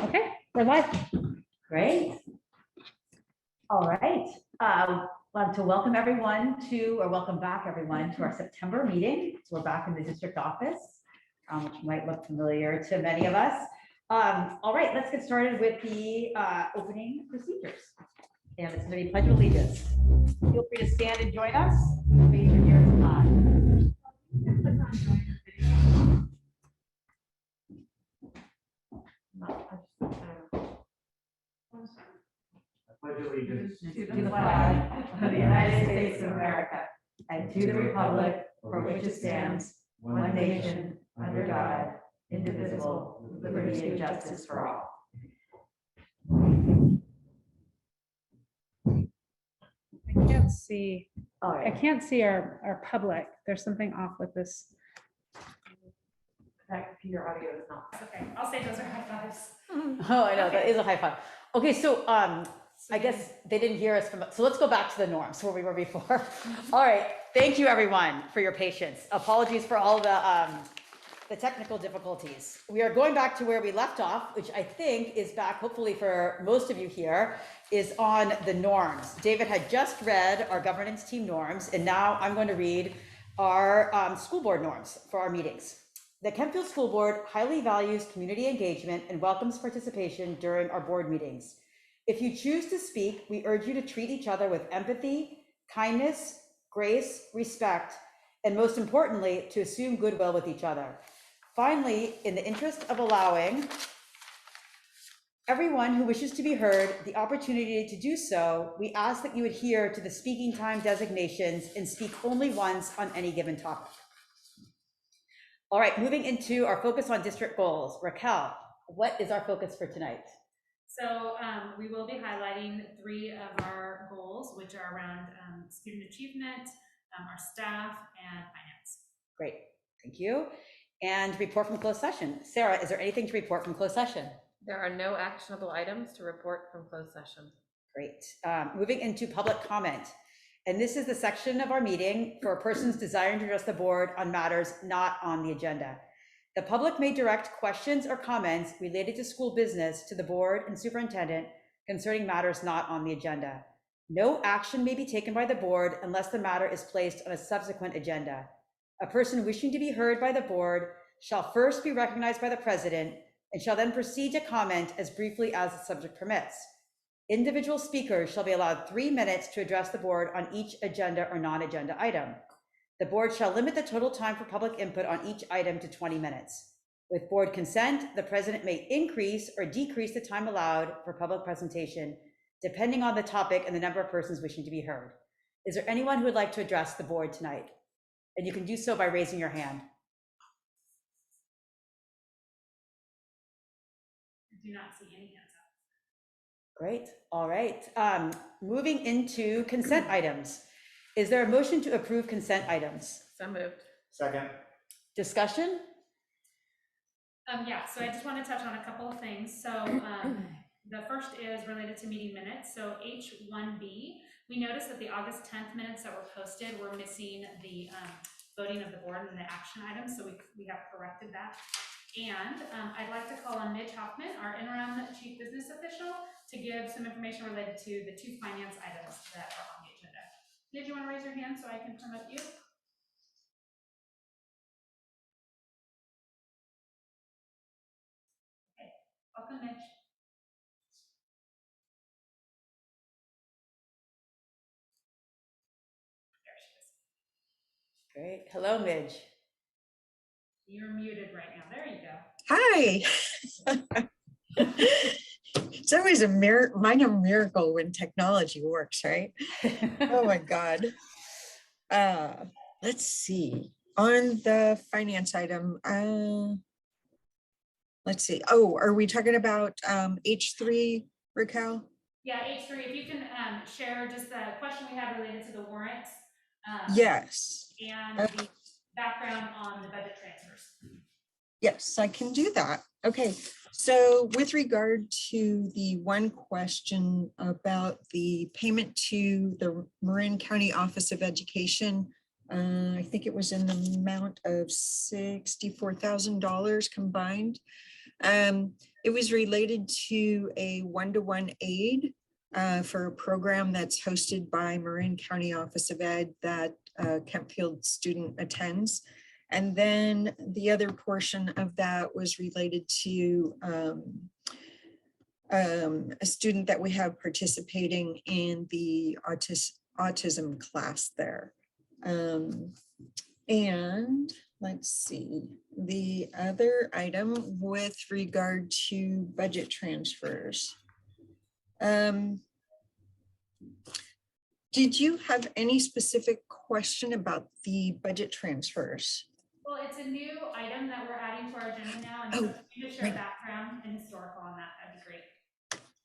Okay, we're live. Great. All right. Want to welcome everyone to, or welcome back everyone to our September meeting. So we're back in the district office, which might look familiar to many of us. All right, let's get started with the opening procedures. And it's going to be Pledge of Allegiance. Feel free to stand and join us. Raise your ears high. Pledge allegiance To the flag of the United States of America and to the republic for which it stands, one nation, under God, indivisible, with liberty and justice for all. I can't see, All I right. can't see our public. There's something off with this. That computer audio is not. Okay, I'll say those are high fives. Oh, I know, that is a high five. Okay, so I guess they didn't hear us from, so let's go back to the norms where we were before. All right, thank you everyone for your patience. Apologies for all the technical difficulties. We are going back to where we left off, which I think is back, hopefully for most of you here, is on the norms. David had just read our governance team norms, and now I'm going to read our school board norms for our meetings. The Kempfield School Board highly values community engagement and welcomes participation during our board meetings. If you choose to speak, we urge you to treat each other with empathy, kindness, grace, respect, and most importantly, to assume goodwill with each other. Finally, in the interest of allowing everyone who wishes to be heard the opportunity to do so, we ask that you adhere to the speaking time designations and speak only once on any given topic. All right, moving into our focus on district goals. Raquel, what is our focus for tonight? So we will be highlighting 3 of our goals, which are around student achievement, our staff, and finance. Great, thank you. And report from closed session. Sarah, is there anything to report from closed session? There are no actionable items to report from closed session. Great. Moving into public comment. And this is the section of our meeting for persons desiring to address the board on matters not on the agenda. The public may direct questions or comments related to school business to the board and superintendent concerning matters not on the agenda. No action may be taken by the board unless the matter is placed on a subsequent agenda. A person wishing to be heard by the board shall first be recognized by the president and shall then proceed to comment as briefly as the subject permits. Individual speakers shall be allowed 3 minutes to address the board on each agenda or non-agenda item. The board shall limit the total time for public input on each item to 20 minutes. With board consent, the president may increase or decrease the time allowed for public presentation, depending on the topic and the number of persons wishing to be heard. Is there anyone who would like to address the board tonight? And you can do so by raising your hand. I do not see any hands up. Great, all right. Moving into consent items. Is there a motion to approve consent items? So moved. second. Discussion? Yeah, so I just want to touch on a couple of things. So the first is related to meeting minutes. So H1B, we noticed that the August 10th minutes that were posted were missing the voting of the board and the action items. So we have corrected that. And I'd like to call on Midge Hoffman, our interim chief business official, to give some information related to the 2 finance items that are on the agenda. Midge, you want to raise your hand so I can promote you? Okay, welcome, Midge. There she is. Great, hello, Midge. You're muted right now. There you go. Hi. It's always a miracle when technology works, right? Oh my God. Let's see. On the finance item, let's see. Oh, are we talking about H3, Raquel? Yeah, H3, if you can share just the question we had related to the warrants. Yes. And the background on the budget transfers. Yes, I can do that. Okay, so with regard to the one question about the payment to the Marin County Office of Education, I think it was in the amount of $64,000 combined. It was related to a one-to-one aid for a program that's hosted by Marin County Office of Ed that Kentfield student attends. And then the other portion of that was related to a student that we have participating in the autism class there. And let's see, the other item with regard to budget transfers. Did you have any specific question about the budget transfers? Well, it's a new item that we're adding to our agenda now, and Oh, so if you could share right. background and historical on that, that'd be great.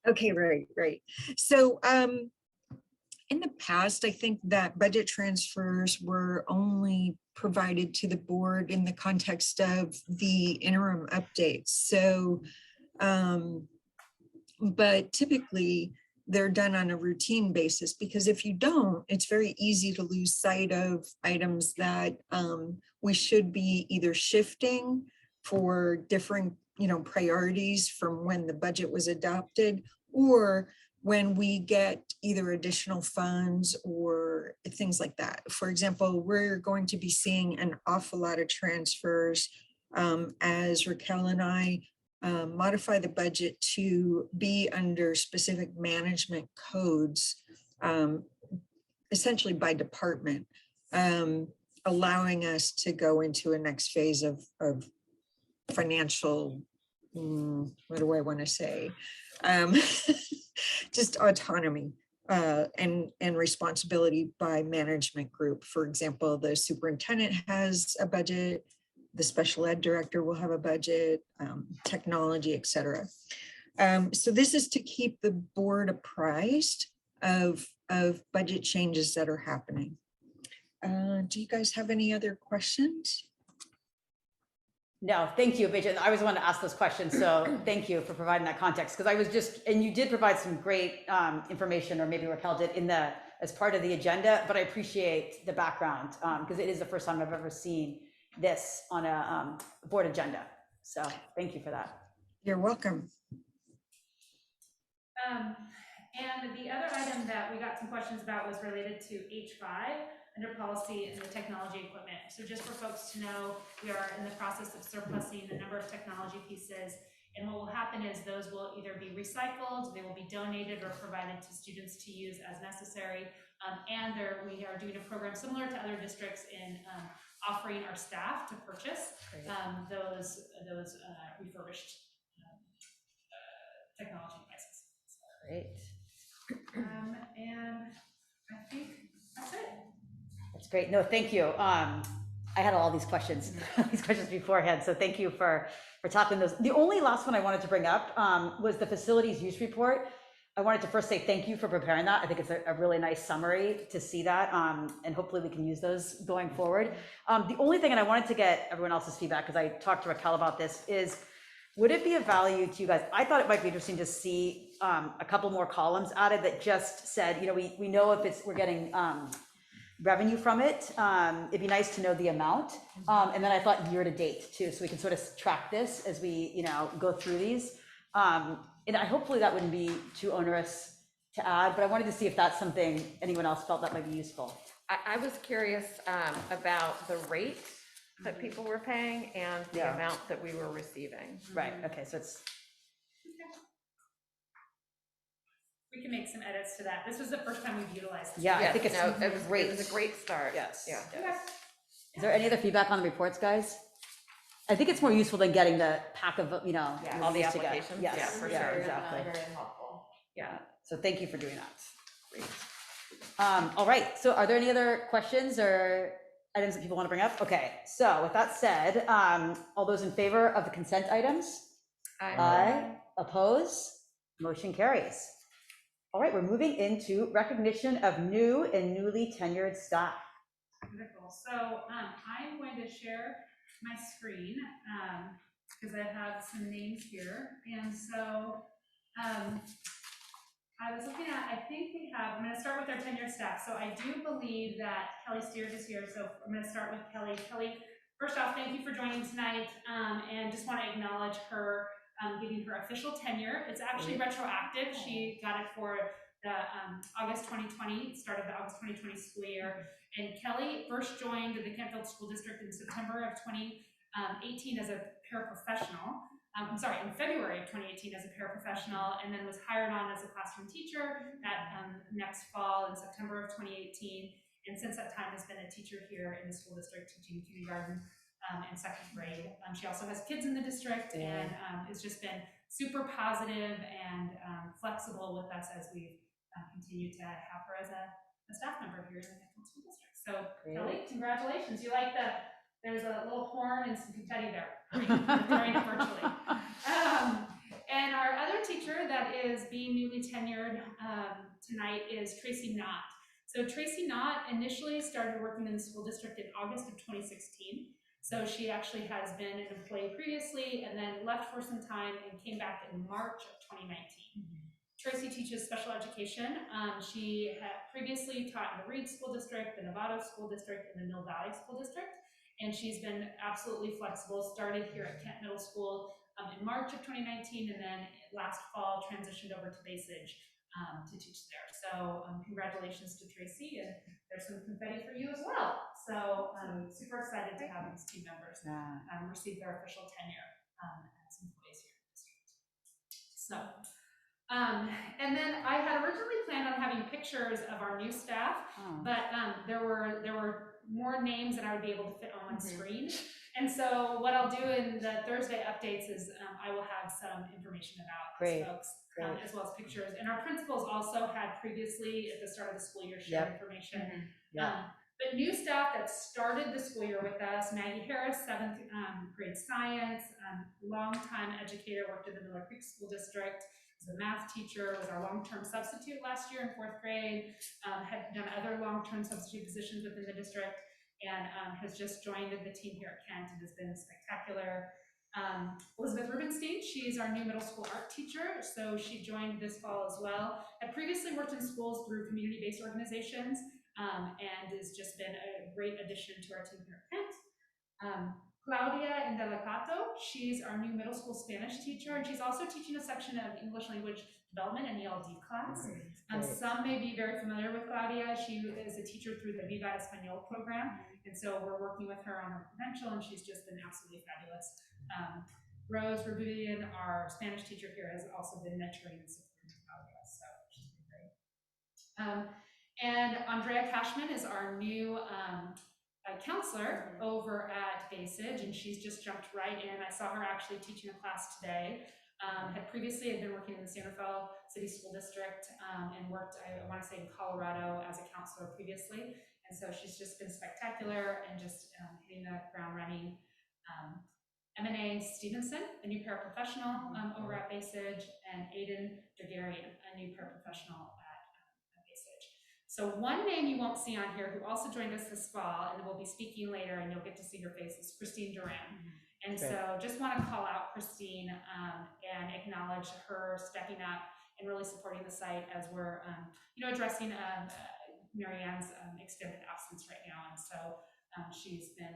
Okay, right. So in the past, I think that budget transfers were only provided to the board in the context of the interim updates. So, but typically they're done on a routine basis, because if you don't, it's very easy to lose sight of items that we should be either shifting for different, priorities from when the budget was adopted, or when we get either additional funds or things like that. For example, we're going to be seeing an awful lot of transfers as Raquel and I modify the budget to be under specific management codes, essentially by department, allowing us to go into a next phase of financial, what do I want to say? Just autonomy and responsibility by management group. For example, the superintendent has a budget, the special ed director will have a budget, technology, et cetera. So this is to keep the board apprised of budget changes that are happening. Do you guys have any other questions? No, thank you, Vijay. I always wanted to ask those questions, so thank you for providing that context, because I was just, and you did provide some great information, or maybe Raquel did, as part of the agenda, but I appreciate the background, because it is the first time I've ever seen this on a board agenda. So thank you for that. You're welcome. And the other item that we got some questions about was related to H5 under policy and the technology equipment. So just for folks to know, we are in the process of surplusing a number of technology pieces. And what will happen is those will either be recycled, they will be donated or provided to students to use as necessary. And we are doing a program similar to other districts in offering our staff to purchase those refurbished technology devices. Great. And I think that's it. That's great. No, thank you. I had all these questions, beforehand, so thank you for tackling those. The only last one I wanted to bring up was the facilities use report. I wanted to first say thank you for preparing that. I think it's a really nice summary to see that, and hopefully we can use those going forward. The only thing, and I wanted to get everyone else's feedback, because I talked to Raquel about this, is would it be of value to you guys? I thought it might be interesting to see a couple more columns added that just said, we know if we're getting revenue from it. It'd be nice to know the amount. And then I thought year to date too, so we can sort of track this as we, go through these. And hopefully that wouldn't be too onerous to add, but I wanted to see if that's something anyone else felt that might be useful. I was curious about the rate that people were paying and the amount that we were receiving. Right, okay, so it's. We can make some edits to that. This was the first time we've utilized this. Yeah, I Yes, think it's no, it great. was a great start. Yes. Yeah. Okay. Is there any other feedback on the reports, guys? I think it's more useful than getting the pack of, All the reviews together. applications. Yes, Yeah, for yeah, sure. exactly. Very helpful. Yeah. So thank you for doing that. Great. All right, so are there any other questions or items that people want to bring up? Okay, so with that said, all those in favor of the consent items? Aye. Oppose? Motion carries. All right, we're moving into recognition of new and newly tenured staff. Wonderful. So I'm going to share my screen because I have some names here. And so I was looking at, I think I'm going to start with our tenured staff. So I do believe that Kelly Steers is here. So I'm going to start with Kelly. Kelly, first off, thank you for joining tonight, and just want to acknowledge her giving her official tenure. It's actually retroactive. She got it for the August 2020, start of the August 2020 school year. And Kelly first joined the Kentfield School District in September of 2018 as a paraprofessional. I'm sorry, in February of 2018 as a paraprofessional, and then was hired on as a classroom teacher that next fall in September of 2018. And since that time has been a teacher here in the school district teaching kindergarten and second grade. She also has kids in the district and has just been super positive and flexible with us as we've continued to have her as a staff member here in the Kentfield School District. So Kelly, congratulations. You like there's a little horn and some confetti there. During it virtually. And our other teacher that is being newly tenured tonight is Tracy Knott. So Tracy Knott initially started working in the school district in August of 2016. So she actually has been an employee previously and then left for some time and came back in March of 2019. Tracy teaches special education. She had previously taught in the Reed School District, the Novato School District, and the Mill Valley School District. And she's been absolutely flexible, started here at Kent Middle School in March of 2019, and then last fall transitioned over to Bay Ridge to teach there. So congratulations to Tracy, and there's some confetti for you as well. So I'm super excited to have these team members receive their official tenure as employees here in the district. So, and then I had originally planned on having pictures of our new staff, but there were more names than I would be able to fit on screen. And so what I'll do in the Thursday updates is I will have some information about these folks, as well as pictures. And our principals also had previously at the start of the school year shared information. But new staff that started the school year with us: Maggie Harris, 7th grade science, longtime educator, worked in the Miller Creek School District, was a math teacher, was our long-term substitute last year in 4th grade, had done other long-term substitute positions within the district, and has just joined the team here at Kent and has been spectacular. Elizabeth Rubenstein, she's our new middle school art teacher, so she joined this fall as well. Had previously worked in schools through community-based organizations, and has just been a great addition to our team here at Kent. Claudia Indelicato, she's our new middle school Spanish teacher, and she's also teaching a section of English language development and ELD class. Some may be very familiar with Claudia. She is a teacher through the Viva Español program, and so we're working with her on her credential, and she's just been absolutely fabulous. Rose Rubidian, our Spanish teacher here, has also been mentoring and supporting Claudia, so she's been great. And Andrea Cashman is our new counselor over at Bay Ridge, and she's just jumped right in. I saw her actually teaching a class today. Had previously been working in the San Rafael City School District and worked, I want to say, in Colorado as a counselor previously. And so she's just been spectacular and just hitting the ground running. M&A Stevenson, a new paraprofessional over at Bay Ridge, and Aiden Dregarian, a new paraprofessional at Bay Ridge. So one name you won't see on here who also joined us this fall and will be speaking later, and you'll get to see her face, is Christine Duran. And so just want to call out Christine and acknowledge her stepping up and really supporting the site as we're addressing Marianne's extended absence right now. And so she's been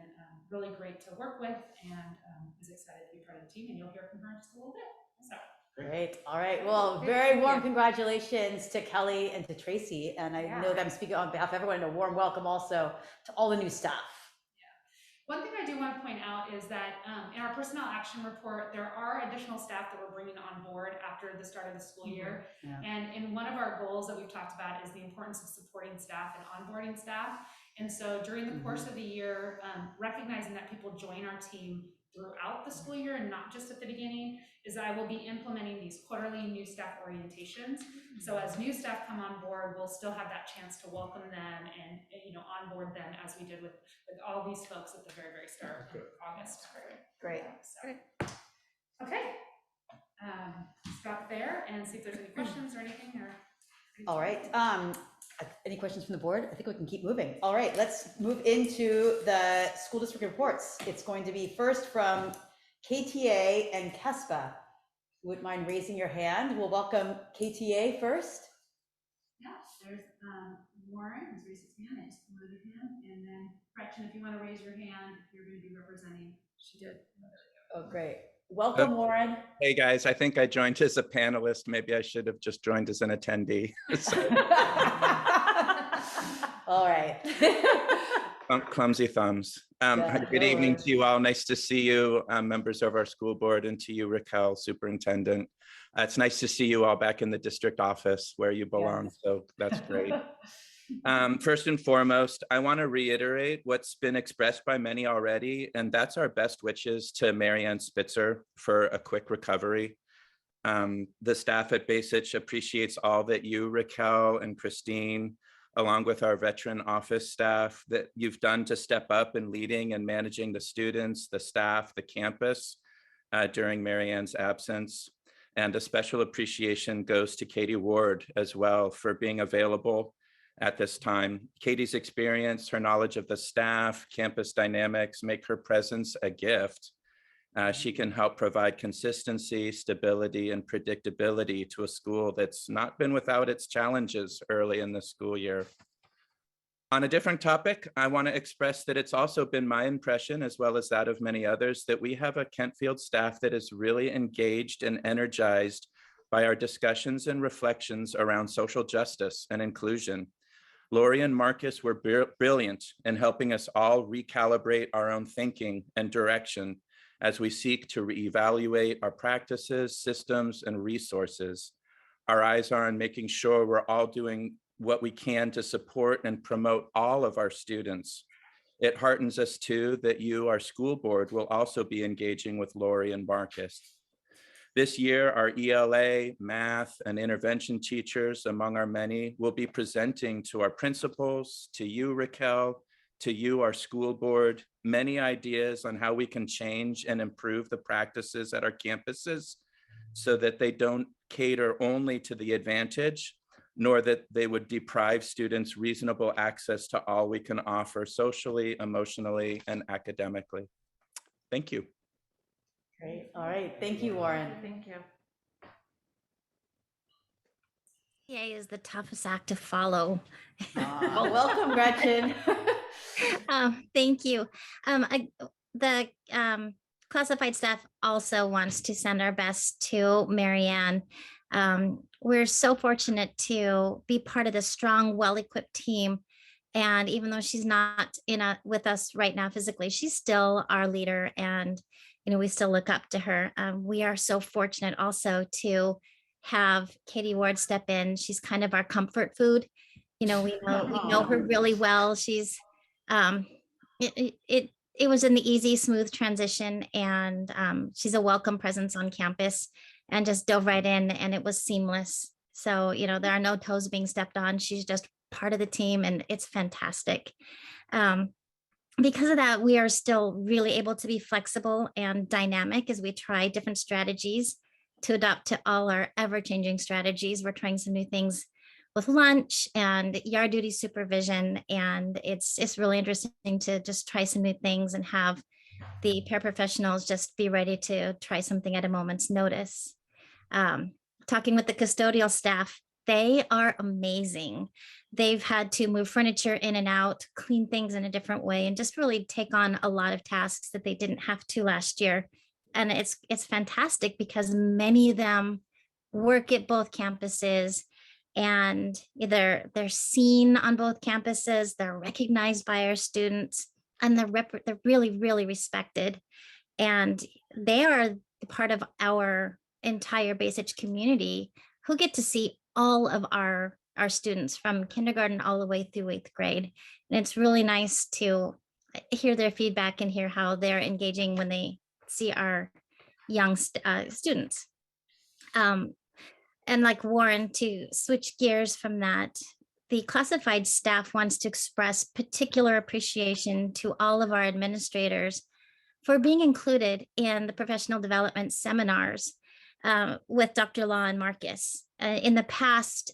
really great to work with and is excited to be part of the team, and you'll hear from her in just a little bit. So. Great. All right. Well, very warm congratulations to Kelly and to Tracy. And I know that I'm speaking on behalf of everyone, and a warm welcome also to all the new staff. One thing I do want to point out is that in our personnel action report, there are additional staff that we're bringing on board after the start of the school year. And in one of our goals that we've talked about is the importance of supporting staff and onboarding staff. And so during the course of the year, recognizing that people join our team throughout the school year and not just at the beginning, is I will be implementing these quarterly new staff orientations. So as new staff come on board, we'll still have that chance to welcome them and onboard them as we did with all these folks at the very, very start of August. Great. So, okay. Stop there and see if there's any questions or anything. All right. Any questions from the board? I think we can keep moving. All right, let's move into the school district reports. It's going to be first from KTA and KESPA. Who wouldn't mind raising your hand? We'll welcome KTA first. Yeah, there's Warren, who's raised his hand, and just promoted him. And then Gretchen, if you want to raise your hand, you're going to be representing. She did. Oh, great. Welcome, Warren. Hey, guys, I think I joined as a panelist. Maybe I should have just joined as an attendee. All right. Clumsy thumbs. Yeah, Good no evening worries. to you all. Nice to see you, members of our school board, and to you, Raquel, superintendent. It's nice to see you all back in the district office where you belong. So that's great. First and foremost, I want to reiterate what's been expressed by many already, and that's our best wishes to Marianne Spitzer for a quick recovery. The staff at Basich appreciates all that you, Raquel and Christine, along with our veteran office staff, that you've done to step up in leading and managing the students, the staff, the campus during Marianne's absence. And a special appreciation goes to Katie Ward as well for being available at this time. Katie's experience, her knowledge of the staff, campus dynamics make her presence a gift. She can help provide consistency, stability, and predictability to a school that's not been without its challenges early in the school year. On a different topic, I want to express that it's also been my impression, as well as that of many others, that we have a Kentfield staff that is really engaged and energized by our discussions and reflections around social justice and inclusion. Lori and Marcus were brilliant in helping us all recalibrate our own thinking and direction as we seek to reevaluate our practices, systems, and resources. Our eyes are on making sure we're all doing what we can to support and promote all of our students. It heartens us too that you, our school board, will also be engaging with Lori and Marcus. This year, our ELA, math, and intervention teachers, among our many, will be presenting to our principals, to you, Raquel, to you, our school board, many ideas on how we can change and improve the practices at our campuses so that they don't cater only to the advantage, nor that they would deprive students reasonable access to all we can offer socially, emotionally, and academically. Thank you. Great. All right. Thank you, Warren. Thank you. TA is the toughest act to follow. Well, welcome, Gretchen. Thank you. The classified staff also wants to send our best to Marianne. We're so fortunate to be part of the strong, well-equipped team. And even though she's not with us right now physically, she's still our leader, and we still look up to her. We are so fortunate also to have Katie Ward step in. She's kind of our comfort food. We know her really well. She's it was an easy, smooth transition, and she's a welcome presence on campus, and just dove right in, and it was seamless. So there are no toes being stepped on. She's just part of the team, and it's fantastic. Because of that, we are still really able to be flexible and dynamic as we try different strategies to adopt to all our ever-changing strategies. We're trying some new things with lunch and yard duty supervision, and it's really interesting to just try some new things and have the paraprofessionals just be ready to try something at a moment's notice. Talking with the custodial staff, they are amazing. They've had to move furniture in and out, clean things in a different way, and just really take on a lot of tasks that they didn't have to last year. And it's fantastic because many of them work at both campuses, and they're seen on both campuses. They're recognized by our students, and they're really, really respected. And they are part of our entire Basich community who get to see all of our students from kindergarten all the way through 8th grade. And it's really nice to hear their feedback and hear how they're engaging when they see our young students. And like Warren, to switch gears from that, the classified staff wants to express particular appreciation to all of our administrators for being included in the professional development seminars with Dr. Law and Marcus. In the past,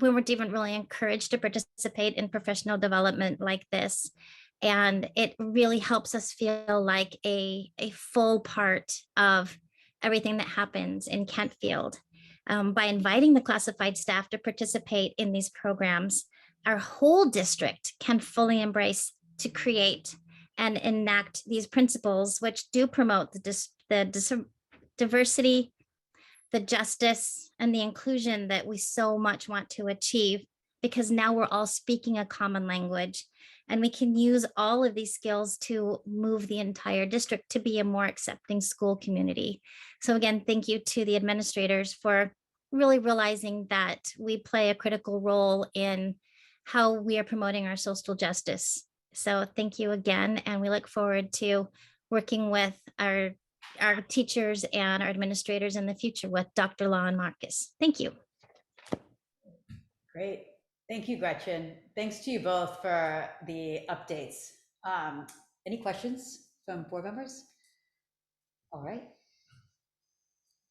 we weren't even really encouraged to participate in professional development like this. And it really helps us feel like a full part of everything that happens in Kentfield. By inviting the classified staff to participate in these programs, our whole district can fully embrace to create and enact these principles, which do promote the the diversity, the justice, and the inclusion that we so much want to achieve, because now we're all speaking a common language, and we can use all of these skills to move the entire district to be a more accepting school community. So again, thank you to the administrators for really realizing that we play a critical role in how we are promoting our social justice. So thank you again, and we look forward to working with our teachers and our administrators in the future with Dr. Law and Marcus. Thank you. Great. Thank you, Gretchen. Thanks to you both for the updates. Any questions from board members? All right.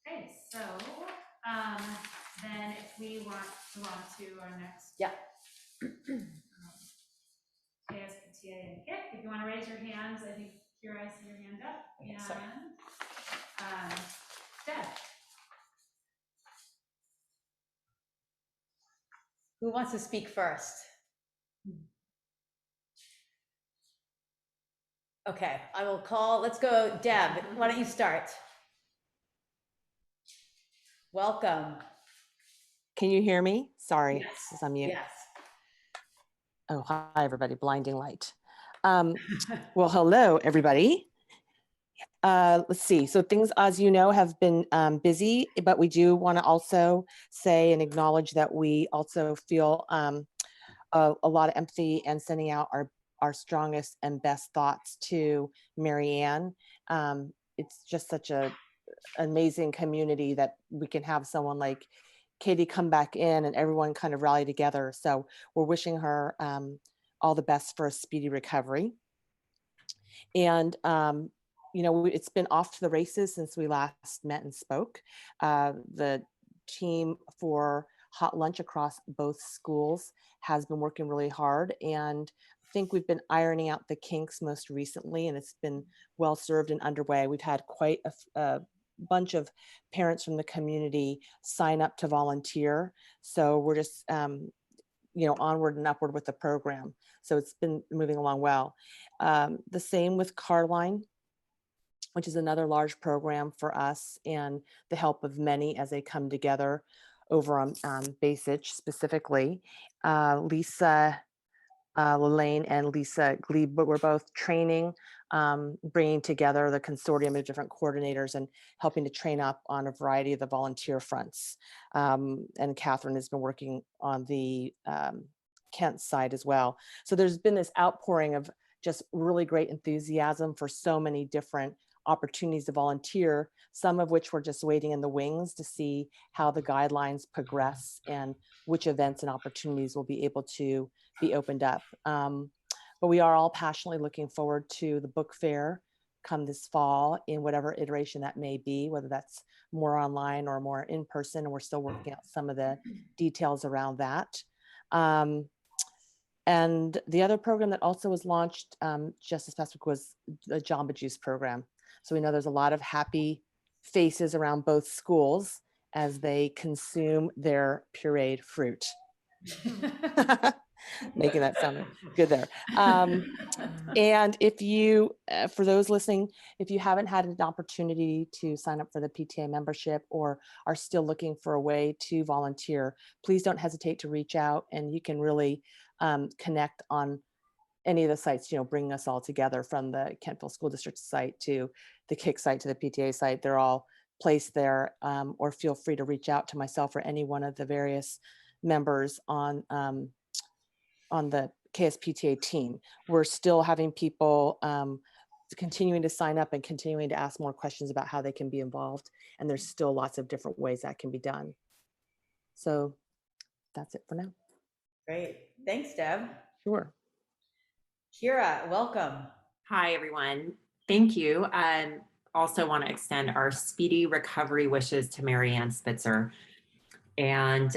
Okay, so then if we want to move on to our next. Yeah. KSPTA and KIC, if you want to raise your hands, I think Kira, I see your hand up. Okay, And sorry. Deb. Who wants to speak first? Okay, I will call, let's go, Deb, why don't you start? Welcome. Can you hear me? Sorry, Yes. because I'm mute. Yes. Oh, hi, everybody. Blinding light. Well, hello, everybody. Let's see. So things, as you know, have been busy, but we do want to also say and acknowledge that we also feel a lot of empathy and sending out our strongest and best thoughts to Marianne. It's just such an amazing community that we can have someone like Katie come back in and everyone kind of rally together. So we're wishing her all the best for a speedy recovery. And, you know, it's been off to the races since we last met and spoke. The team for hot lunch across both schools has been working really hard, and I think we've been ironing out the kinks most recently, and it's been well served and underway. We've had quite a bunch of parents from the community sign up to volunteer. So we're just, you know, onward and upward with the program. So it's been moving along well. The same with Carline, which is another large program for us, and the help of many as they come together over on Basich specifically. Lisa Lelaine and Lisa Glebe, but we're both training, bringing together the consortium of different coordinators and helping to train up on a variety of the volunteer fronts. And Catherine has been working on the Kent side as well. So there's been this outpouring of just really great enthusiasm for so many different opportunities to volunteer, some of which we're just waiting in the wings to see how the guidelines progress and which events and opportunities will be able to be opened up. But we are all passionately looking forward to the book fair come this fall in whatever iteration that may be, whether that's more online or more in person. And we're still working out some of the details around that. And the other program that also was launched just this past week was the Jamba Juice program. So we know there's a lot of happy faces around both schools as they consume their pureed fruit. Making that sound good there. And if you, for those listening, if you haven't had an opportunity to sign up for the PTA membership or are still looking for a way to volunteer, please don't hesitate to reach out, and you can really connect on any of the sites, you know, bringing us all together, from the Kentville School District site to the KIC site to the PTA site. They're all placed there, or feel free to reach out to myself or any one of the various members on the KSPTA team. We're still having people continuing to sign up and continuing to ask more questions about how they can be involved. And there's still lots of different ways that can be done. So that's it for now. Great. Thanks, Deb. Sure. Kira, welcome. Hi, everyone. Thank you. Also want to extend our speedy recovery wishes to Marianne Spitzer. And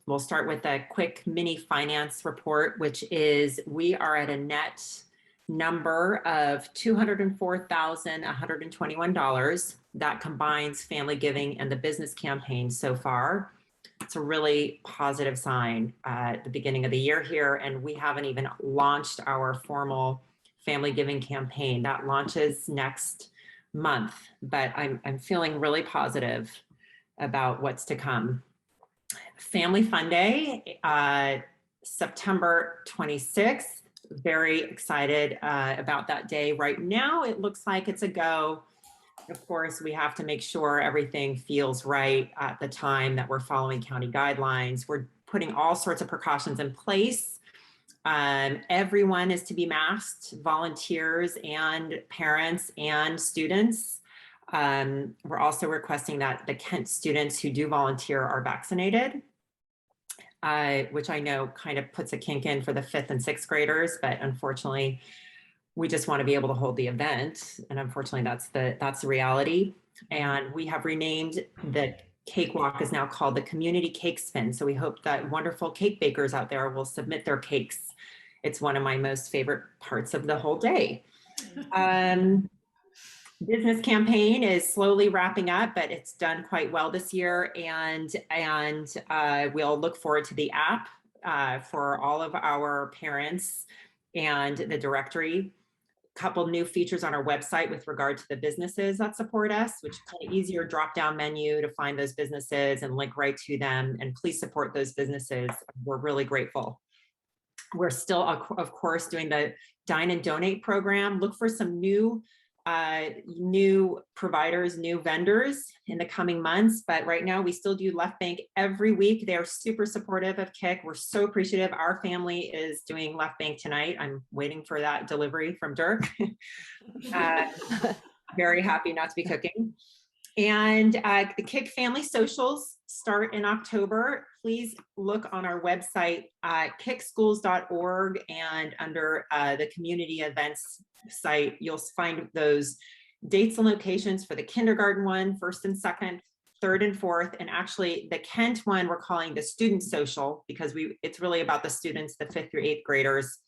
we'll start with a quick mini finance report, which is we are at a net number of $204,121. That combines family giving and the business campaign so far. It's a really positive sign at the beginning of the year here, and we haven't even launched our formal family giving campaign. That launches next month, but I'm feeling really positive about what's to come. Family Fun Day, September 26th. Very excited about that day. Right now, it looks like it's a go. Of course, we have to make sure everything feels right at the time that we're following county guidelines. We're putting all sorts of precautions in place. Everyone is to be masked, volunteers and parents and students. We're also requesting that the Kent students who do volunteer are vaccinated, which I know kind of puts a kink in for the 5th and 6th graders, but unfortunately, we just want to be able to hold the event. And unfortunately, that's the reality. And we have renamed the cakewalk is now called the Community Cake Spin. So we hope that wonderful cake bakers out there will submit their cakes. It's one of my most favorite parts of the whole day. Business campaign is slowly wrapping up, but it's done quite well this year. And we'll look forward to the app for all of our parents and the directory. Couple new features on our website with regard to the businesses that support us, which is kind of easier drop-down menu to find those businesses and link right to them. And please support those businesses. We're really grateful. We're still, of course, doing the Dine and Donate program. Look for some new providers, new vendors in the coming months. But right now we still do Left Bank every week. They are super supportive of KIC. We're so appreciative. Our family is doing Left Bank tonight. I'm waiting for that delivery from Dirk. Very happy not to be cooking. And the KIC family socials start in October. Please look on our website, kicschools.org, and under the community events site, you'll find those dates and locations for the kindergarten one, 1st and 2nd, 3rd and 4th, and actually the Kent one we're calling the student social because it's really about the students, the 5th through 8th graders.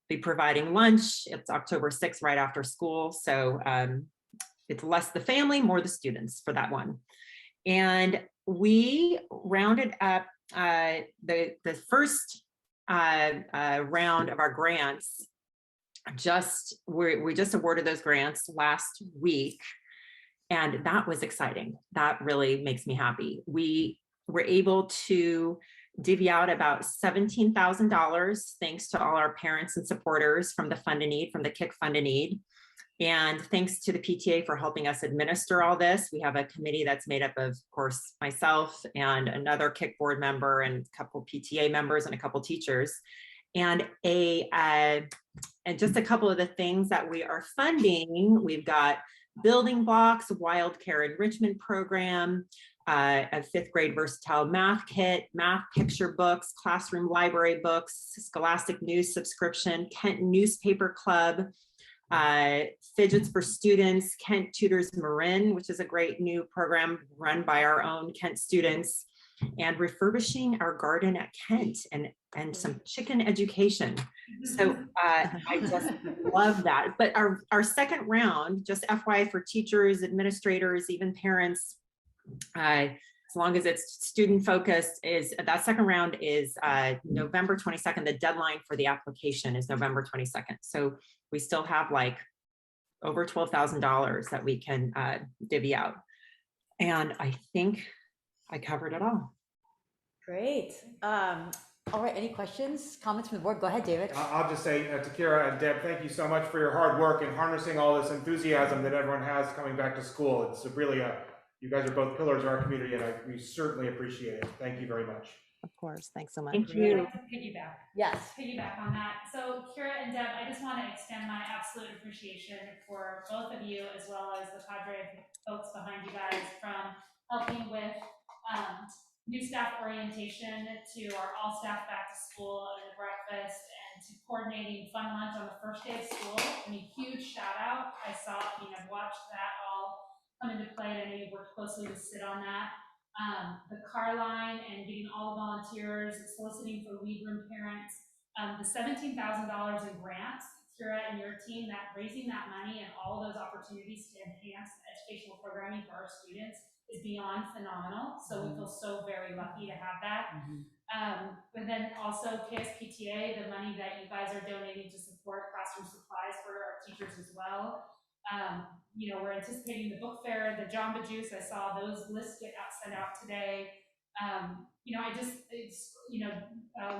Be providing lunch. It's October 6th, right after school. So it's less the family, more the students for that one. And we rounded up the first round of our grants. We just awarded those grants last week, and that was exciting. That really makes me happy. We were able to divvy out about $17,000 thanks to all our parents and supporters from the Fund a Need, from the KIC Fund a Need. And thanks to the PTA for helping us administer all this. We have a committee that's made up of course, myself and another KIC board member and a couple PTA members and a couple teachers. And just a couple of the things that we are funding, we've got building blocks, Wild Care Enrichment Program, a 5th grade versatile math kit, math picture books, classroom library books, Scholastic News subscription, Kent Newspaper Club, Fidgets for Students, Kent Tutors Marin, which is a great new program run by our own Kent students, and refurbishing our garden at Kent and some chicken education. So I just love that. But our second round, just FYI for teachers, administrators, even parents, as long as it's student focused, is that second round is November 22nd. The deadline for the application is November 22nd. So we still have like over $12,000 that we can divvy out. And I think I covered it all. Great. All right, any questions, comments from the board? Go ahead, David. I'll just say to Kira and Deb, thank you so much for your hard work and harnessing all this enthusiasm that everyone has coming back to school. It's really you guys are both pillars of our community, and we certainly appreciate it. Thank you very much. Of course, thanks so much. Thank I'd you. like to piggyback. Yes. Piggyback on that. So Kira and Deb, I just want to extend my absolute appreciation for both of you, as well as the cadre of folks behind you guys, from helping with new staff orientation to our all staff back to school and the breakfast, and to coordinating fun lunch on the first day of school. I mean, huge shout out. I've watched that all come into play, and I know you worked closely with Sid on that. The car line and getting all the volunteers, soliciting for lead room parents, the $17,000 in grants, Kira and your team, that raising that money and all those opportunities to enhance educational programming for our students is beyond phenomenal. So we feel so very lucky to have that. And then also KSPTA, the money that you guys are donating to support classroom supplies for our teachers as well. We're anticipating the book fair, the Jamba Juice. I saw those lists get sent out today.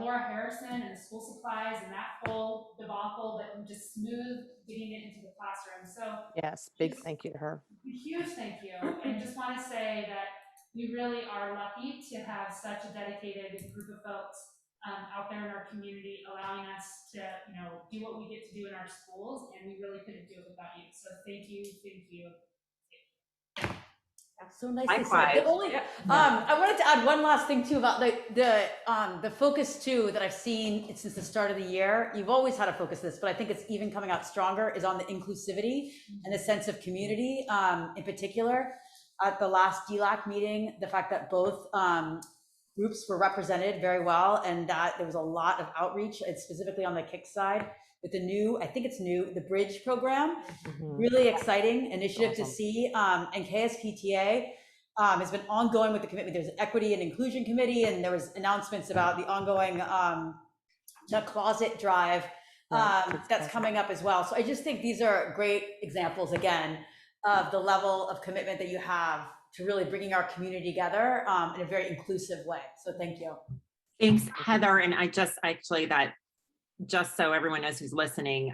Laura Harrison and school supplies and that whole debacle, but just smooth getting it into the classroom. So Yes, big thank you to her. huge thank you. And just want to say that we really are lucky to have such a dedicated group of folks out there in our community, allowing us to, do what we get to do in our schools, and we really couldn't do it without you. So thank you, thank you. That's so nicely said. Likewise. The only, I wanted to add one last thing too about the focus too that I've seen since the start of the year. You've always had a focus this, but I think it's even coming out stronger is on the inclusivity and the sense of community. In particular, at the last DLAC meeting, the fact that both groups were represented very well, and that there was a lot of outreach, and specifically on the KIC side with the new, I think it's new, the Bridge program. Really exciting initiative to see. And KSPTA has been ongoing with the commitment. There's an equity and inclusion committee, and there was announcements about the ongoing the closet drive that's coming up as well. So I just think these are great examples, again, of the level of commitment that you have to really bringing our community together in a very inclusive way. So thank you. Thanks, Heather. And I just actually just so everyone knows who's listening,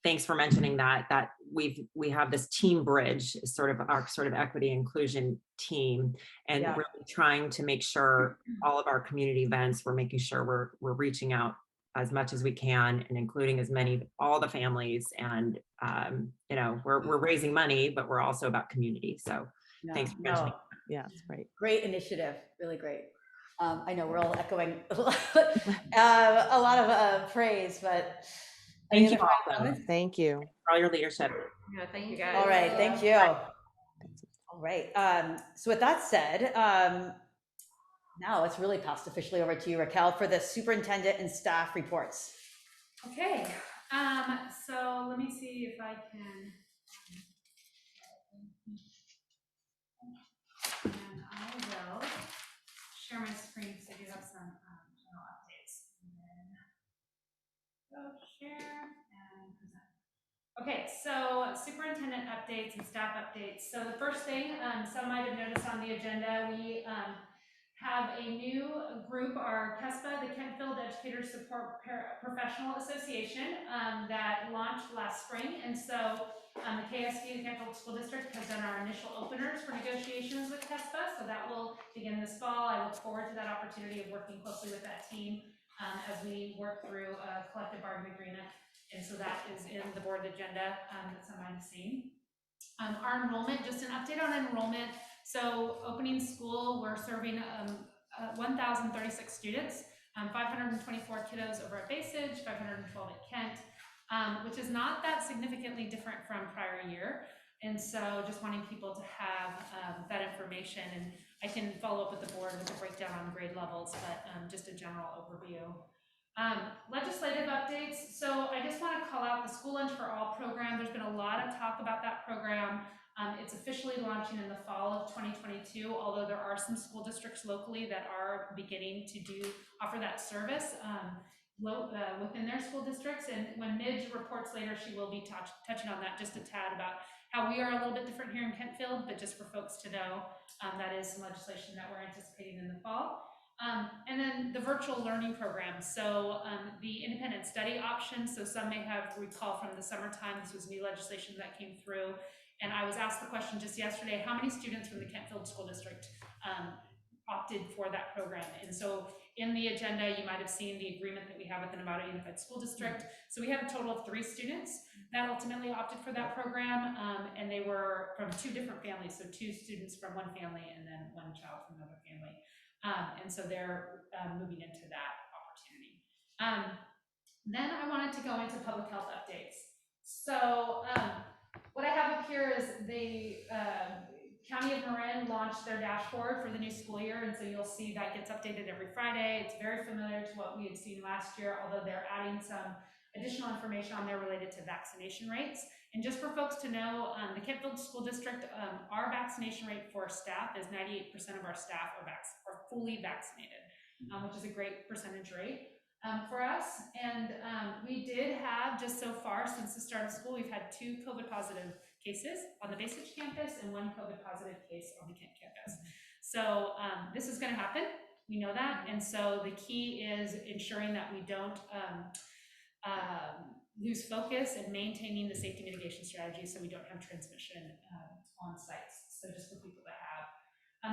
thanks for mentioning that we have this team Bridge, sort of our equity inclusion team, and really trying to make sure all of our community events, we're making sure we're reaching out as much as we can and including all the families, and we're raising money, but we're also about community. So thanks for mentioning. Yeah, it's great. Great initiative, really great. I know we're all echoing a lot of praise, but thank you all. Thank you for all your leadership. Yeah, thank you guys. All right, thank you. All right, so with that said, now let's really pass officially over to you, Raquel, for the superintendent and staff reports. Okay, so let me see if I can. And I will share my screen because I do have some general updates. And then go share and present. Okay, so superintendent updates and staff updates. So the first thing, some might have noticed on the agenda, we have a new group, our KESPA, the Kentfield Educators Support Professional Association, that launched last spring. And so the KSD, the Kentfield School District, has done our initial openers for negotiations with KESPA. So that will begin this fall. I look forward to that opportunity of working closely with that team as we work through a collective bargaining agreement. And so that is in the board agenda that some might have seen. Our enrollment, just an update on enrollment. So opening school, we're serving 1,036 students, 524 kiddos over at Basage, 512 at Kent, which is not that significantly different from prior year. And so just wanting people to have that information, and I can follow up with the board with a breakdown on grade levels, but just a general overview. Legislative updates. So I just want to call out the School Lunch for All program. There's been a lot of talk about that program. It's officially launching in the fall of 2022, although there are some school districts locally that are beginning to offer that service within their school districts. And when Midge reports later, she will be touching on that just a tad about how we are a little bit different here in Kentfield, but just for folks to know, that is some legislation that we're anticipating in the fall. And then the virtual learning program. So the independent study option. So some may have recall from the summertime, this was new legislation that came through. And I was asked the question just yesterday, how many students from the Kentfield School District opted for that program? And so in the agenda, you might have seen the agreement that we have with the Nevada Unified School District. So we had a total of 3 students that ultimately opted for that program. And they were from 2 different families. So 2 students from one family and then 1 child from another family. And so they're moving into that opportunity. Then I wanted to go into public health updates. So what I have up here is the County of Marin launched their dashboard for the new school year. And so you'll see that gets updated every Friday. It's very familiar to what we had seen last year, although they're adding some additional information on there related to vaccination rates. And just for folks to know, the Kentfield School District, our vaccination rate for staff is 98% of our staff are fully vaccinated, which is a great percentage rate. for us. And we did have, just so far since the start of school, we've had 2 COVID positive cases on the Bay Ridge campus and 1 COVID positive case on the Kent campus. So this is going to happen. We know that. And so the key is ensuring that we don't lose focus and maintaining the safety mitigation strategy so we don't have transmission on sites. So just for people that have.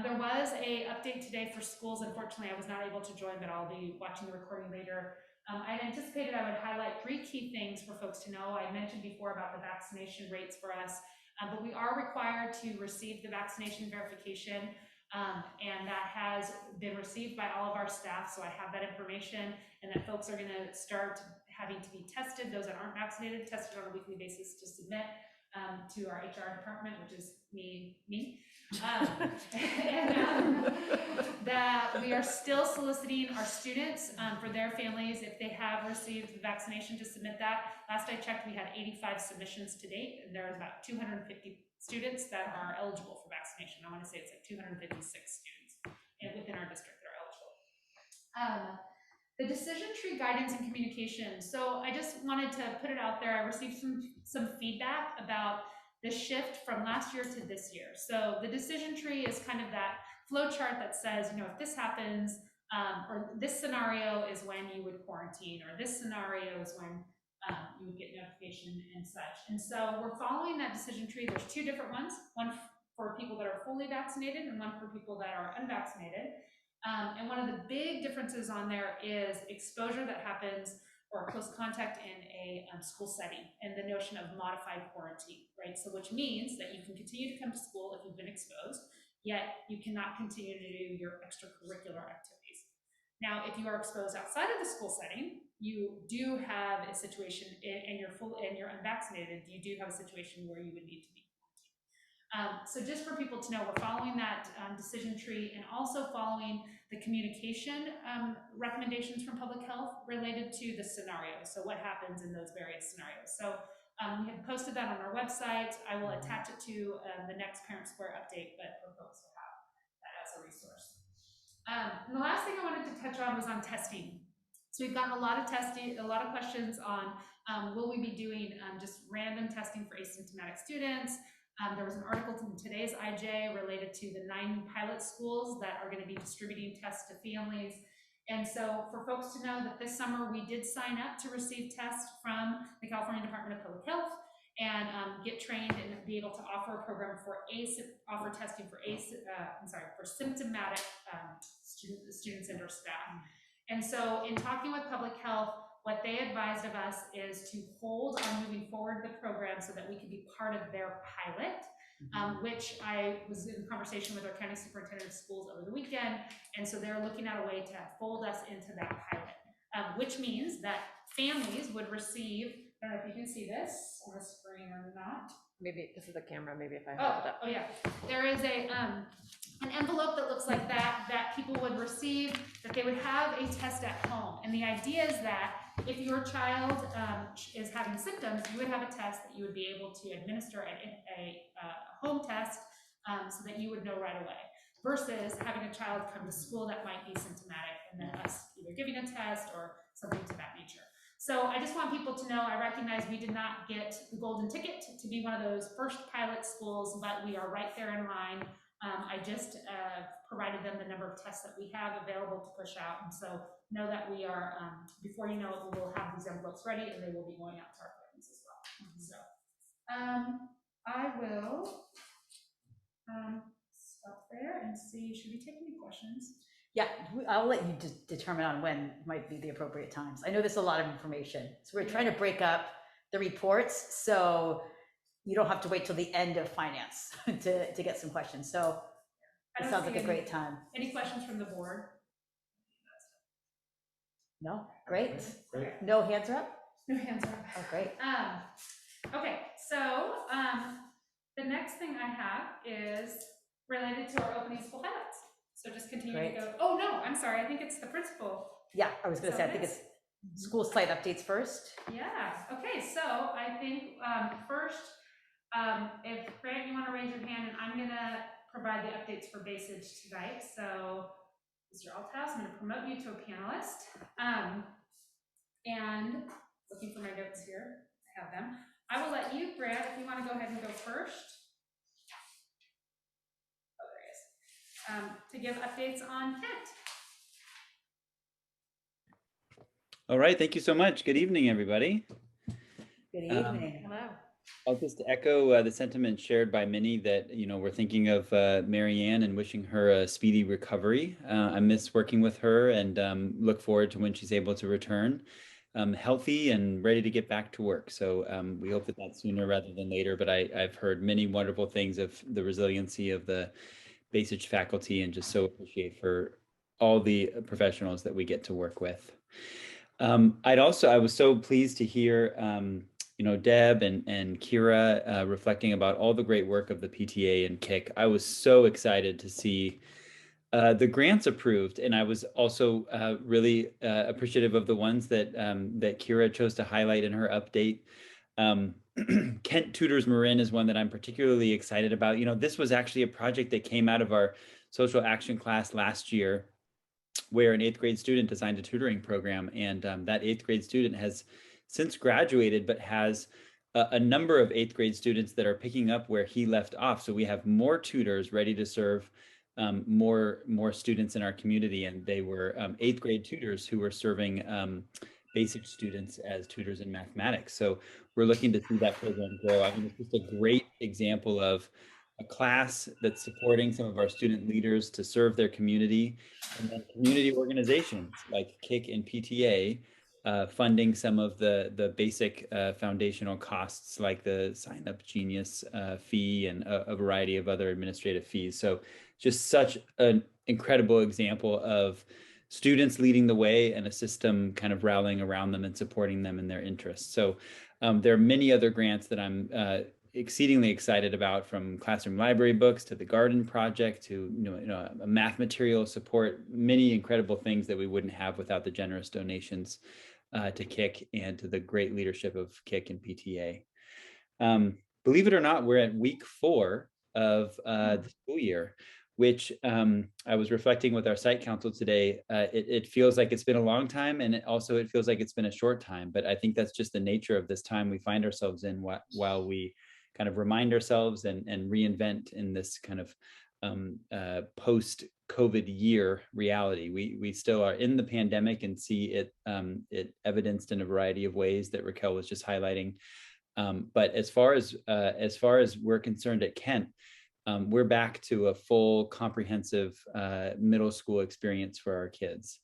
There was a update today for schools. Unfortunately, I was not able to join, but I'll be watching the recording later. I had anticipated I would highlight 3 key things for folks to know. I mentioned before about the vaccination rates for us, but we are required to receive the vaccination verification, and that has been received by all of our staff, so I have that information, and that folks are gonna start having to be tested. Those that aren't vaccinated, tested on a weekly basis to submit to our HR department, which is me. That we are still soliciting our students for their families, if they have received the vaccination, to submit that. Last I checked, we had 85 submissions to date, and there's about 250 students that are eligible for vaccination. I want to say it's like 256 students within our district that are eligible. The decision tree guidance and communication. So I just wanted to put it out there. I received some feedback about the shift from last year to this year. So the decision tree is kind of that flow chart that says, you know, if this happens, or this scenario is when you would quarantine, or this scenario is when you would get notification and such. And so we're following that decision tree. There's 2 different ones, one for people that are fully vaccinated and one for people that are unvaccinated. And one of the big differences on there is exposure that happens or close contact in a school setting, and the notion of modified quarantine, right? So which means that you can continue to come to school if you've been exposed, yet you cannot continue to do your extracurricular activities. Now, if you are exposed outside of the school setting, you do have a situation, and you're unvaccinated, you do have a situation where you would need to be quarantined. So just for people to know, we're following that decision tree, and also following the communication recommendations from public health related to the scenario. So what happens in those various scenarios. So we have posted that on our website. I will attach it to the next Parent Square update, but for folks to have that as a resource. And the last thing I wanted to touch on was on testing. So we've gotten a lot of questions on will we be doing just random testing for asymptomatic students. There was an article in today's IJ related to the 9 pilot schools that are going to be distributing tests to families. And so for folks to know that this summer we did sign up to receive tests from the California Department of Public Health and get trained and be able to offer a program for testing for symptomatic students and or staff. And so in talking with public health, what they advised of us is to hold on moving forward the program so that we could be part of their pilot, which I was in conversation with our county superintendent of schools over the weekend. And so they're looking at a way to fold us into that pilot, which means that families would receive, I don't know if you can see this on the screen or not. Maybe this is the camera, maybe if I hold it up. Oh yeah, there is an envelope that looks like that people would receive, that they would have a test at home. And the idea is that if your child is having symptoms, you would have a test that you would be able to administer a home test so that you would know right away, versus having a child come to school that might be symptomatic and then us either giving a test or something to that nature. So I just want people to know, I recognize we did not get the golden ticket to be one of those first pilot schools, but we are right there in line. I just provided them the number of tests that we have available to push out. And so know that we are, before you know it, we will have these envelopes ready and they will be going out to our families as well. So I will stop there and see, should we take any questions? Yeah, I'll let you just determine on when might be the appropriate times. I know there's a lot of information. So we're trying to break up the reports so you don't have to wait till the end of finance to get some questions. So it sounds like a great time. Any questions from the board? No? Great. Great. No hands are up? No hands are up. Oh, great. Okay, so the next thing I have is related to our opening school highlights. So just continue Great. to go. Oh no, I'm sorry. I think it's the principal. Yeah, I was going to say, I think Is it's school site updates first. Yeah. Okay. So I think first, if Grant, you want to raise your hand, and I'm going to provide the updates for Bay Ridge tonight. So Mr. Althouse, I'm going to promote you to a panelist. And looking for my notes here, I have them. I will let you, Brad, if you want to go ahead and go first. Oh, there he is. To give updates on Kent. All right, thank you so much. Good evening, everybody. Good evening. Hello. I'll just echo the sentiment shared by many that, we're thinking of Mary Ann and wishing her a speedy recovery. I miss working with her and look forward to when she's able to return healthy and ready to get back to work. So we hope that that's sooner rather than later, but I've heard many wonderful things of the resiliency of the Basich faculty and just so appreciate for all the professionals that we get to work with. I was so pleased to hear, Deb and Kira reflecting about all the great work of the PTA and KIC. I was so excited to see the grants approved, and I was also really appreciative of the ones that Kira chose to highlight in her update. Kent Tutors Marin is one that I'm particularly excited about. This was actually a project that came out of our social action class last year, where an 8th grade student designed a tutoring program, and that 8th grade student has since graduated, but has a number of 8th grade students that are picking up where he left off. So we have more tutors ready to serve more students in our community, and they were 8th grade tutors who were serving basic students as tutors in mathematics. So we're looking to see that program grow. I mean, it's just a great example of a class that's supporting some of our student leaders to serve their community, and then community organizations like KIC and PTA funding some of the basic foundational costs like the Sign Up Genius fee and a variety of other administrative fees. So just such an incredible example of students leading the way and a system kind of rallying around them and supporting them in their interests. So there are many other grants that I'm exceedingly excited about, from classroom library books to the garden project to a math material support, many incredible things that we wouldn't have without the generous donations to KIC and to the great leadership of KIC and PTA. Believe it or not, we're at week 4 of the school year, which I was reflecting with our site council today. It feels like it's been a long time, and it feels like it's been a short time, but I think that's just the nature of this time we find ourselves in while we kind of remind ourselves and reinvent in this kind of post-COVID year reality. We still are in the pandemic and see it evidenced in a variety of ways that Raquel was just highlighting. But as far as we're concerned at Kent, we're back to a full comprehensive middle school experience for our kids,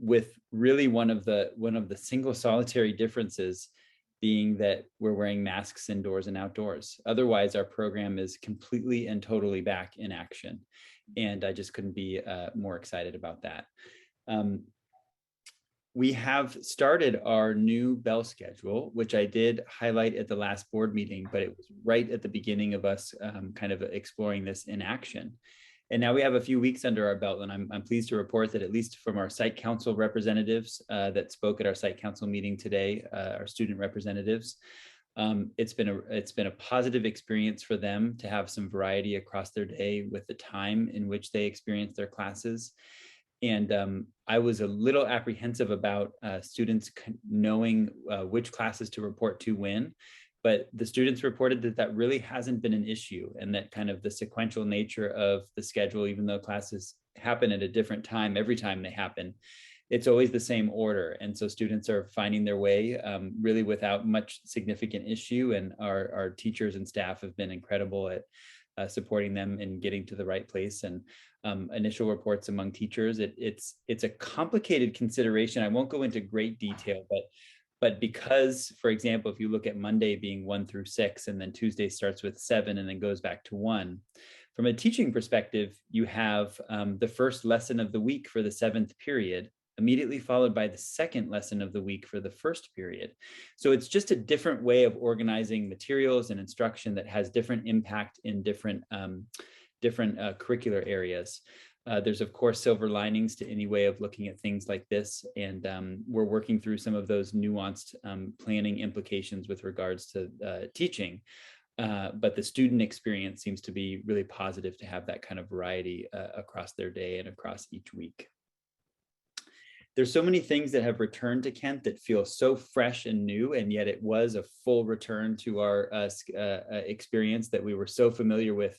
with really one of the single solitary differences being that we're wearing masks indoors and outdoors. Otherwise, our program is completely and totally back in action. And I just couldn't be more excited about that. We have started our new bell schedule, which I did highlight at the last board meeting, but it was right at the beginning of us kind of exploring this in action. And now we have a few weeks under our belt, and I'm pleased to report that at least from our site council representatives that spoke at our site council meeting today, our student representatives, it's been a positive experience for them to have some variety across their day with the time in which they experience their classes. And I was a little apprehensive about students knowing which classes to report to when. But the students reported that really hasn't been an issue, and that kind of the sequential nature of the schedule, even though classes happen at a different time every time they happen, it's always the same order. And so students are finding their way really without much significant issue. And our teachers and staff have been incredible at supporting them in getting to the right place. And initial reports among teachers, it's a complicated consideration. I won't go into great detail, but because, for example, if you look at Monday being 1 through 6, and then Tuesday starts with 7 and then goes back to 1, from a teaching perspective, you have the first lesson of the week for the 7th period, immediately followed by the second lesson of the week for the first period. So it's just a different way of organizing materials and instruction that has different impact in different curricular areas. There's, of course, silver linings to any way of looking at things like this. And we're working through some of those nuanced planning implications with regards to teaching. But the student experience seems to be really positive to have that kind of variety across their day and across each week. there's so many things that have returned to Kent that feel so fresh and new, and yet it was a full return to our experience that we were so familiar with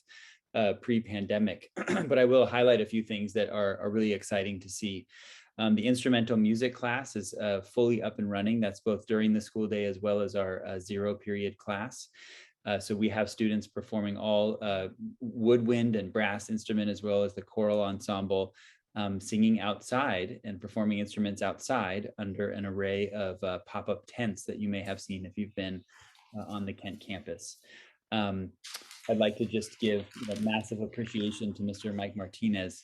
pre-pandemic. But I will highlight a few things that are really exciting to see. The instrumental music class is fully up and running. That's both during the school day as well as our zero period class. So we have students performing all woodwind and brass instrument, as well as the choral ensemble, singing outside and performing instruments outside under an array of pop-up tents that you may have seen if you've been on the Kent campus. I'd like to just give massive appreciation to Mr. Mike Martinez.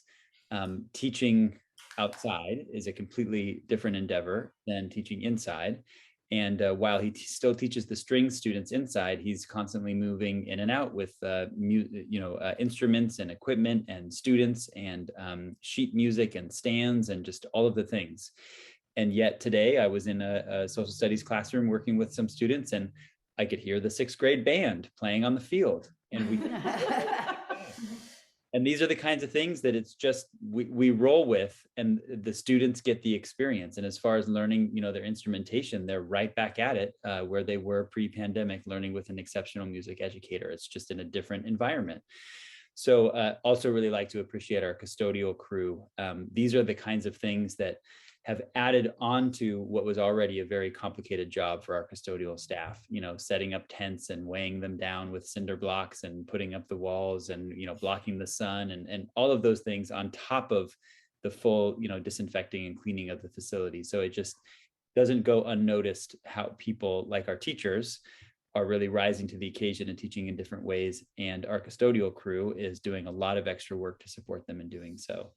Teaching outside is a completely different endeavor than teaching inside. And while he still teaches the string students inside, he's constantly moving in and out with instruments and equipment and students and sheet music and stands and just all of the things. And yet today I was in a social studies classroom working with some students, and I could hear the 6th grade band playing on the field. And we and these are the kinds of things that it's just we roll with, and the students get the experience. And as far as learning, their instrumentation, they're right back at it where they were pre-pandemic, learning with an exceptional music educator. It's just in a different environment. So also really like to appreciate our custodial crew. These are the kinds of things that have added on to what was already a very complicated job for our custodial staff, setting up tents and weighing them down with cinder blocks and putting up the walls and, blocking the sun and all of those things on top of the full, disinfecting and cleaning of the facility. So it just doesn't go unnoticed how people like our teachers are really rising to the occasion and teaching in different ways. And our custodial crew is doing a lot of extra work to support them in doing so.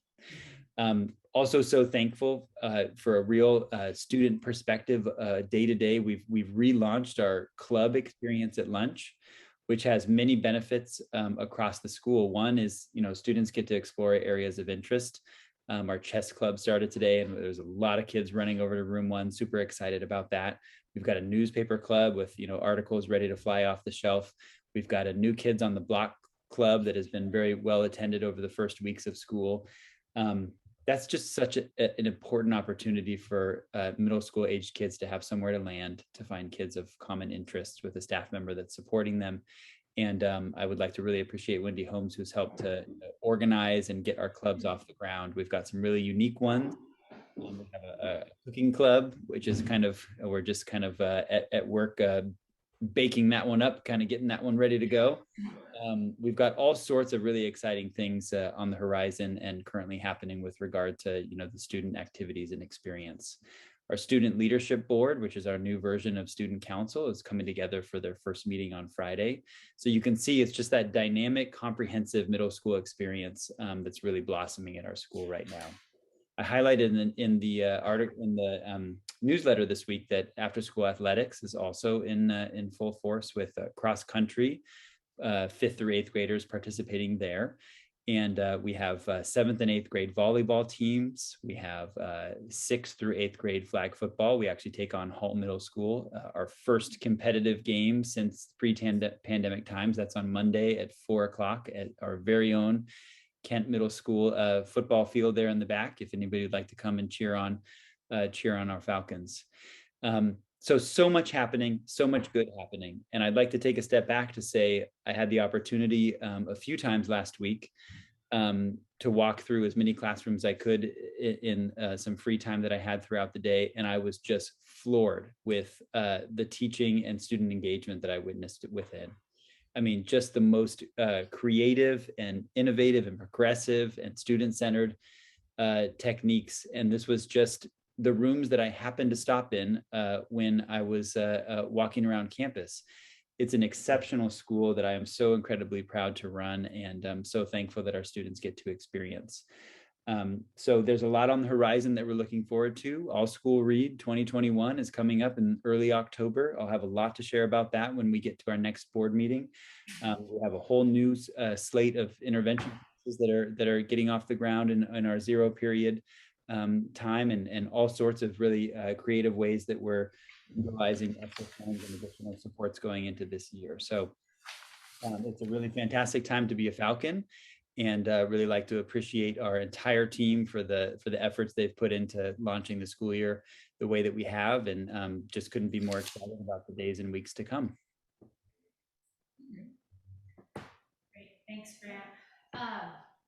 Also so thankful for a real student perspective day to day. We've relaunched our club experience at lunch, which has many benefits across the school. One is, students get to explore areas of interest. Our chess club started today, and there's a lot of kids running over to room 1, super excited about that. We've got a newspaper club with, articles ready to fly off the shelf. We've got a new Kids on the Block club that has been very well attended over the first weeks of school. That's just such an important opportunity for middle school aged kids to have somewhere to land, to find kids of common interests with a staff member that's supporting them. And I would like to really appreciate Wendy Holmes, who's helped to organize and get our clubs off the ground. We've got some really unique ones. We have a cooking club, which is we're just at work baking that one up, kind of getting that one ready to go. We've got all sorts of really exciting things on the horizon and currently happening with regard to the student activities and experience. Our student leadership board, which is our new version of student council, is coming together for their first meeting on Friday. So you can see it's just that dynamic, comprehensive middle school experience that's really blossoming at our school right now. I highlighted in the article in the newsletter this week that after school athletics is also in full force with cross country, 5th through 8th graders participating there. And we have 7th and 8th grade volleyball teams. We have 6th through 8th grade flag football. We actually take on Hall Middle School, our first competitive game since pre-pandemic times. That's on Monday at 4 o'clock at our very own Kent Middle School football field there in the back, if anybody would like to come and cheer on our Falcons. So much happening, so much good happening. And I'd like to take a step back to say I had the opportunity a few times last week to walk through as many classrooms I could in some free time that I had throughout the day. And I was just floored with the teaching and student engagement that I witnessed within. I mean, just the most creative and innovative and progressive and student-centered techniques. And this was just the rooms that I happened to stop in when I was walking around campus. It's an exceptional school that I am so incredibly proud to run, and I'm so thankful that our students get to experience. So there's a lot on the horizon that we're looking forward to. All School Read 2021 is coming up in early October. I'll have a lot to share about that when we get to our next board meeting. We have a whole new slate of intervention that are getting off the ground in our zero period time, and all sorts of really creative ways that we're utilizing extra funds and additional supports going into this year. So it's a really fantastic time to be a Falcon. and really like to appreciate our entire team for the efforts they've put into launching the school year the way that we have, and just couldn't be more excited about the days and weeks to come. Great, thanks, Grant.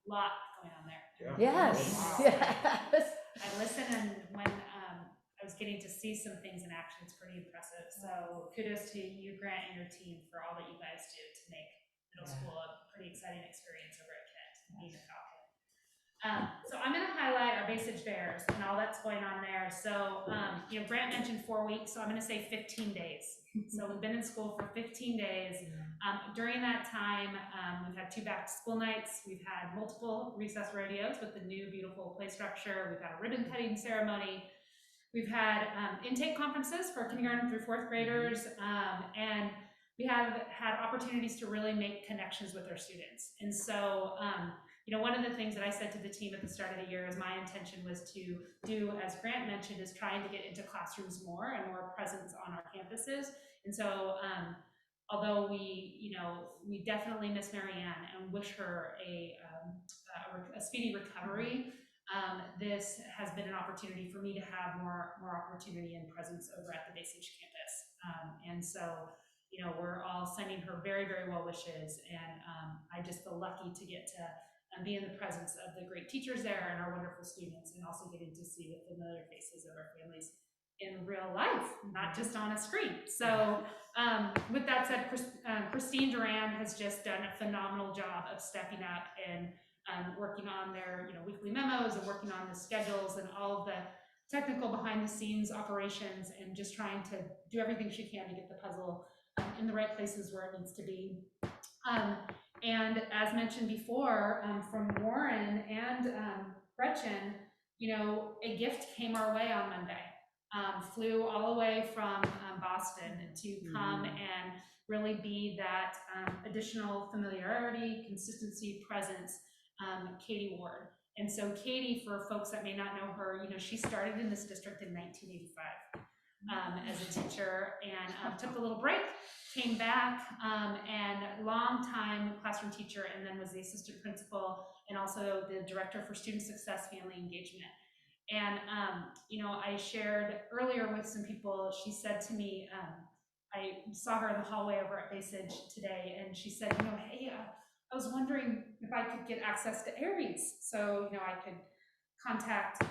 Lot going on there. Yes. I listen, and when I was getting to see some things in action, it's pretty impressive. So kudos to you, Grant, and your team for all that you guys do to make middle school a pretty exciting experience over at Kent, being a Falcon. So I'm going to highlight our Base-Age Bears and all that's going on there. So, Grant mentioned 4 weeks, so I'm going to say 15 days. So we've been in school for 15 days. During that time, we've had 2 back-to-school nights. We've had multiple recess rodeos with the new beautiful play structure. We've had a ribbon cutting ceremony. We've had intake conferences for kindergarten through 4th graders, and we have had opportunities to really make connections with our students. And so, one of the things that I said to the team at the start of the year is my intention was to do, as Grant mentioned, is trying to get into classrooms more and more presence on our campuses. And so, although we definitely miss Marianne and wish her a speedy recovery, this has been an opportunity for me to have more opportunity and presence over at the Base-Age campus. And so, we're all sending her very, very well wishes, and I just feel lucky to get to be in the presence of the great teachers there and our wonderful students, and also getting to see the familiar faces of our families in real life, not just on a screen. So with that said, Christine Duran has just done a phenomenal job of stepping up and working on their weekly memos and working on the schedules and all of the technical behind the scenes operations, and just trying to do everything she can to get the puzzle in the right places where it needs to be. And as mentioned before, from Warren and Gretchen, a gift came our way on Monday. Flew all the way from Boston to come and really be that additional familiarity, consistency, presence, Katie Ward. And so Katie, for folks that may not know her, she started in this district in 1985 as a teacher, and took a little break, came back, and long-time classroom teacher, and then was the assistant principal and also the director for student success, family engagement. And, I shared earlier with some people, she said to me, I saw her in the hallway over at Base-Age today, and she said, hey, I was wondering if I could get access to Aries, so, I could contact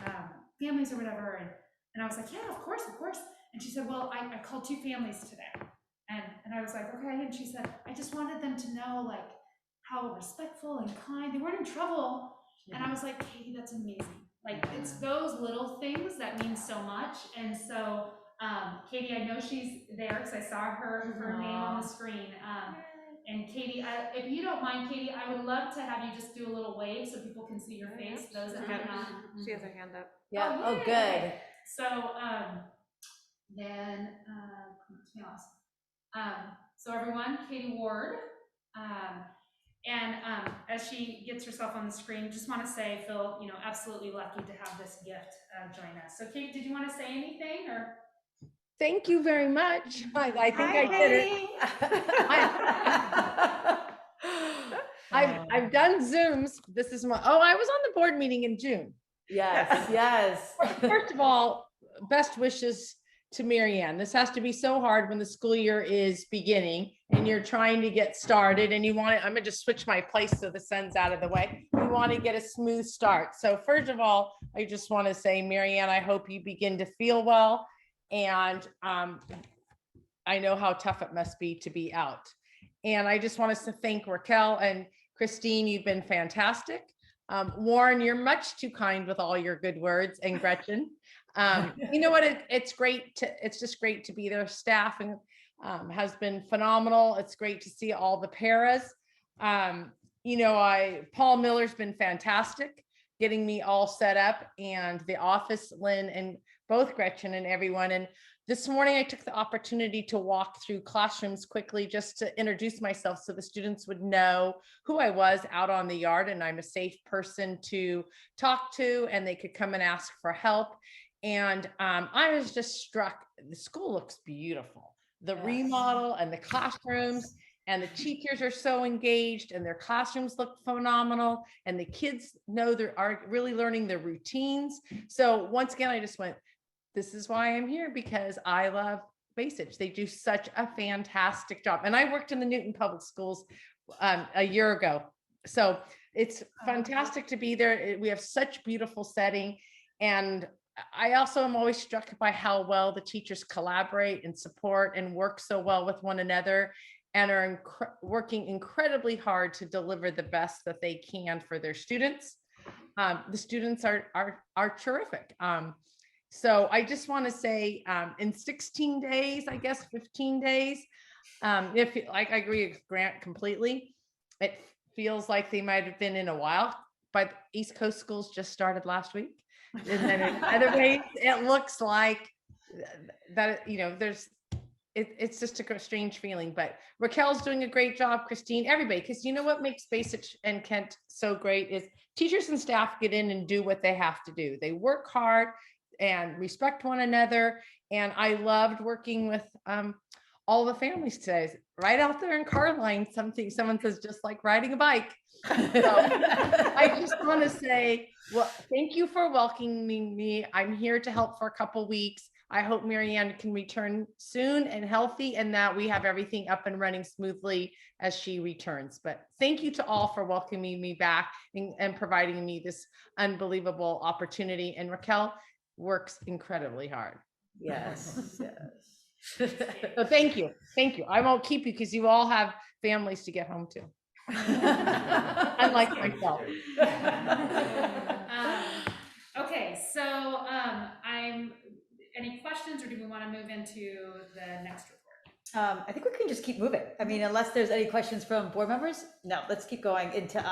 families or whatever. And I was like, yeah, of course. And she said, well, I called 2 families today. And I was like, okay. And she said, I just wanted them to know, like, how respectful and kind, they weren't in trouble. And I was like, Katie, that's amazing. Like, it's those little things that mean so much. And so, Katie, I know she's there because I saw her name on the screen. And Katie, if you don't mind, Katie, I would love to have you just do a little wave so people can see your face. Those that might not. She has her hand up. Yeah. Oh, good. Okay. So, then, so everyone, Katie Ward, and as she gets herself on the screen, just want to say, feel absolutely lucky to have this gift join us. So, Kate, did you want to say anything, or? Thank you very much. I think I did it. I've done Zooms. This is I was on the board meeting in June. Yes. First of all, best wishes to Marianne. This has to be so hard when the school year is beginning and you're trying to get started, and you want to, I'm gonna just switch my place so the sun's out of the way. You want to get a smooth start. So first of all, I just want to say, Marianne, I hope you begin to feel well. And I know how tough it must be to be out. And I just want us to thank Raquel and Christine. You've been fantastic. Warren, you're much too kind with all your good words, and Gretchen. You know what? It's just great to be there. Staff has been phenomenal. It's great to see all the paras. Paul Miller's been fantastic, getting me all set up, and the office, Lynn, and both Gretchen and everyone. And this morning I took the opportunity to walk through classrooms quickly just to introduce myself so the students would know who I was out on the yard, and I'm a safe person to talk to, and they could come and ask for help. And I was just struck. The school looks beautiful. The remodel and the classrooms and the teachers are so engaged and their classrooms look phenomenal and the kids know they are really learning their routines. So once again, I just went, this is why I'm here, because I love Basich. They do such a fantastic job. And I worked in the Newton Public Schools a year ago. So it's fantastic to be there. We have such beautiful setting. And I also am always struck by how well the teachers collaborate and support and work so well with one another, and are working incredibly hard to deliver the best that they can for their students. The students are terrific. So I just want to say, in 16 days, I guess 15 days, if like I agree with Grant completely, it feels like they might have been in a while, but East Coast schools just started last week. And then in other ways, it looks like that, you know, it's just a strange feeling, but Raquel's doing a great job, Christine, everybody, because you know what makes Basich and Kent so great is teachers and staff get in and do what they have to do. They work hard and respect one another. And I loved working with all the families today. Right out there in Carline, someone says just like riding a bike. So I just want to say, well, thank you for welcoming me. I'm here to help for a couple weeks. I hope Marianne can return soon and healthy, and that we have everything up and running smoothly as she returns. But thank you to all for welcoming me back and providing me this unbelievable opportunity. And Raquel works incredibly hard. Yes, yes. So thank you. Thank you. I won't keep you because you all have families to get home to. Unlike myself. Okay, so any questions, or do we want to move into the next report? I think we can just keep moving. I mean, unless there's any questions from board members, no, let's keep going into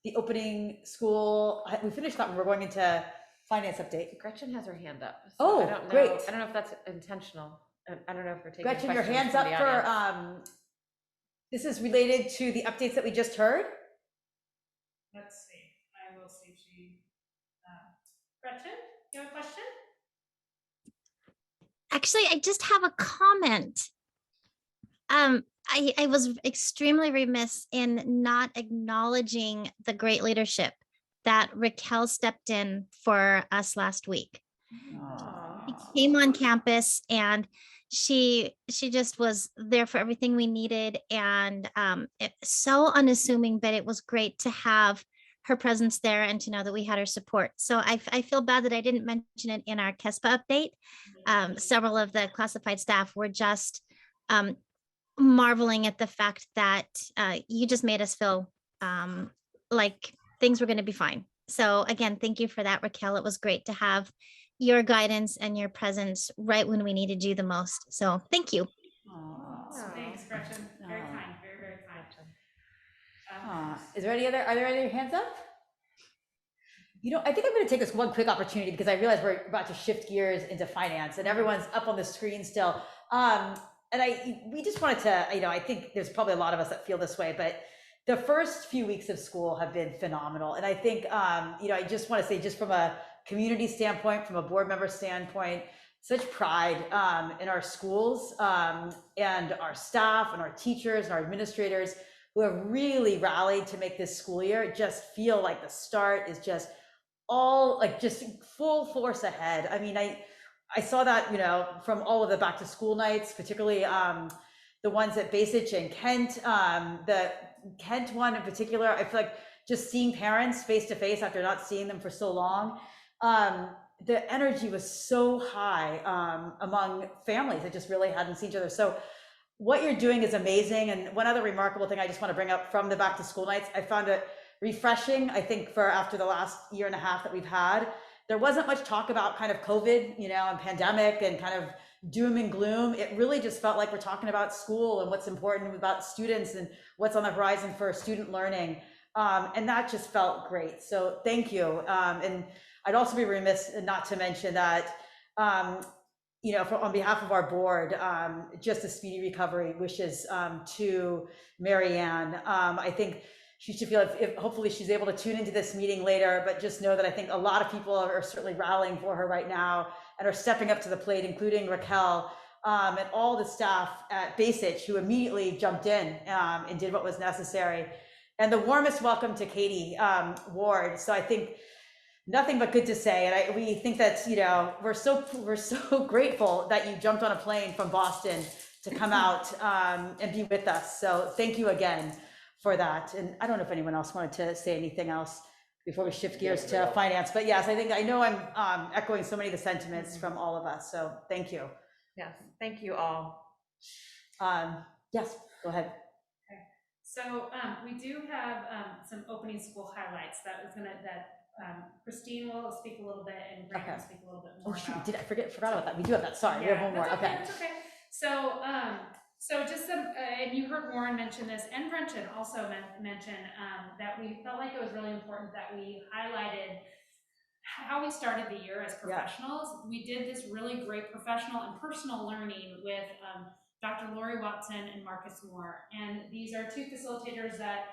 the opening school. We finished that one. We're going into finance update. Gretchen has her hand up. So Oh, I don't know, great. I don't know if that's intentional. I don't know if we're taking Gretchen, your questions hands from up the for, audience. this is related to the updates that we just heard. Let's see. I will see if she, Gretchen, you have a question? Actually, I just have a comment. I was extremely remiss in not acknowledging the great leadership that Raquel stepped in for us last week. She came on campus and she just was there for everything we needed, and so unassuming, but it was great to have her presence there and to know that we had her support. So I feel bad that I didn't mention it in our KESPA update. Several of the classified staff were just marveling at the fact that you just made us feel like things were going to be fine. So again, thank you for that, Raquel. It was great to have your guidance and your presence right when we needed you the most. So thank you. Thanks, Gretchen. Very kind, very, very kind. Are there any other hands up? You know, I think I'm going to take this one quick opportunity because I realize we're about to shift gears into finance and everyone's up on the screen still. And we just wanted to, you know, I think there's probably a lot of us that feel this way, but the first few weeks of school have been phenomenal. And I think, you know, I just want to say, just from a community standpoint, from a board member standpoint, such pride in our schools and our staff and our teachers and our administrators who have really rallied to make this school year just feel like the start is just all like just full force ahead. I mean, I saw that, you know, from all of the back to school nights, particularly the ones at Basich and Kent, the Kent one in particular. I feel like just seeing parents face to face after not seeing them for so long, the energy was so high among families that just really hadn't seen each other. So what you're doing is amazing. And one other remarkable thing I just want to bring up from the back to school nights, I found it refreshing. I think for after the last year and a half that we've had, there wasn't much talk about kind of COVID, you know, and pandemic and kind of doom and gloom. It really just felt like we're talking about school and what's important about students and what's on the horizon for student learning. And that just felt great. So thank you. And I'd also be remiss not to mention that, you know, on behalf of our board, just a speedy recovery wishes to Marianne. I think she should feel if hopefully she's able to tune into this meeting later, but just know that I think a lot of people are certainly rallying for her right now and are stepping up to the plate, including Raquel, and all the staff at Basich who immediately jumped in and did what was necessary. And the warmest welcome to Katie Ward. So I think nothing but good to say. And we think that, we're so grateful that you jumped on a plane from Boston to come out and be with us. So thank you again for that. And I don't know if anyone else wanted to say anything else before we shift gears to finance, but yes, I know I'm echoing so many of the sentiments from all of us. So thank you. Yes, thank you all. Yes, go ahead. So we do have some opening school highlights that Christine will speak a little bit and Grant will speak a little bit more. Oh shoot, I forgot about that. We do have that. Sorry, we have one more. That's Okay. That's okay. So just some, and you heard Warren mention this, and Brenton also mentioned that we felt like it was really important that we highlighted how we started the year as professionals. Yeah. We did this really great professional and personal learning with Dr. Lori Watson and Marcus Moore. And these are two facilitators that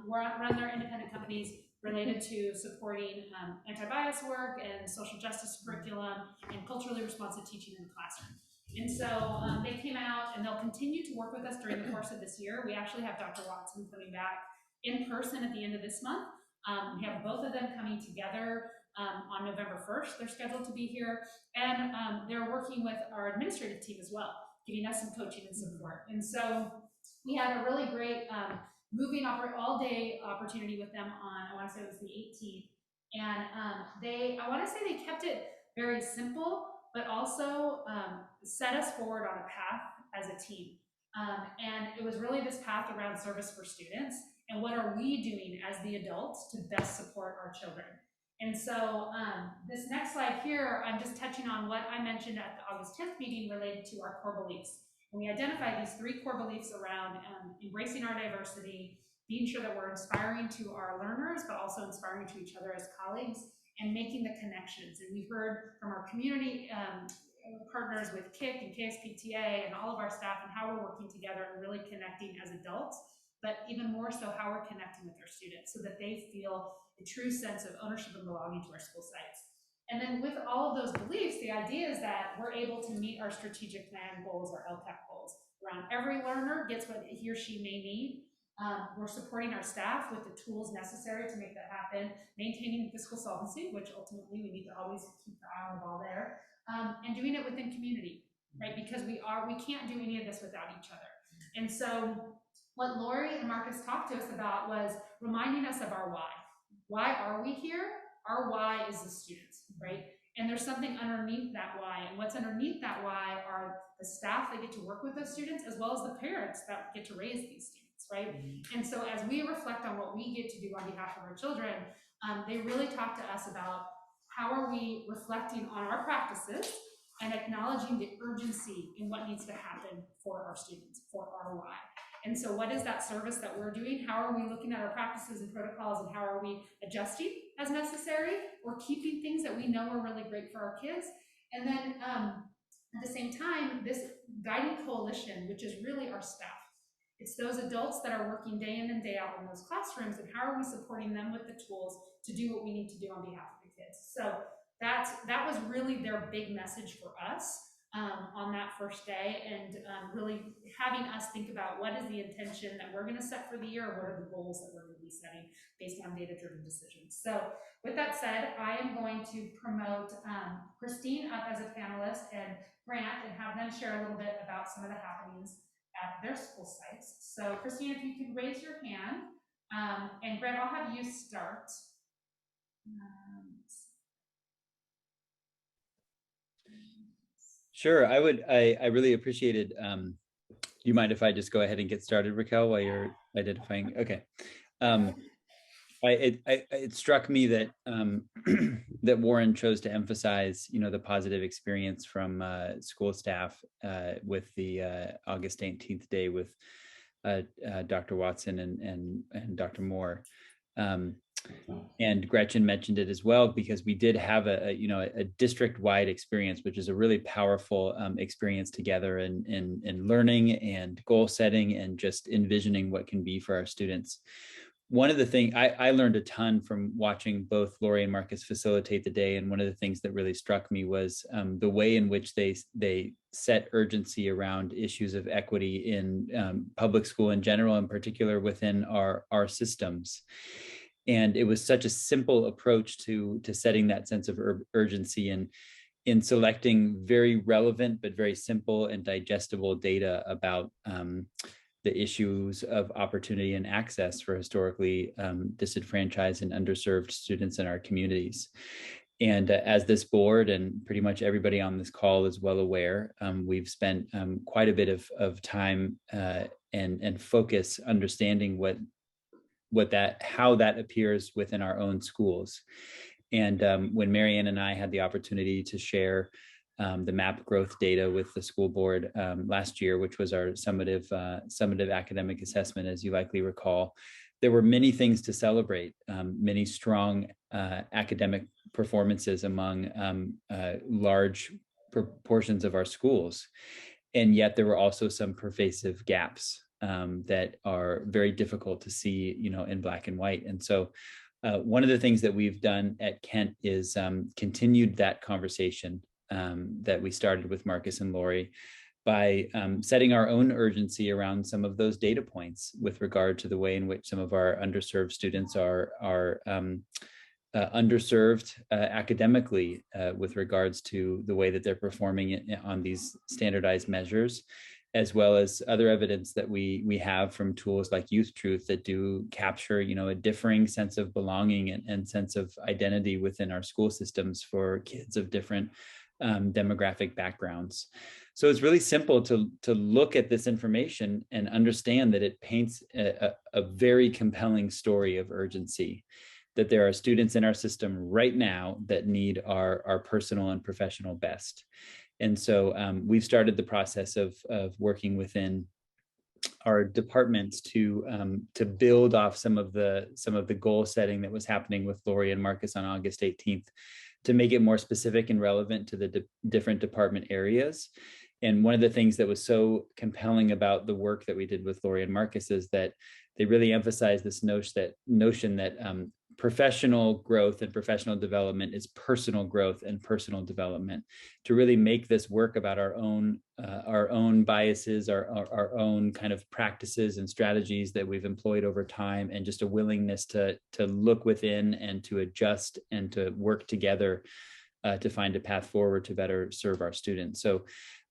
run their independent companies related to supporting anti-bias work and social justice curriculum and culturally responsive teaching in the classroom. And so they came out and they'll continue to work with us during the course of this year. We actually have Dr. Watson coming back in person at the end of this month. We have both of them coming together on November 1st. They're scheduled to be here. And they're working with our administrative team as well, giving us some coaching and support. And so we had a really great moving all-day opportunity with them on, I want to say it was the 18th. And I want to say they kept it very simple, but also set us forward on a path as a team. And it was really this path around service for students and what are we doing as the adults to best support our children. And so this next slide here, I'm just touching on what I mentioned at the August 10th meeting related to our core beliefs. And we identified these 3 core beliefs around embracing our diversity, being sure that we're inspiring to our learners, but also inspiring to each other as colleagues, and making the connections. And we heard from our community partners with KIC and KSPTA and all of our staff and how we're working together and really connecting as adults, but even more so how we're connecting with our students so that they feel a true sense of ownership and belonging to our school sites. And then with all of those beliefs, the idea is that we're able to meet our strategic plan goals, our LCAP goals, around every learner gets what he or she may need. We're supporting our staff with the tools necessary to make that happen, maintaining fiscal solvency, which ultimately we need to always keep the eye on the ball there, and doing it within community, right? Because we can't do any of this without each other. And so what Lori and Marcus talked to us about was reminding us of our why. Why are we here? Our why is the students, right? And there's something underneath that why. And what's underneath that why are the staff that get to work with those students, as well as the parents that get to raise these students, right? Mm-hmm. And so as we reflect on what we get to do on behalf of our children, they really talk to us about how are we reflecting on our practices and acknowledging the urgency in what needs to happen for our students, for our why. And so what is that service that we're doing? How are we looking at our practices and protocols, and how are we adjusting as necessary, or keeping things that we know are really great for our kids? And then at the same time, this guiding coalition, which is really our staff. It's those adults that are working day in and day out in those classrooms, and how are we supporting them with the tools to do what we need to do on behalf of the kids? So that was really their big message for us on that first day, and really having us think about what is the intention that we're going to set for the year, or what are the goals that we're going to be setting based on data-driven decisions. So with that said, I am going to promote Christine up as a panelist and Grant, and have them share a little bit about some of the happenings at their school sites. So Christine, if you could raise your hand, and Grant, I'll have you start. Sure, I really appreciated, you mind if I just go ahead and get started, Raquel, while you're identifying? Okay. It struck me that that Warren chose to emphasize, the positive experience from school staff with the August 18th day with Dr. Watson and Dr. Moore. And Gretchen mentioned it as well, because we did have a district-wide experience, which is a really powerful experience together in learning and goal setting and just envisioning what can be for our students. one of the things I learned a ton from watching both Lori and Marcus facilitate the day. And one of the things that really struck me was the way in which they set urgency around issues of equity in public school in general, in particular within our systems. And it was such a simple approach to setting that sense of urgency and in selecting very relevant, but very simple and digestible data about the issues of opportunity and access for historically disenfranchised and underserved students in our communities. And as this board and pretty much everybody on this call is well aware, we've spent quite a bit of time and focus understanding how that appears within our own schools. And when Marianne and I had the opportunity to share the MAP growth data with the school board last year, which was our summative academic assessment, as you likely recall, there were many things to celebrate, many strong academic performances among large proportions of our schools. And yet there were also some pervasive gaps that are very difficult to see, in black and white. And so one of the things that we've done at Kent is continued that conversation that we started with Marcus and Lori by setting our own urgency around some of those data points with regard to the way in which some of our underserved students are underserved academically with regards to the way that they're performing on these standardized measures, as well as other evidence that we have from tools like Youth Truth that do capture, a differing sense of belonging and sense of identity within our school systems for kids of different demographic backgrounds. So it's really simple to look at this information and understand that it paints a very compelling story of urgency, that there are students in our system right now that need our personal and professional best. And so we've started the process of working within our departments to build off some of the goal setting that was happening with Lori and Marcus on August 18th, to make it more specific and relevant to the different department areas. And one of the things that was so compelling about the work that we did with Lori and Marcus is that they really emphasized this notion that professional growth and professional development is personal growth and personal development, to really make this work about our own biases, our own kind of practices and strategies that we've employed over time, and just a willingness to look within and to adjust and to work together to find a path forward to better serve our students. So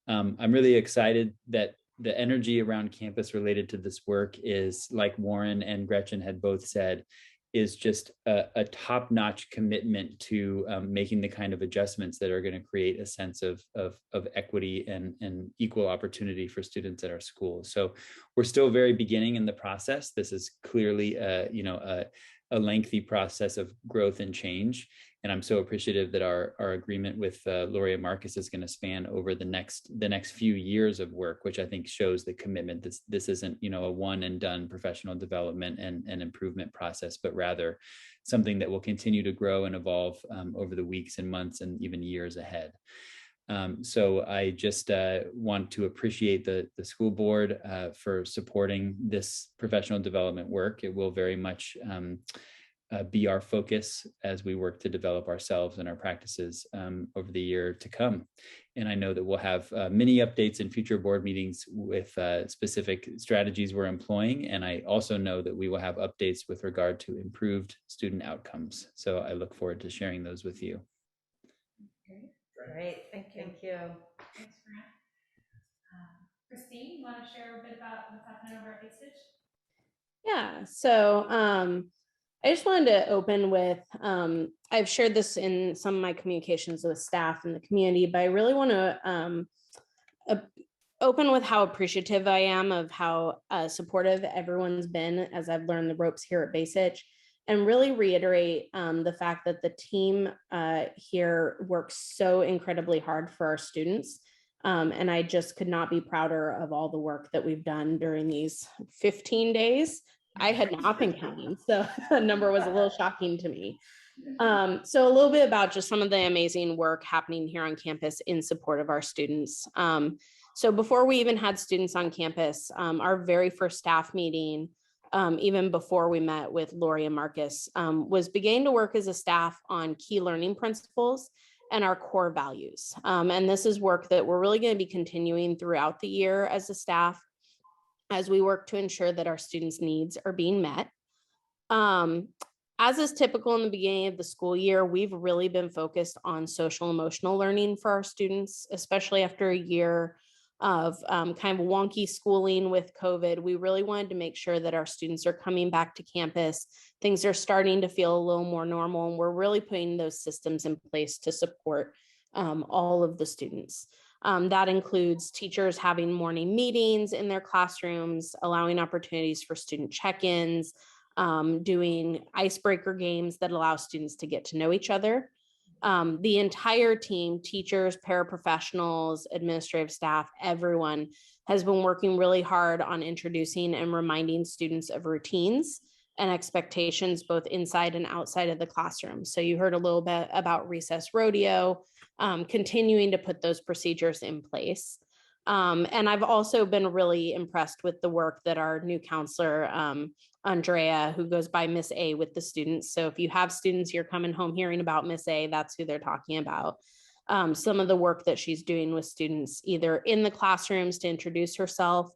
I'm really excited that the energy around campus related to this work is, like Warren and Gretchen had both said, is just a top-notch commitment to making the kind of adjustments that are going to create a sense of equity and equal opportunity for students at our schools. So we're still very beginning in the process. This is clearly a lengthy process of growth and change. And I'm so appreciative that our agreement with Lori and Marcus is going to span over the next few years of work, which I think shows the commitment. This isn't, a one and done professional development and improvement process, but rather something that will continue to grow and evolve over the weeks and months and even years ahead. So I just want to appreciate the school board for supporting this professional development work. It will very much be our focus as we work to develop ourselves and our practices over the year to come. And I know that we'll have many updates in future board meetings with specific strategies we're employing. And I also know that we will have updates with regard to improved student outcomes. So I look forward to sharing those with you. Great, thank you. Thanks, Grant. Christine, you want to share a bit about what's happening over at Big Stitch? Yeah, so I just wanted to open with, I've shared this in some of my communications with staff in the community, but I really want to open with how appreciative I am of how supportive everyone's been as I've learned the ropes here at Bay Sitch, and really reiterate the fact that the team here works so incredibly hard for our students. And I just could not be prouder of all the work that we've done during these 15 days. I had not been counting, so the number was a little shocking to me. So a little bit about just some of the amazing work happening here on campus in support of our students. So before we even had students on campus, our very first staff meeting, even before we met with Lori and Marcus, was beginning to work as a staff on key learning principles and our core values. And this is work that we're really going to be continuing throughout the year as a staff as we work to ensure that our students' needs are being met. As is typical in the beginning of the school year, we've really been focused on social emotional learning for our students, especially after a year of kind of wonky schooling with COVID. We really wanted to make sure that our students are coming back to campus. Things are starting to feel a little more normal, and we're really putting those systems in place to support all of the students. That includes teachers having morning meetings in their classrooms, allowing opportunities for student check-ins, doing icebreaker games that allow students to get to know each other. The entire team, teachers, paraprofessionals, administrative staff, everyone has been working really hard on introducing and reminding students of routines and expectations both inside and outside of the classroom. So you heard a little bit about recess rodeo, continuing to put those procedures in place. And I've also been really impressed with the work that our new counselor, Andrea, who goes by Miss A, with the students. So if you have students, you're coming home hearing about Miss A, that's who they're talking about. Some of the work that she's doing with students, either in the classrooms to introduce herself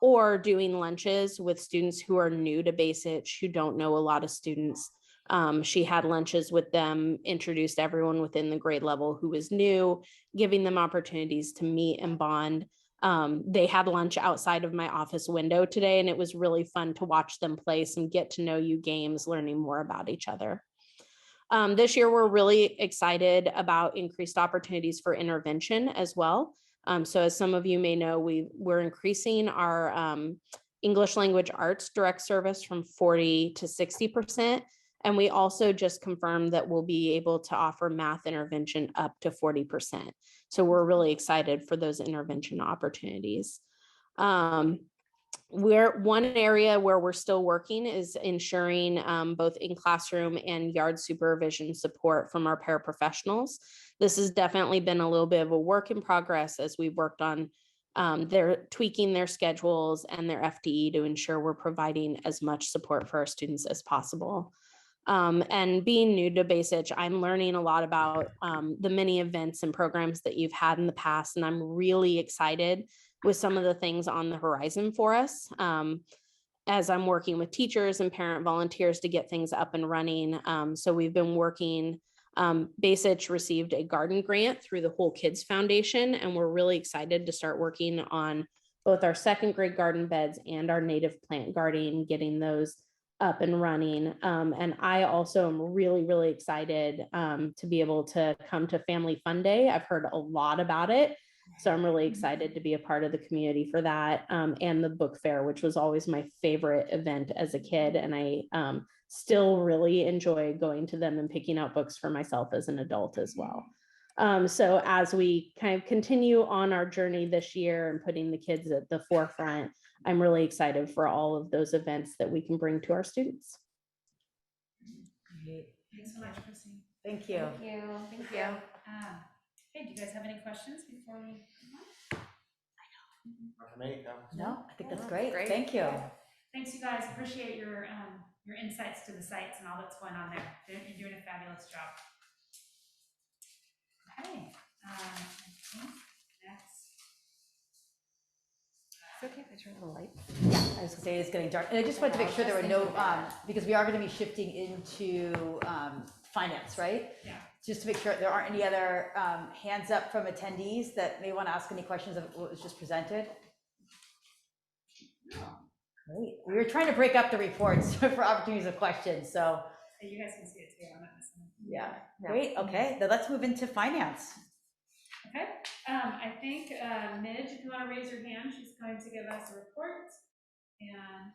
or doing lunches with students who are new to Base-Itch, who don't know a lot of students. She had lunches with them, introduced everyone within the grade level who was new, giving them opportunities to meet and bond. They had lunch outside of my office window today, and it was really fun to watch them play some get to know you games, learning more about each other. This year, we're really excited about increased opportunities for intervention as well. So as some of you may know, we're increasing our English language arts direct service from 40 to 60%. And we also just confirmed that we'll be able to offer math intervention up to 40%. So we're really excited for those intervention opportunities. One area where we're still working is ensuring both in classroom and yard supervision support from our paraprofessionals. This has definitely been a little bit of a work in progress as we've worked on they're tweaking their schedules and their FTE to ensure we're providing as much support for our students as possible. And being new to Base-Itch, I'm learning a lot about the many events and programs that you've had in the past, and I'm really excited with some of the things on the horizon for us as I'm working with teachers and parent volunteers to get things up and running. So we've been working, Base-Itch received a garden grant through the Whole Kids Foundation, and we're really excited to start working on both our second grade garden beds and our native plant garden, getting those up and running. And I also am really, really excited to be able to come to Family Fun Day. I've heard a lot about it. So I'm really excited to be a part of the community for that. And the book fair, which was always my favorite event as a kid. And I still really enjoy going to them and picking out books for myself as an adult as well. So as we kind of continue on our journey this year and putting the kids at the forefront, I'm really excited for all of those events that we can bring to our students. Great. Thanks so much, Christine. Thank you. Thank you. Thank you. Okay, do you guys have any questions before we move Not for me, no. No, I think that's No, great. great. Thank you. on? Thanks, you guys. Appreciate your insights to the sites and all that's going on there. You're doing a fabulous job. Okay. I think next. It's okay if I turn the light. I was gonna say it's getting dark, and I just wanted to make sure there were no, because we are gonna be shifting into finance, right? Yeah. Just to make sure there aren't any other hands up from attendees that may want to ask any questions of what was just presented. Great. We were trying to break up the reports for opportunities of questions, so. Hey, you guys can see it too. I'm not missing it. Yeah, great. Okay, then let's move into finance. Okay, I think Midge, if you want to raise your hand, she's going to give us a report. And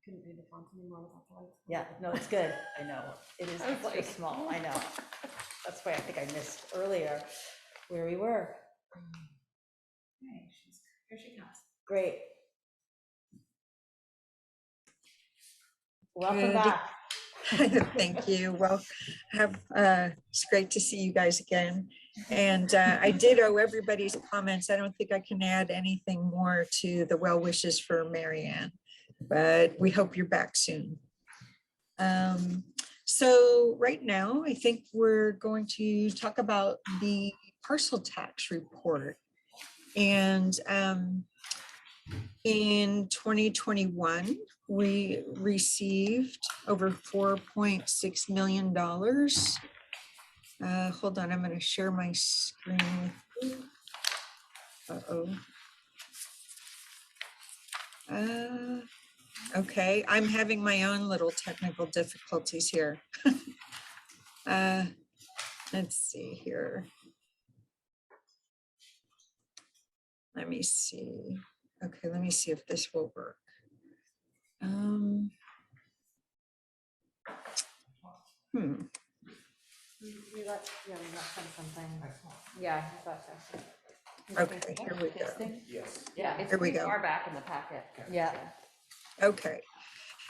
Couldn't read the font anymore without the lights. Yeah, no, it's good. I know. It is I was extra like- small. I know. That's why I think I missed earlier where we were. okay, here she comes. Great. Welcome Good. back. Thank you. Well, it's great to see you guys again. And I did owe everybody's comments. I don't think I can add anything more to the well wishes for Marianne. but we hope you're back soon. So right now, I think we're going to talk about the parcel tax report. And in 2021, we received over $4.6 million. Hold on, I'm going to share my screen with you. Okay, I'm having my own little technical difficulties here. Let's see here. Let me see. Okay, let me see if this will work. Yeah. Okay, here we go. Yes. Yeah, it's Here we pretty go. far back in the packet. Yeah. Okay,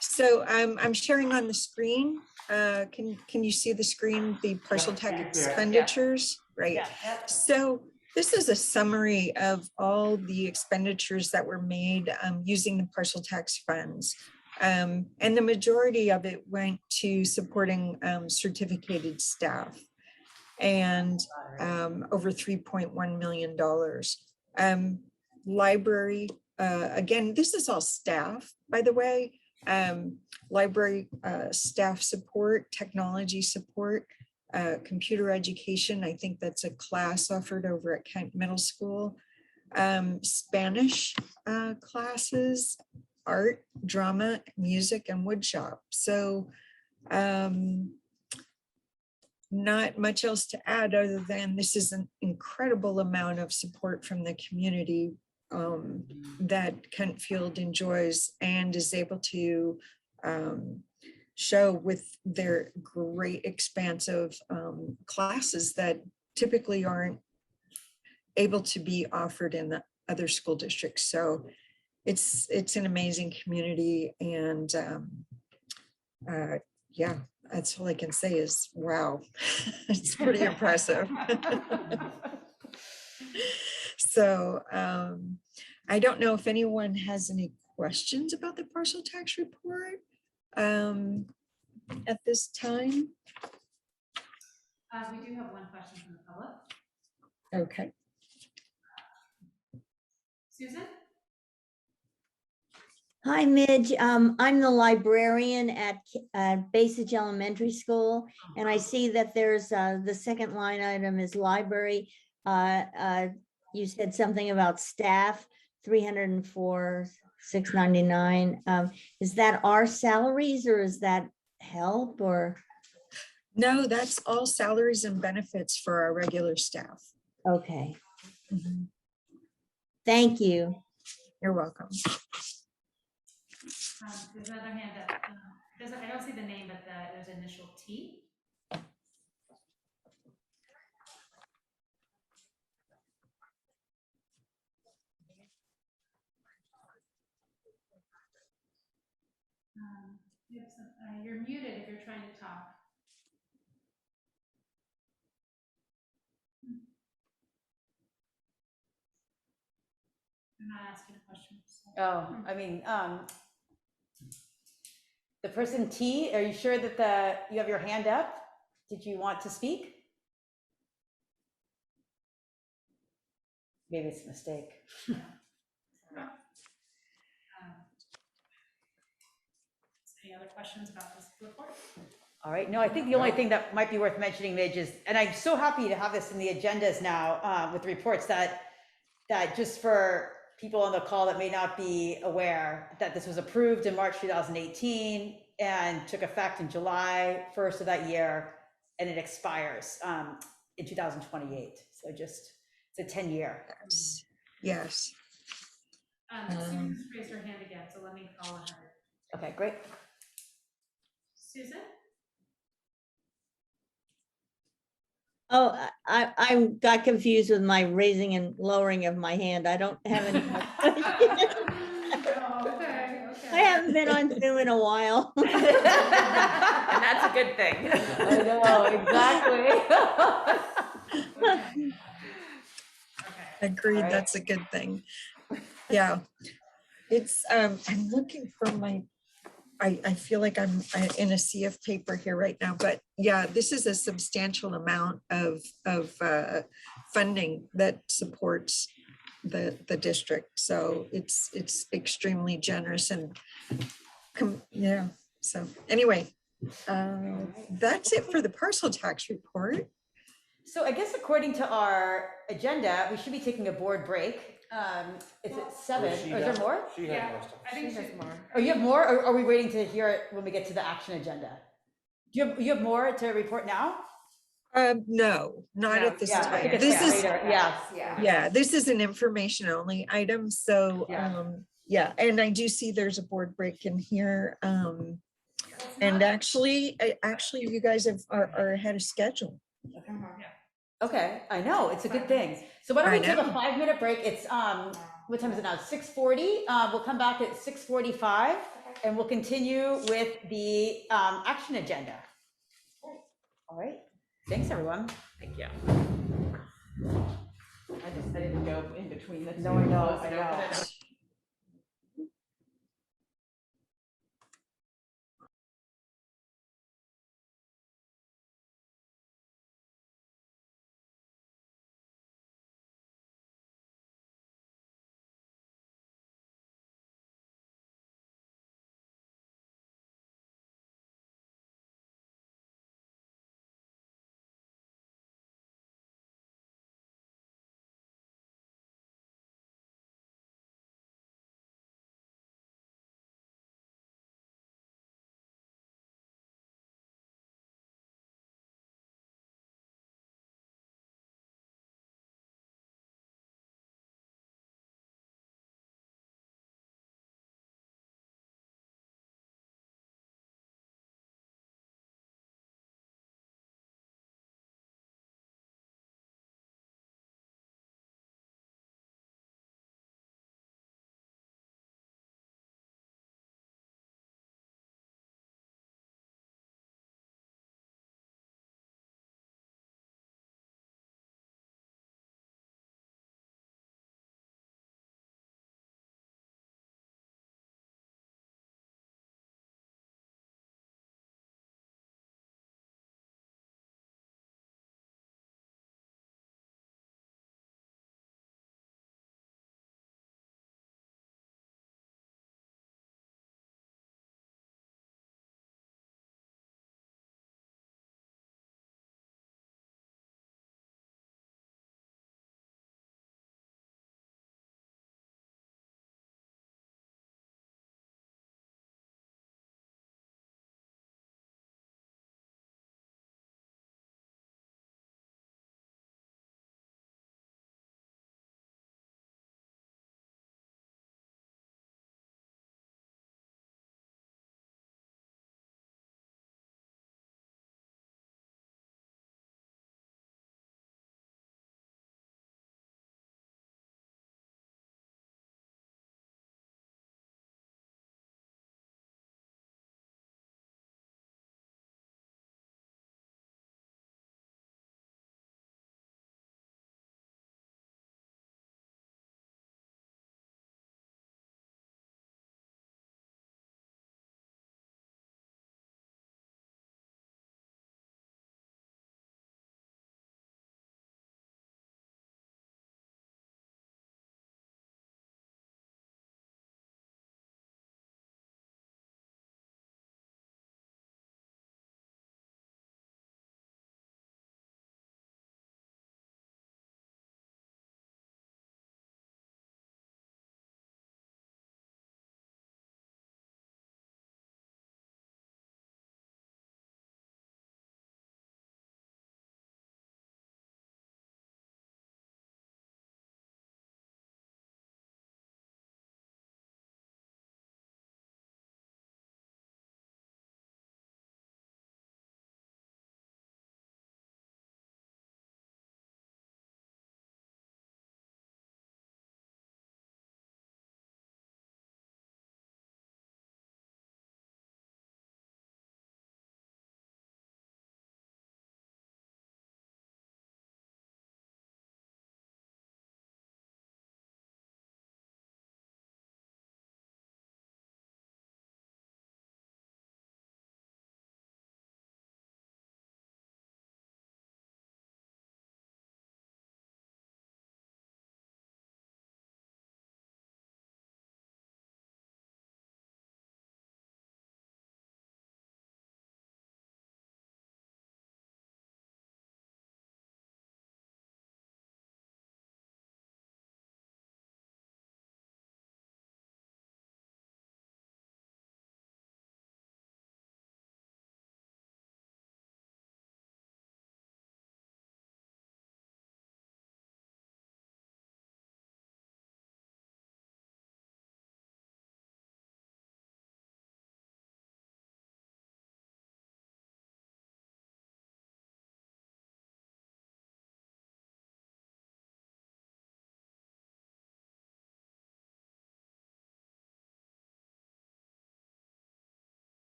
so I'm sharing on the screen. Can you see the screen, the parcel Yeah. tax Yeah. expenditures? Right. So this is a summary of all the expenditures that were made using the parcel tax funds. And the majority of it went to supporting certificated staff, and over $3.1 million. Library, again, this is all staff, by the way. Library staff support, technology support, computer education. I think that's a class offered over at Kent Middle School. Spanish classes, art, drama, music, and woodshop. So not much else to add other than this is an incredible amount of support from the community that Kentfield enjoys and is able to show with their great expansive classes that typically aren't able to be offered in the other school districts. So it's an amazing community, and yeah, that's all I can say is wow. It's pretty impressive. So I don't know if anyone has any questions about the parcel tax report at this time. We do have one question from the public. Okay. Susan? Hi, Midge. I'm the librarian at Basage Elementary School, and I see that there's the second line item is library. You said something about staff, 304, 699. Is that our salaries or is that help or? No, that's all salaries and benefits for our regular staff. Okay. Mhm. Thank you. You're welcome. There's another hand that, I don't see the name, but there's initial T. You're muted if you're trying to talk. I'm not asking a question. So. Oh, I mean, the person T, are you sure that you have your hand up? Did you want to speak? Maybe it's a mistake. Any other questions about this report? All right, no, I think the only thing that might be worth mentioning, Midge, is, and I'm so happy to have this in the agendas now with reports that just for people on the call that may not be aware, that this was approved in March 2018 and took effect in July 1st of that year, and it expires in 2028. So just, it's a 10-year. Yes. Yes. Susan just raised her hand again, so let me call her. Okay, great. Susan? Oh, I got confused with my raising and lowering of my hand. I don't have any. I haven't been on Zoom in a while. And that's a good thing. I know, exactly. Agreed, All right. that's a good thing. Yeah. It's, I'm looking for my, I feel like I'm in a sea of paper here right now, but yeah, this is a substantial amount of funding that supports the district. So it's extremely generous and, yeah, so anyway, that's it for the parcel tax report. So I guess according to our agenda, we should be taking a board break. Is it 7? Or is there more? She Yeah, had more stuff. I think She she, has more. Oh, you have more, or are we waiting to hear it when we get to the action agenda? You have more to report now? No, not No, at this Yeah, I time. think it's This is, later, yes. yeah, this is an information only item, so, Yeah. yeah, and I do see there's a board break in here. And actually, you guys are ahead of schedule. Okay, I know, it's a good thing. So why don't I we take a know. 5-minute break? It's, what time is it now? 6:40. We'll come back at 6:45 and we'll continue with the action agenda. All right, thanks, everyone. Thank you. I didn't go in between the two. No, I know, Close it, I open know. it up.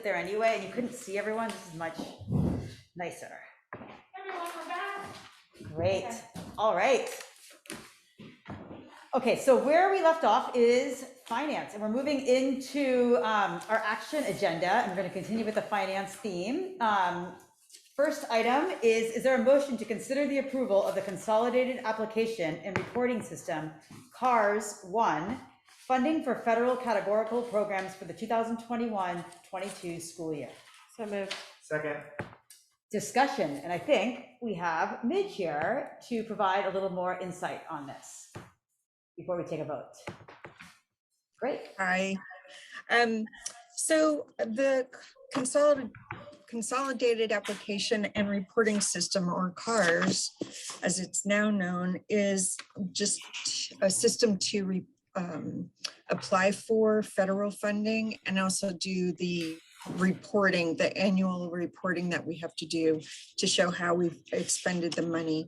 sit there anyway, and you couldn't see everyone. This is much nicer. Everyone, we're back. Great. All right. Okay, so where we left off is finance, and we're moving into our action agenda, and we're going to continue with the finance theme. First item is there a motion to consider the approval of the consolidated application and reporting system, CARS 1, funding for federal categorical programs for the 2021-22 school year? So moved. Second. Discussion, and I think we have Midge here to provide a little more insight on this before we take a vote. Great. Hi. So the consolidated application and reporting system, or CARS, as it's now known, is just a system to apply for federal funding and also do the reporting, the annual reporting that we have to do to show how we've expended the money.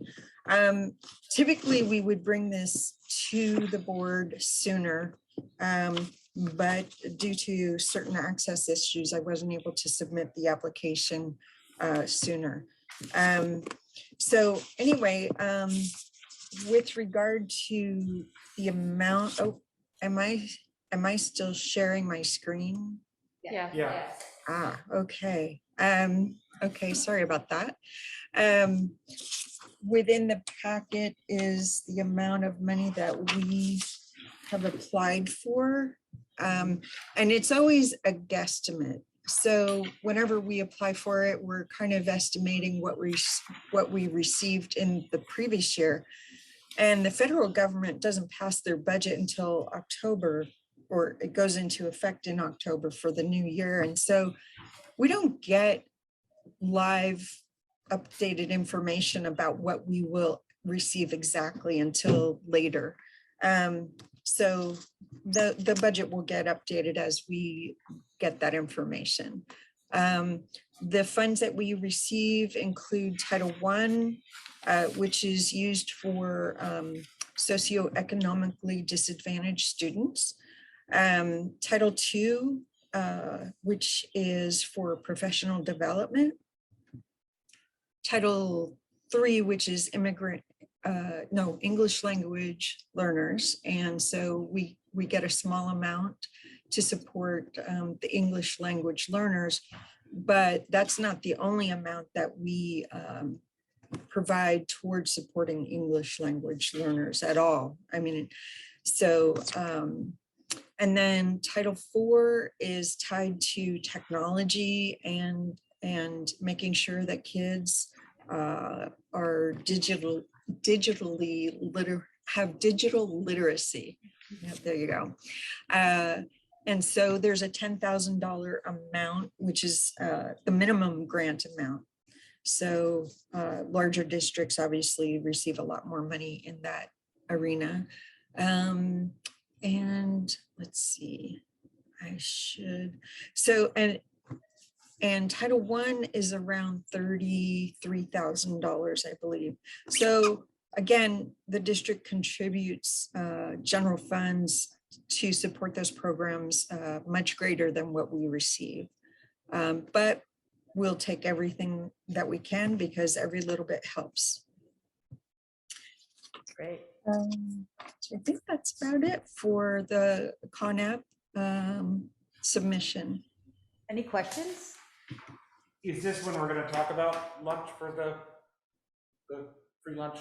Typically, we would bring this to the board sooner, but due to certain access issues, I wasn't able to submit the application sooner. So anyway, with regard to the amount, oh, am I still sharing my screen? Yeah. Yeah. Ah, okay. Okay, sorry about that. Within the packet is the amount of money that we have applied for. And it's always a guesstimate. So whenever we apply for it, we're kind of estimating what we received in the previous year. And the federal government doesn't pass their budget until October, or it goes into effect in October for the new year. And so we don't get live updated information about what we will receive exactly until later. So the budget will get updated as we get that information. The funds that we receive include Title I, which is used for socioeconomically disadvantaged students. Title II, which is for professional development. Title III, which is English language learners. And so we get a small amount to support the English language learners, but that's not the only amount that we provide towards supporting English language learners at all. I mean, so, and then Title IV is tied to technology and making sure that kids are have digital literacy. Yeah, there you go. And so there's a $10,000 amount, which is the minimum grant amount. So larger districts obviously receive a lot more money in that arena. And let's see, and Title I is around $33,000, I believe. So again, the district contributes general funds to support those programs much greater than what we receive. But we'll take everything that we can because every little bit helps. Great. So I think that's about it for the CONAP submission. Any questions? Is this when we're going to talk about lunch for the free lunch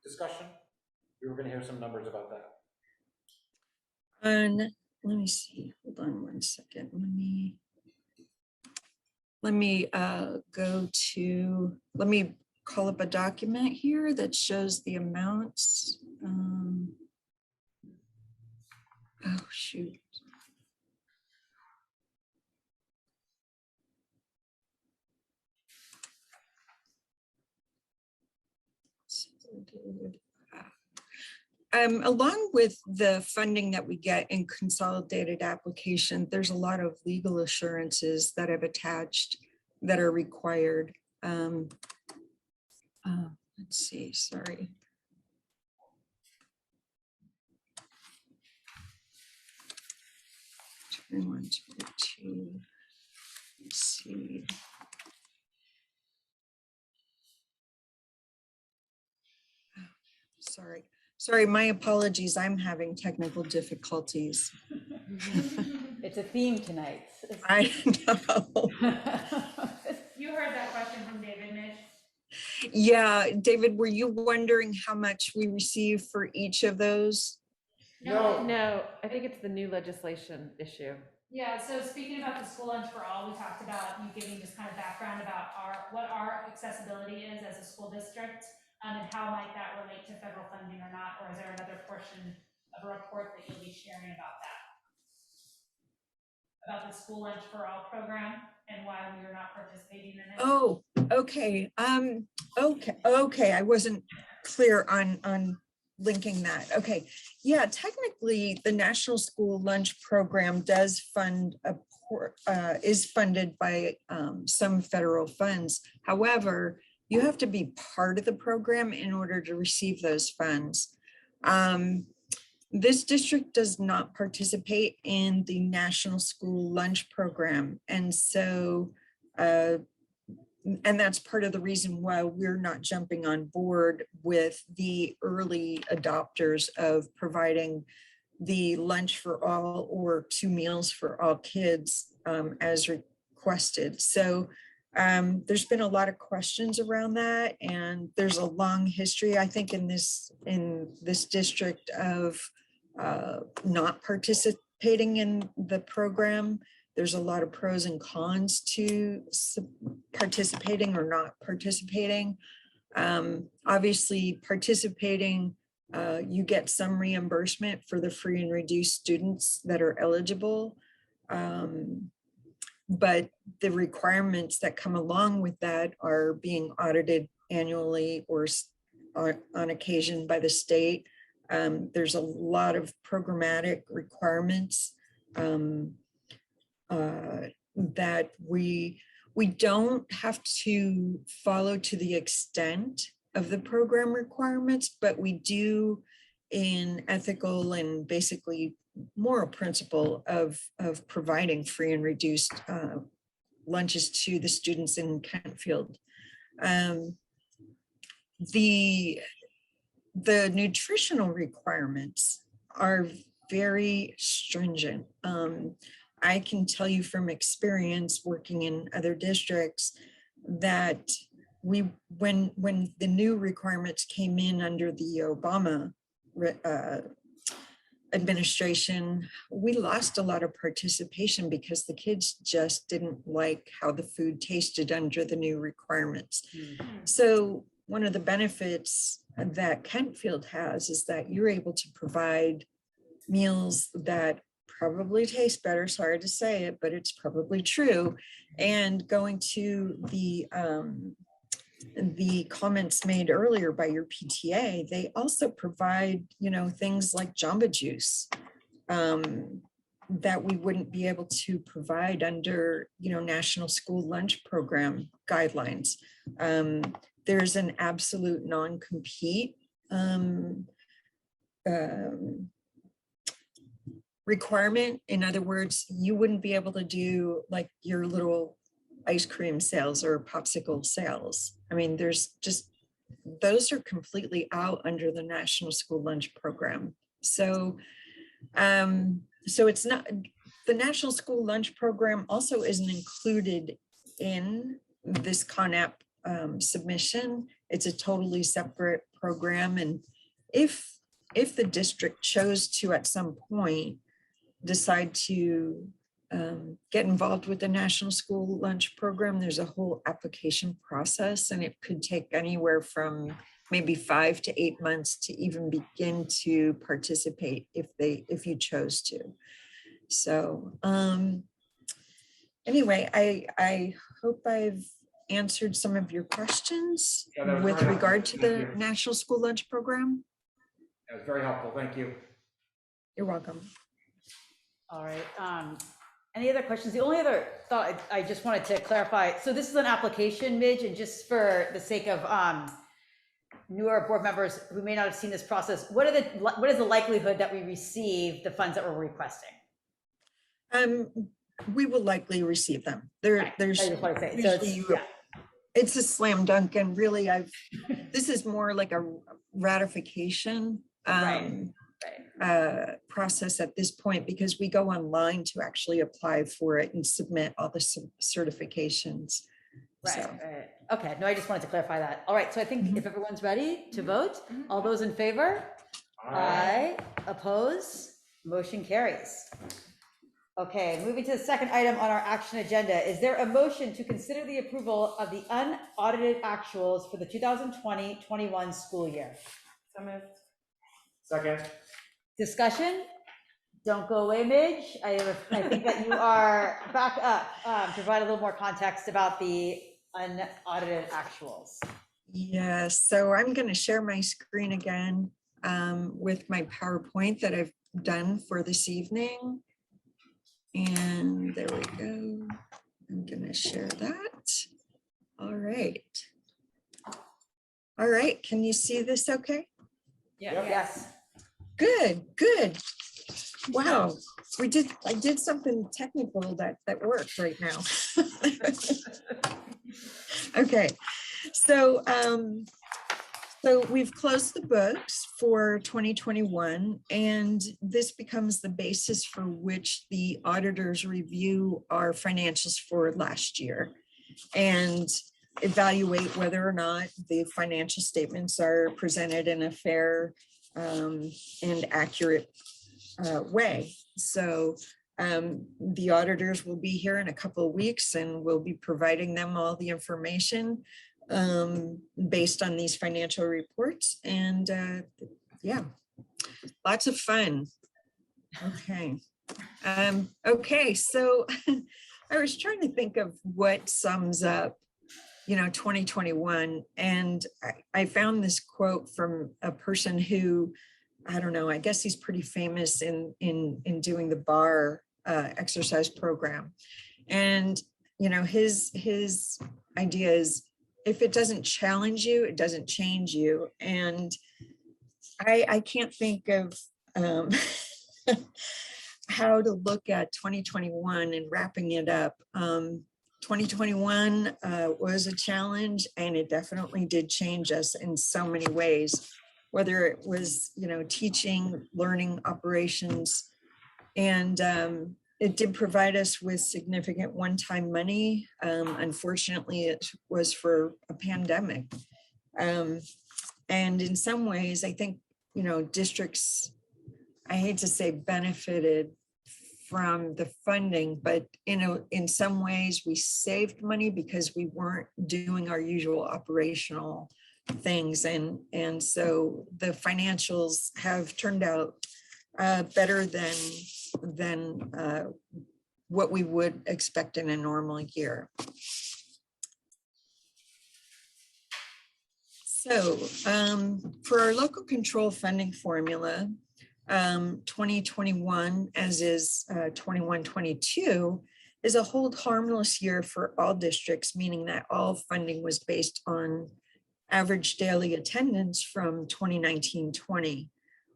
discussion? We were going to hear some numbers about that. Let me see, hold on one second. Let me call up a document here that shows the amounts. Oh, shoot. Along with the funding that we get in consolidated application, there's a lot of legal assurances that have attached that are required. Let's see, sorry. Let's see. Sorry, my apologies. I'm having technical difficulties. It's a theme tonight. I know. You heard that question from David, Mitch? Yeah, David, were you wondering how much we receive for each of those? No, I think it's the new legislation issue. Yeah, so speaking about the school lunch for all, we talked about you giving just kind of background about what our accessibility is as a school district, and how might that relate to federal funding or not, or is there another portion of a report that you'll be sharing about that? About the school lunch for all program and why we are not participating in it? Oh, okay. Okay. I wasn't clear on linking that. Okay. Yeah, technically the National School Lunch Program does fund is funded by some federal funds. However, you have to be part of the program in order to receive those funds. This district does not participate in the National School Lunch Program. And so, and that's part of the reason why we're not jumping on board with the early adopters of providing the lunch for all or 2 meals for all kids as requested. So there's been a lot of questions around that, and there's a long history, I think, in this district of not participating in the program. There's a lot of pros and cons to participating or not participating. Obviously, participating, you get some reimbursement for the free and reduced students that are eligible. But the requirements that come along with that are being audited annually or on occasion by the state. There's a lot of programmatic requirements that we don't have to follow to the extent of the program requirements, but we do in ethical and basically moral principle of providing free and reduced lunches to the students in Kentfield. The nutritional requirements are very stringent. I can tell you from experience working in other districts that when the new requirements came in under the Obama administration, we lost a lot of participation because the kids just didn't like how the food tasted under the new requirements. So one of the benefits that Kentfield has is that you're able to provide meals that probably taste better. Sorry to say it, but it's probably true. And going to the comments made earlier by your PTA, they also provide, things like Jamba Juice that we wouldn't be able to provide under, National School Lunch Program guidelines. There's an absolute non-compete requirement. In other words, you wouldn't be able to do like your little ice cream sales or popsicle sales. I mean, those are completely out under the National School Lunch Program. So, so it's not, the National School Lunch Program also isn't included in this CONAP submission. It's a totally separate program. And if the district chose to at some point decide to get involved with the National School Lunch Program, there's a whole application process, and it could take anywhere from maybe 5 to 8 months to even begin to participate if you chose to. So anyway, I hope I've answered some of your questions with regard to the National School Lunch Program. That was very helpful. Thank you. You're welcome. All right. Any other questions? The only other thought I just wanted to clarify. So this is an application, Midge, and just for the sake of newer board members who may not have seen this process, what is the likelihood that we receive the funds that we're requesting? we will likely receive them. There's I just want to say, so usually it's, yeah. it's a slam dunk, and really this is more like a ratification process at this point, because we go online to actually apply for it and submit all the certifications. Right, So. right. Okay, no, I just wanted to clarify that. All right, so I think if everyone's ready to vote, all those in favor? Aye. Oppose? Motion carries. Okay, moving to the second item on our action agenda. Is there a motion to consider the approval of the unaudited actuals for the 2020-21 school year? So moved. Second. Discussion? Don't go away, Midge. I think that you are back up to provide a little more context about the unaudited actuals. Yes, so I'm going to share my screen again with my PowerPoint that I've done for this evening. And there we go. I'm going to share that. All right. All right, can you see this okay? Yeah. Yes. Good, good. Wow, I did something technical that works right now. Okay, so we've closed the books for 2021, and this becomes the basis for which the auditors review our financials for last year and evaluate whether or not the financial statements are presented in a fair and accurate way. So the auditors will be here in a couple of weeks, and we'll be providing them all the information based on these financial reports. And yeah, lots of fun. Okay. Okay, so I was trying to think of what sums up 2021, and I found this quote from a person who, I don't know, I guess he's pretty famous in doing the bar exercise program. And his idea is, if it doesn't challenge you, it doesn't change you. And I can't think of how to look at 2021 and wrapping it up. 2021 was a challenge, and it definitely did change us in so many ways, whether it was, teaching, learning, operations, and it did provide us with significant one-time money. Unfortunately, it was for a pandemic. And in some ways, I think, districts, I hate to say benefited from the funding, but in some ways we saved money because we weren't doing our usual operational things, and so the financials have turned out better than what we would expect in a normal year. So for our local control funding formula, 2021, as is 21-22, is a hold harmless year for all districts, meaning that all funding was based on average daily attendance from 2019-20.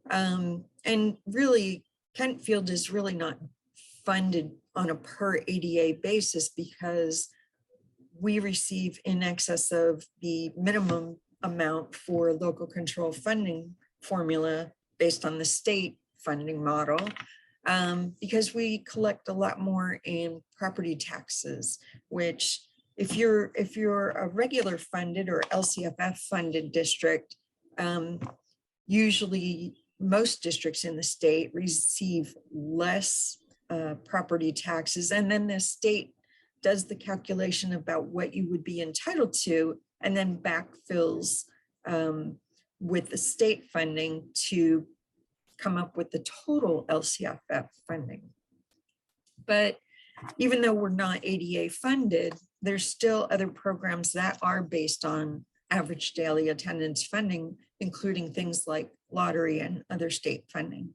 And really, Kentfield is really not funded on a per ADA basis because we receive in excess of the minimum amount for local control funding formula based on the state funding model, because we collect a lot more in property taxes, which if you're a regular funded or LCFF funded district, usually most districts in the state receive less property taxes, and then the state does the calculation about what you would be entitled to, and then backfills with the state funding to come up with the total LCFF funding. But even though we're not ADA funded, there's still other programs that are based on average daily attendance funding, including things like lottery and other state funding.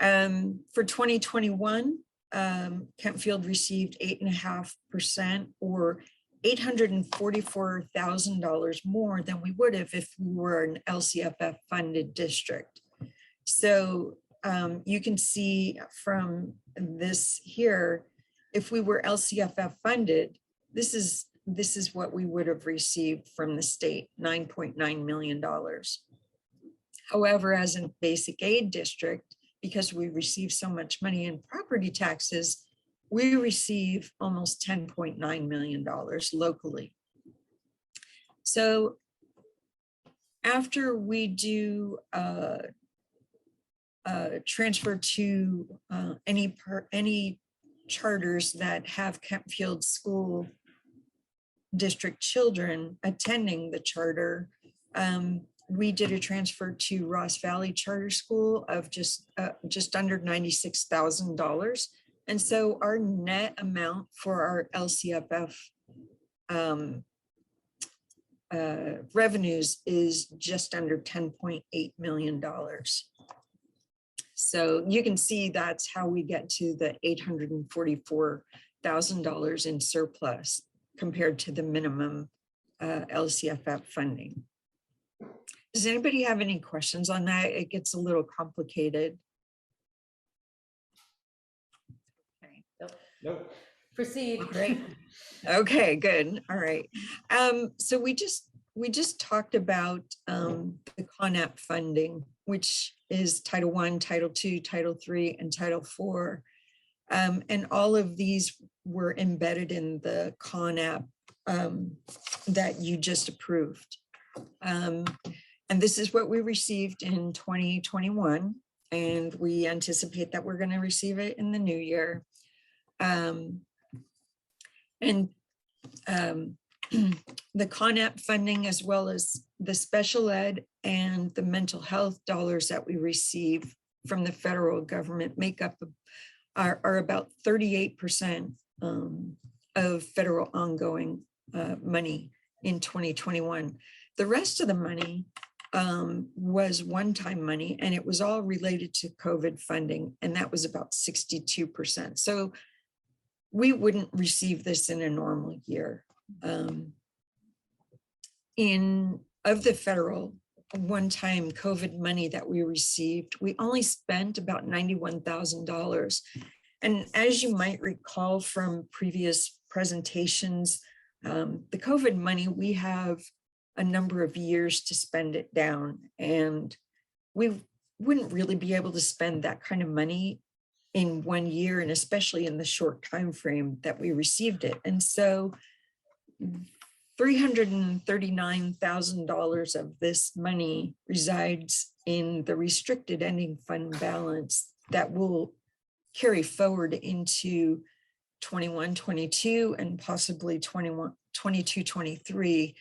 For 2021, Kentfield received 8.5% or $844,000 more than we would have if we were an LCFF funded district. So you can see from this here, if we were LCFF funded, this is what we would have received from the state, $9.9 million. However, as a basic aid district, because we receive so much money in property taxes, we receive almost $10.9 million locally. So after we do transfer to any charters that have Kempfield School District children attending the charter, we did a transfer to Ross Valley Charter School of just under $96,000. And so our net amount for our LCFF revenues is just under $10.8 million. So you can see that's how we get to the $844,000 in surplus compared to the minimum LCFF funding. Does anybody have any questions on that? It gets a little complicated. Okay. Nope. Proceed. Great. Okay, good. All right. So we just talked about the CONAP funding, which is Title I, Title II, Title III, and Title IV. And all of these were embedded in the CONAP that you just approved. And this is what we received in 2021, and we anticipate that we're going to receive it in the new year. The CONAP funding, as well as the special ed and the mental health dollars that we receive from the federal government, make up are about 38% of federal ongoing money in 2021. The rest of the money was one-time money, and it was all related to COVID funding, and that was about 62%. So we wouldn't receive this in a normal year. Of the federal one-time COVID money that we received, we only spent about $91,000. And as you might recall from previous presentations, the COVID money, we have a number of years to spend it down, and we wouldn't really be able to spend that kind of money in 1 year, and especially in the short time frame that we received it. And so $339,000 of this money resides in the restricted ending fund balance that will carry forward into 21-22 and possibly 22-23.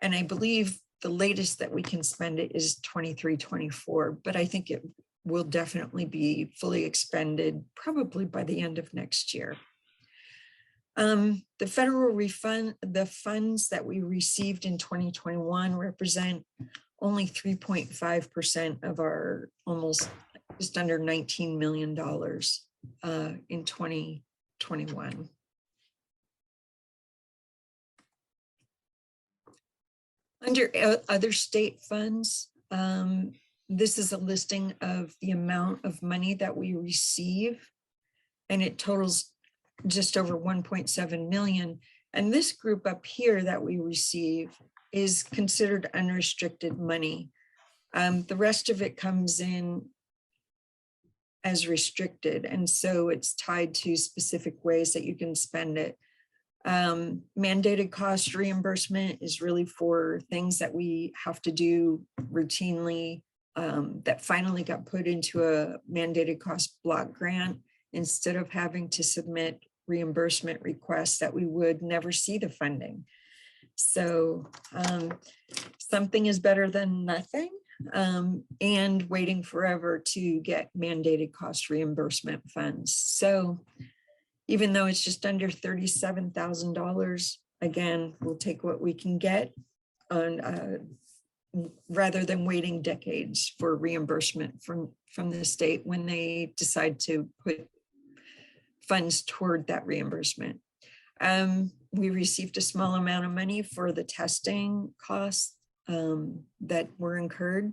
And I believe the latest that we can spend it is 23-24, but I think it will definitely be fully expended probably by the end of next year. The federal refund, the funds that we received in 2021 represent only 3.5% of our almost just under $19 million in 2021. Under other state funds, this is a listing of the amount of money that we receive, and it totals just over 1.7 million. And this group up here that we receive is considered unrestricted money. The rest of it comes in as restricted, and so it's tied to specific ways that you can spend it. Mandated cost reimbursement is really for things that we have to do routinely that finally got put into a mandated cost block grant instead of having to submit reimbursement requests that we would never see the funding. So something is better than nothing, and waiting forever to get mandated cost reimbursement funds. So even though it's just under $37,000, again, we'll take what we can get on rather than waiting decades for reimbursement from the state when they decide to put funds toward that reimbursement. We received a small amount of money for the testing costs that were incurred.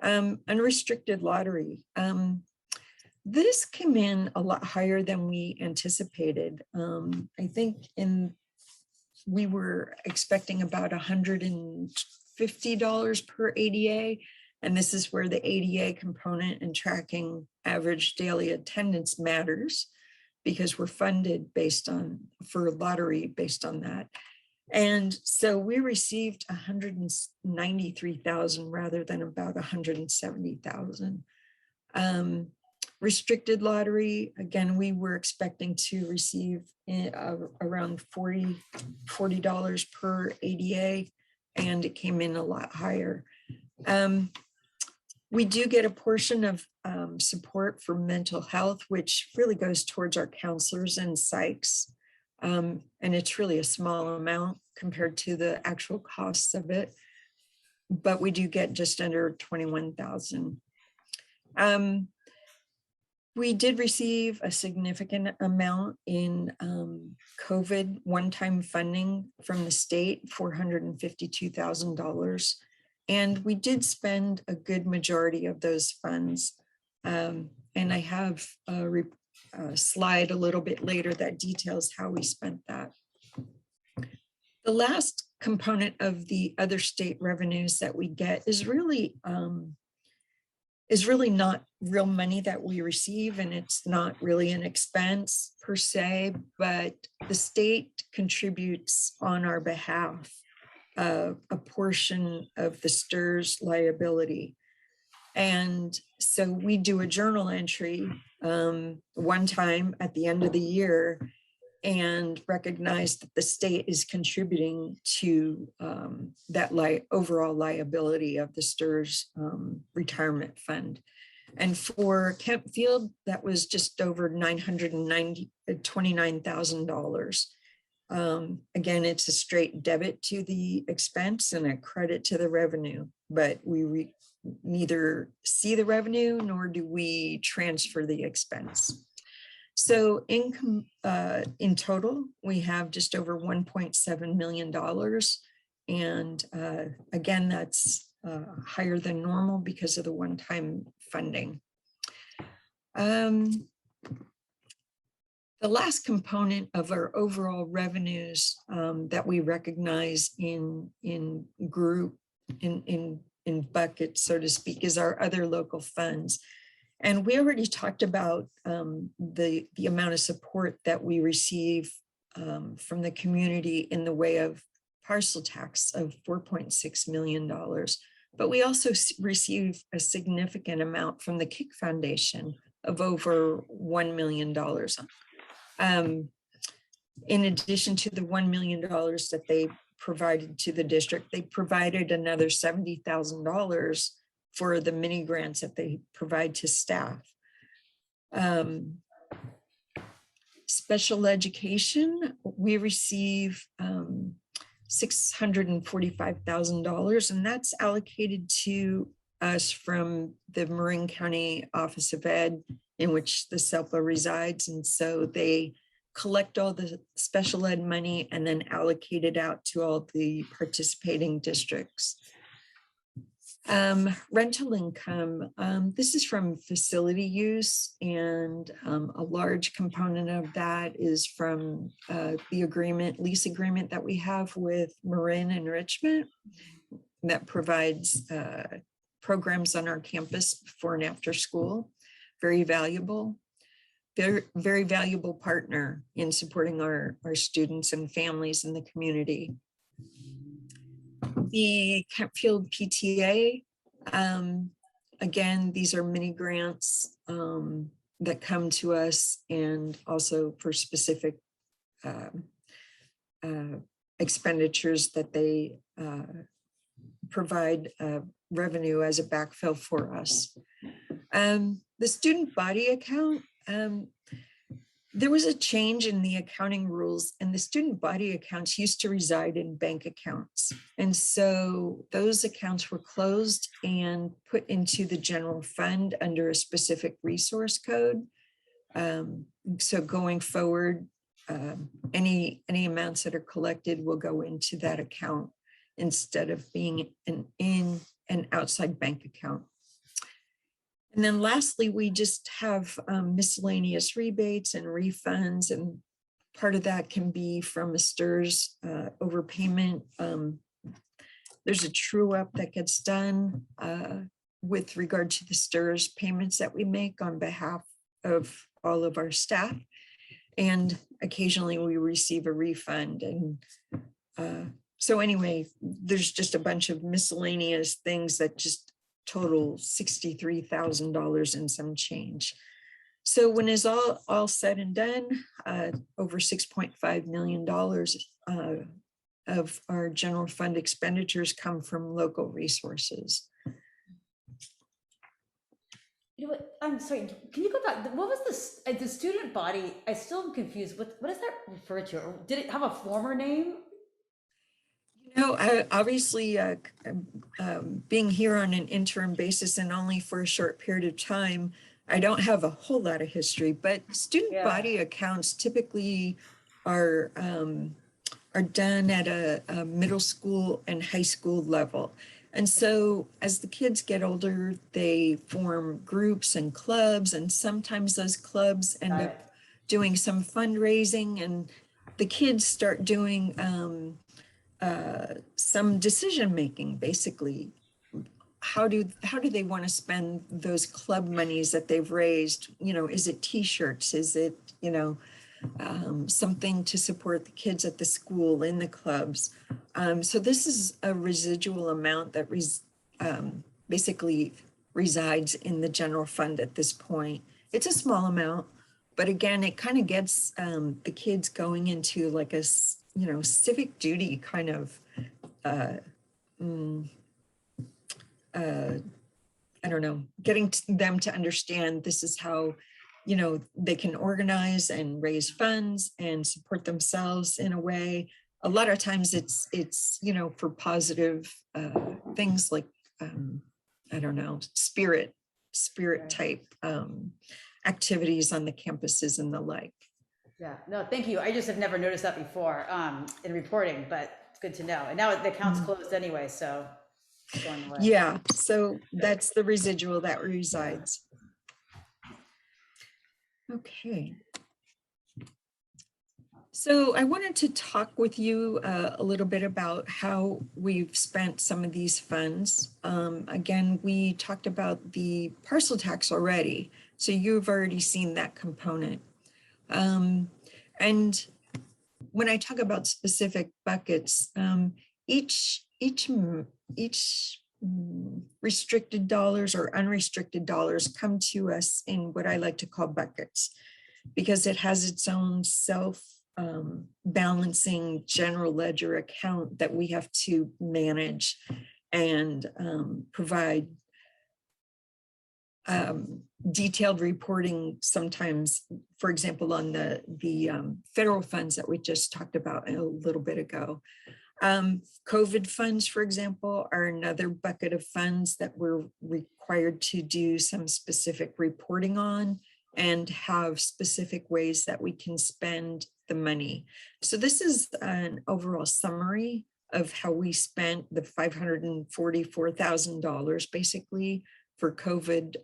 Unrestricted lottery. This came in a lot higher than we anticipated. I think we were expecting about $150 per ADA. And this is where the ADA component and tracking average daily attendance matters, because we're funded for lottery based on that. And so we received 193,000 rather than about 170,000. Restricted lottery, again, we were expecting to receive around $40 per ADA, and it came in a lot higher. We do get a portion of support for mental health, which really goes towards our counselors and psychs. And it's really a small amount compared to the actual costs of it. But we do get just under 21,000. We did receive a significant amount in COVID one-time funding from the state, $452,000. And we did spend a good majority of those funds. And I have a slide a little bit later that details how we spent that. The last component of the other state revenues that we get is really not real money that we receive, and it's not really an expense per se, but the state contributes on our behalf a portion of the STRS liability. And so we do a journal entry one time at the end of the year and recognize that the state is contributing to that overall liability of the STRS retirement fund. And for Kemp Field, that was just over $929,000. Again, it's a straight debit to the expense and a credit to the revenue, but we neither see the revenue nor do we transfer the expense. So income in total, we have just over $1.7 million. And again, that's higher than normal because of the one-time funding. The last component of our overall revenues that we recognize in buckets, so to speak, is our other local funds. And we already talked about the amount of support that we receive from the community in the way of parcel tax of $4.6 million. But we also receive a significant amount from the Kick Foundation of over $1 million. In addition to the $1 million that they provided to the district, they provided another $70,000 for the mini grants that they provide to staff. Special education, we receive $645,000, and that's allocated to us from the Marin County Office of Ed, in which the SELPA resides. And so they collect all the special ed money and then allocate it out to all the participating districts. Rental income, this is from facility use, and a large component of that is from the lease agreement that we have with Marin Enrichment that provides programs on our campus before and after school. Very valuable, very valuable partner in supporting our students and families in the community. The Kemp Field PTA, again, these are mini grants that come to us, and also for specific expenditures that they provide revenue as a backfill for us. The student body account, there was a change in the accounting rules, and the student body accounts used to reside in bank accounts. And so those accounts were closed and put into the general fund under a specific resource code. So going forward, any amounts that are collected will go into that account instead of being in an outside bank account. And then lastly, we just have miscellaneous rebates and refunds, and part of that can be from a STRS overpayment. There's a true up that gets done with regard to the STRS payments that we make on behalf of all of our staff. And occasionally we receive a refund. And so anyway, there's just a bunch of miscellaneous things that just total $63,000 and some change. So when it's all said and done, over $6.5 million of our general fund expenditures come from local resources. You know what, I'm sorry, can you go back? What was this, the student body? I still am confused. What does that refer to? Or did it have a former name? You know, obviously, being here on an interim basis and only for a short period of time, I don't have a whole lot of history, but student body accounts typically are done at a middle school and high school level. And so as the kids get older, they form groups and clubs, and sometimes those clubs end up doing some fundraising, and the kids start doing some decision making, basically. How do they want to spend those club monies that they've raised? You know, is it t-shirts? Is it, you know, something to support the kids at the school in the clubs? So this is a residual amount that basically resides in the general fund at this point. It's a small amount, but again, it kind of gets the kids going into like a, you know, civic duty kind of, I don't know, getting them to understand this is how, you know, they can organize and raise funds and support themselves in a way. A lot of times it's you know, for positive things like, I don't know, spirit type activities on the campuses and the like. Yeah, no, thank you. I just have never noticed that before in reporting, but it's good to know. And now the account's closed anyway, so it's going away. Yeah, so that's the residual that resides. Okay. So I wanted to talk with you a little bit about how we've spent some of these funds. Again, we talked about the parcel tax already, so you've already seen that component. And when I talk about specific buckets, each restricted dollars or unrestricted dollars come to us in what I like to call buckets, because it has its own balancing general ledger account that we have to manage and provide detailed reporting sometimes, for example, on the federal funds that we just talked about a little bit ago. COVID funds, for example, are another bucket of funds that we're required to do some specific reporting on and have specific ways that we can spend the money. So this is an overall summary of how we spent the $544,000 basically for COVID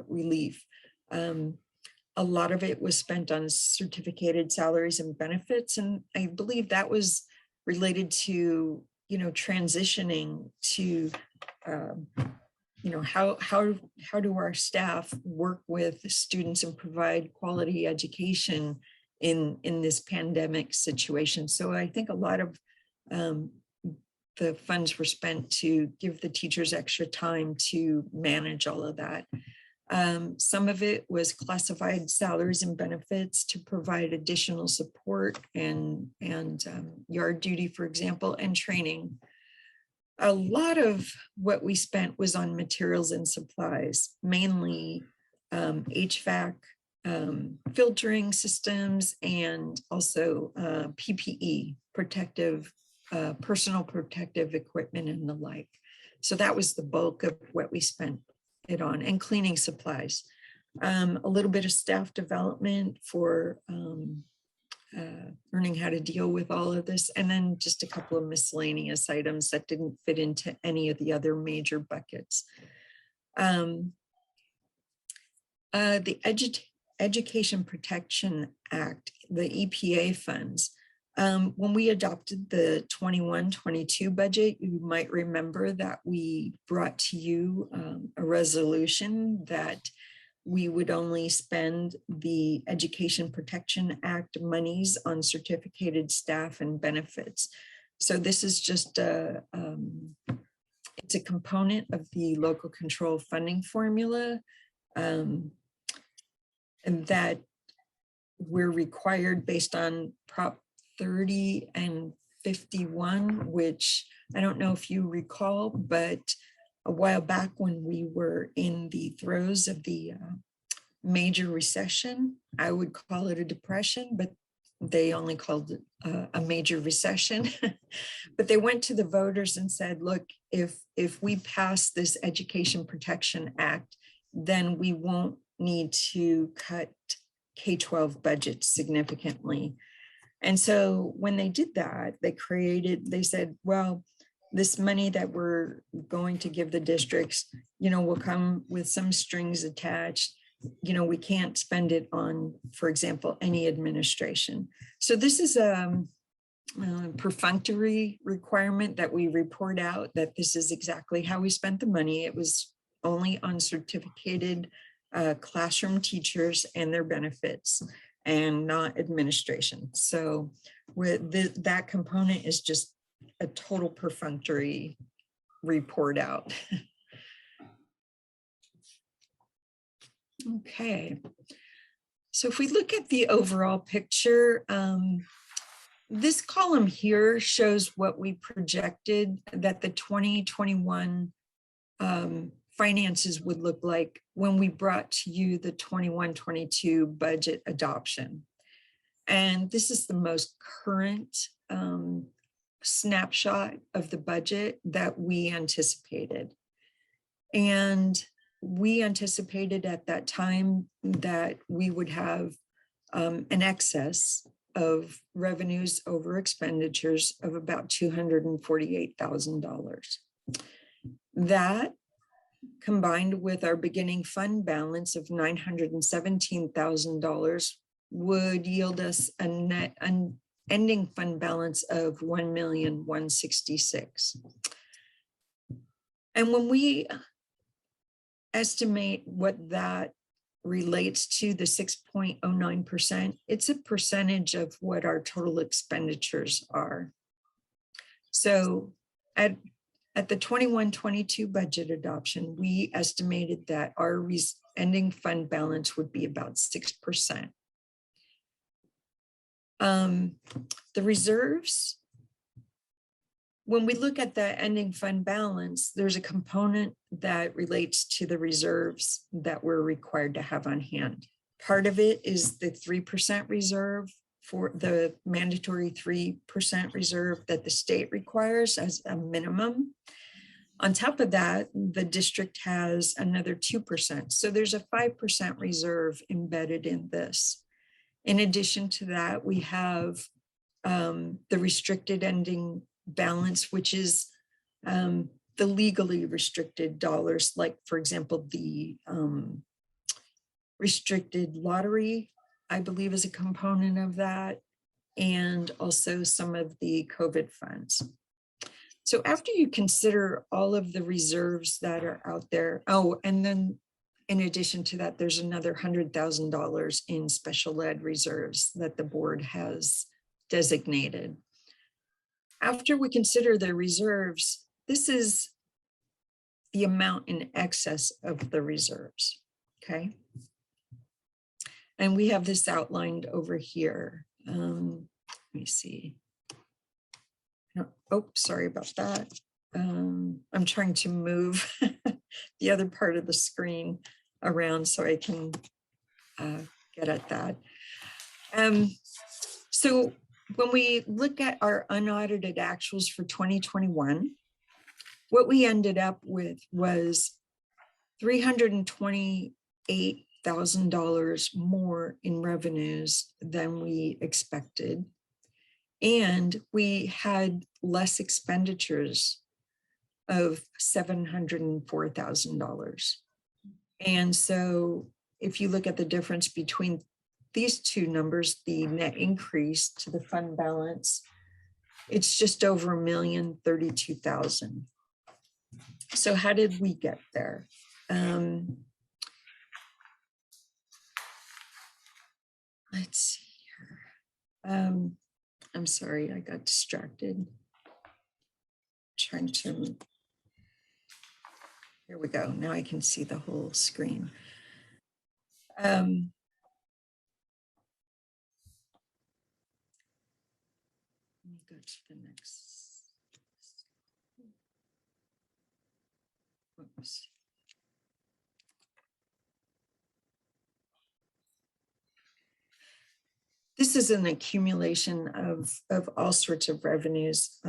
relief. A lot of it was spent on certificated salaries and benefits, and I believe that was related to, you know, transitioning to, you know, how do our staff work with students and provide quality education in this pandemic situation. So I think a lot of the funds were spent to give the teachers extra time to manage all of that. Some of it was classified salaries and benefits to provide additional support and yard duty, for example, and training. A lot of what we spent was on materials and supplies, mainly HVAC, filtering systems, and also PPE, personal protective equipment and the like. So that was the bulk of what we spent it on, and cleaning supplies. A little bit of staff development for learning how to deal with all of this, and then just a couple of miscellaneous items that didn't fit into any of the other major buckets. The Education Protection Act, the EPA funds. When we adopted the 21-22 budget, you might remember that we brought to you a resolution that we would only spend the Education Protection Act monies on certificated staff and benefits. So this is just it's a component of the local control funding formula, and that we're required based on Prop 30 and 51, which I don't know if you recall, but a while back when we were in the throes of the major recession, I would call it a depression, but they only called it a major recession. But they went to the voters and said, look, if we pass this Education Protection Act, then we won't need to cut K-12 budgets significantly. And so when they did that, they said, well, this money that we're going to give the districts, will come with some strings attached. We can't spend it on, for example, any administration. So this is a perfunctory requirement that we report out that this is exactly how we spent the money. It was only on certificated classroom teachers and their benefits, and not administration. So with that component is just a total perfunctory report out. Okay. So if we look at the overall picture, this column here shows what we projected that the 2021 finances would look like when we brought to you the 21-22 budget adoption. And this is the most current snapshot of the budget that we anticipated. And we anticipated at that time that we would have an excess of revenues over expenditures of about $248,000. That, combined with our beginning fund balance of $917,000, would yield us a net ending fund balance of $1,166,000. And when we estimate what that relates to, the 6.09%, it's a percentage of what our total expenditures are. So at the 21-22 budget adoption, we estimated that our ending fund balance would be about 6%. The reserves, when we look at the ending fund balance, there's a component that relates to the reserves that we're required to have on hand. Part of it is the 3% reserve, for the mandatory 3% reserve that the state requires as a minimum. On top of that, the district has another 2%. So there's a 5% reserve embedded in this. In addition to that, we have the restricted ending balance, which is the legally restricted dollars, like, for example, the restricted lottery, I believe, is a component of that, and also some of the COVID funds. So after you consider all of the reserves that are out there, oh, and then in addition to that, there's another $100,000 in special ed reserves that the board has designated. After we consider the reserves, this is the amount in excess of the reserves, okay? And we have this outlined over here. Let me see. Oh, sorry about that. I'm trying to move the other part of the screen around so I can get at that. So when we look at our unaudited actuals for 2021, what we ended up with was $328,000 more in revenues than we expected. And we had less expenditures of $704,000. And so if you look at the difference between these two numbers, the net increase to the fund balance, it's just over $1,032,000. So how did we get there? Let's see here. I'm sorry, I got distracted. Trying to, here we go. Now I can see the whole screen. Let me go to the next. Oops. This is an accumulation of all sorts of revenues,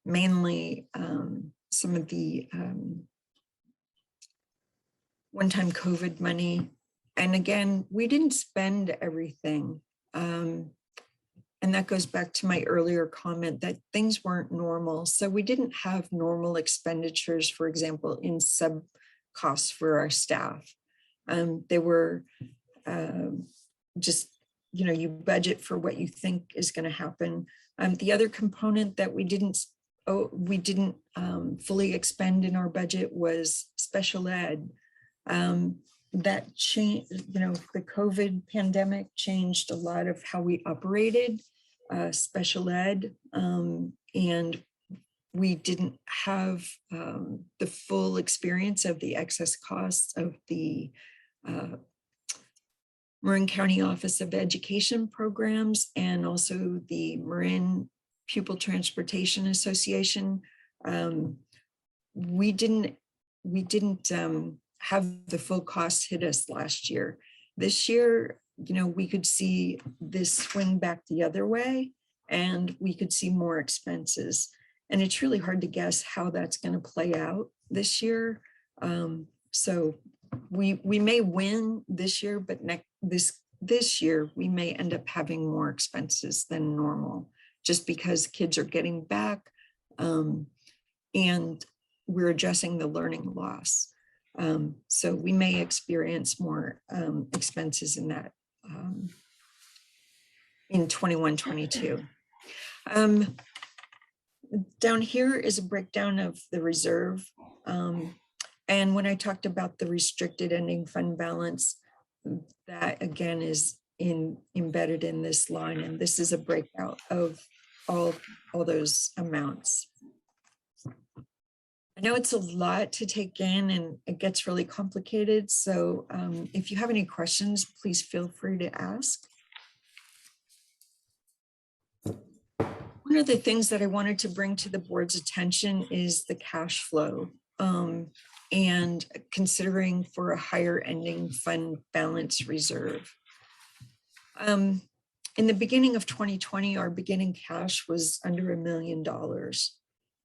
mainly some of the one-time COVID money. And again, we didn't spend everything. And that goes back to my earlier comment that things weren't normal. So we didn't have normal expenditures, for example, in sub costs for our staff. They were just, you budget for what you think is going to happen. The other component that we didn't fully expend in our budget was special ed. That changed, the COVID pandemic changed a lot of how we operated special ed, and we didn't have the full experience of the excess costs of the Marin County Office of Education programs and also the Marin Pupil Transportation Association. We didn't have the full costs hit us last year. This year, we could see this swing back the other way and we could see more expenses. And it's really hard to guess how that's going to play out this year. So we may win this year, but this year we may end up having more expenses than normal just because kids are getting back and we're addressing the learning loss. So we may experience more expenses in that in 21-22. Down here is a breakdown of the reserve. And when I talked about the restricted ending fund balance, that again is embedded in this line. And this is a breakout of all those amounts. I know it's a lot to take in and it gets really complicated. So if you have any questions, please feel free to ask. One of the things that I wanted to bring to the board's attention is the cash flow and considering for a higher ending fund balance reserve. In the beginning of 2020, our beginning cash was under $1 million.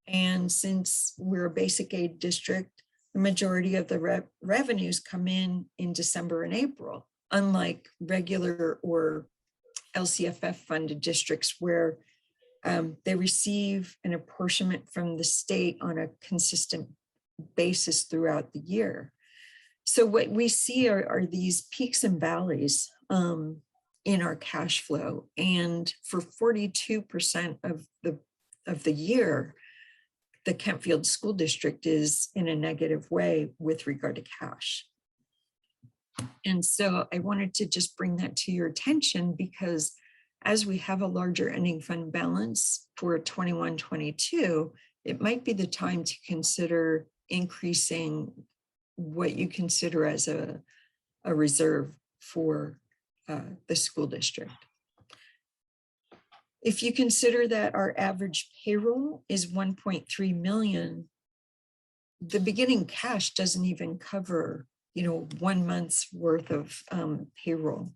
And since we're a basic aid district, the majority of the revenues come in December and April, unlike regular or LCFF funded districts where they receive an apportionment from the state on a consistent basis throughout the year. So what we see are these peaks and valleys in our cash flow. And for 42% of the year, the Kentfield School District is in a negative way with regard to cash. And so I wanted to just bring that to your attention because as we have a larger ending fund balance for 21-22, it might be the time to consider increasing what you consider as a reserve for the school district. If you consider that our average payroll is 1.3 million, the beginning cash doesn't even cover, 1 month's worth of payroll.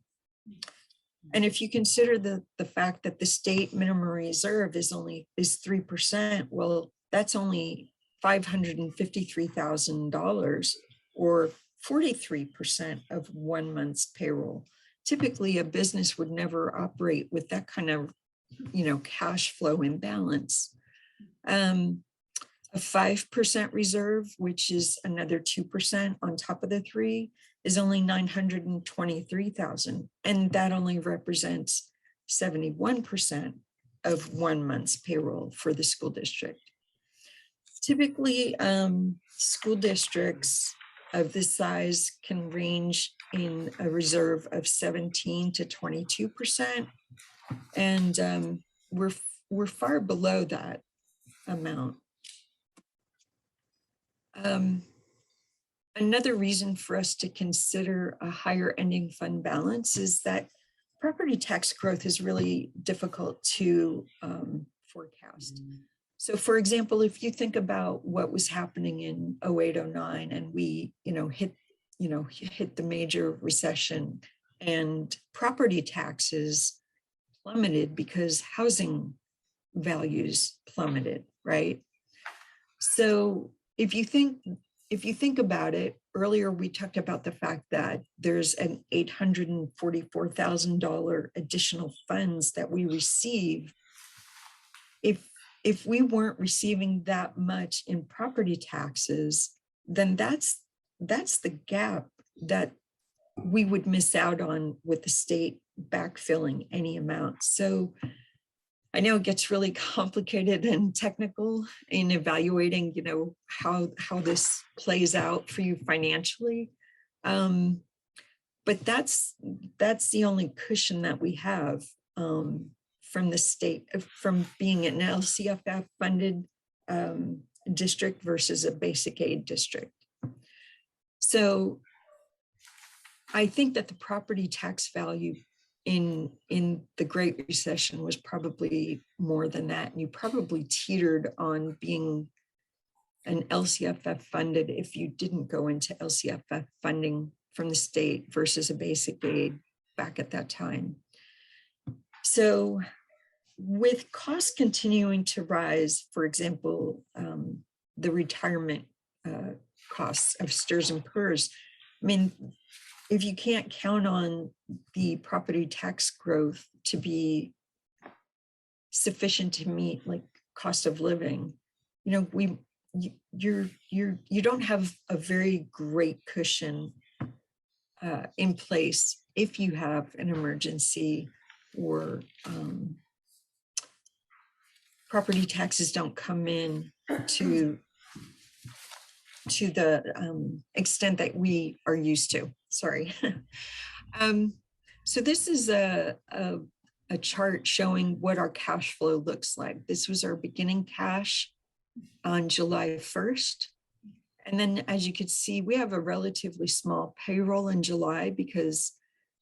And if you consider the fact that the state minimum reserve is 3%, well, that's only $553,000 or 43% of 1 month's payroll. Typically, a business would never operate with that kind of cash flow imbalance. A A 5% reserve, which is another 2% on top of the 3, is only 923,000. And that only represents 71% of 1 month's payroll for the school district. Typically, school districts of this size can range in a reserve of 17 to 22%. And we're far below that amount. Another reason for us to consider a higher ending fund balance is that property tax growth is really difficult to forecast. So for example, if you think about what was happening in 08-09 and we hit the major recession and property taxes plummeted because housing values plummeted, right? So if you think about it, earlier we talked about the fact that there's an $844,000 additional funds that we receive. If we weren't receiving that much in property taxes, then that's the gap that we would miss out on with the state backfilling any amount. So I know it gets really complicated and technical in evaluating, how this plays out for you financially. But that's the only cushion that we have from the state, from being an LCFF funded district versus a basic aid district. So I think that the property tax value in the Great Recession was probably more than that. And you probably teetered on being an LCFF funded if you didn't go into LCFF funding from the state versus a basic aid back at that time. So with costs continuing to rise, for example, the retirement costs of STRS and PERS, I mean, if you can't count on the property tax growth to be sufficient to meet like cost of living, you don't have a very great cushion in place if you have an emergency or property taxes don't come in to the extent that we are used to. Sorry. So this is a chart showing what our cash flow looks like. This was our beginning cash on July 1st. And then as you could see, we have a relatively small payroll in July because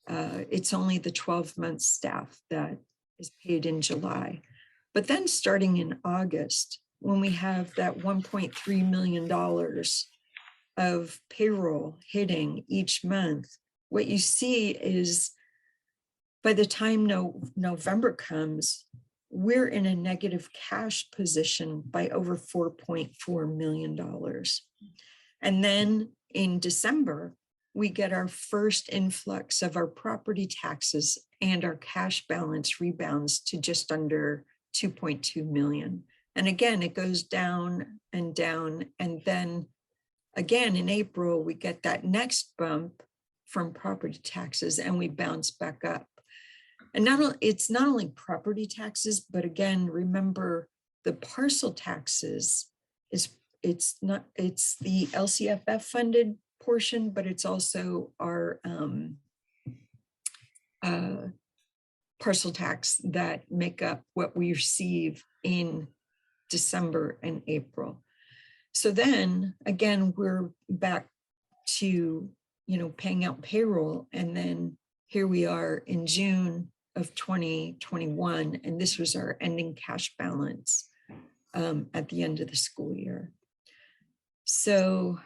it's only the 12-month staff that is paid in July. But then starting in August, when we have that $1.3 million of payroll hitting each month, what you see is by the time November comes, we're in a negative cash position by over $4.4 million. And then in December, we get our first influx of our property taxes and our cash balance rebounds to just under 2.2 million. And again, it goes down and down. And then again, in April, we get that next bump from property taxes and we bounce back up. And it's not only property taxes, but again, remember the parcel taxes it's the LCFF funded portion, but it's also our parcel tax that make up what we receive in December and April. So then again, we're back to, paying out payroll. And then here we are in June of 2021. And this was our ending cash balance at the end of the school year. So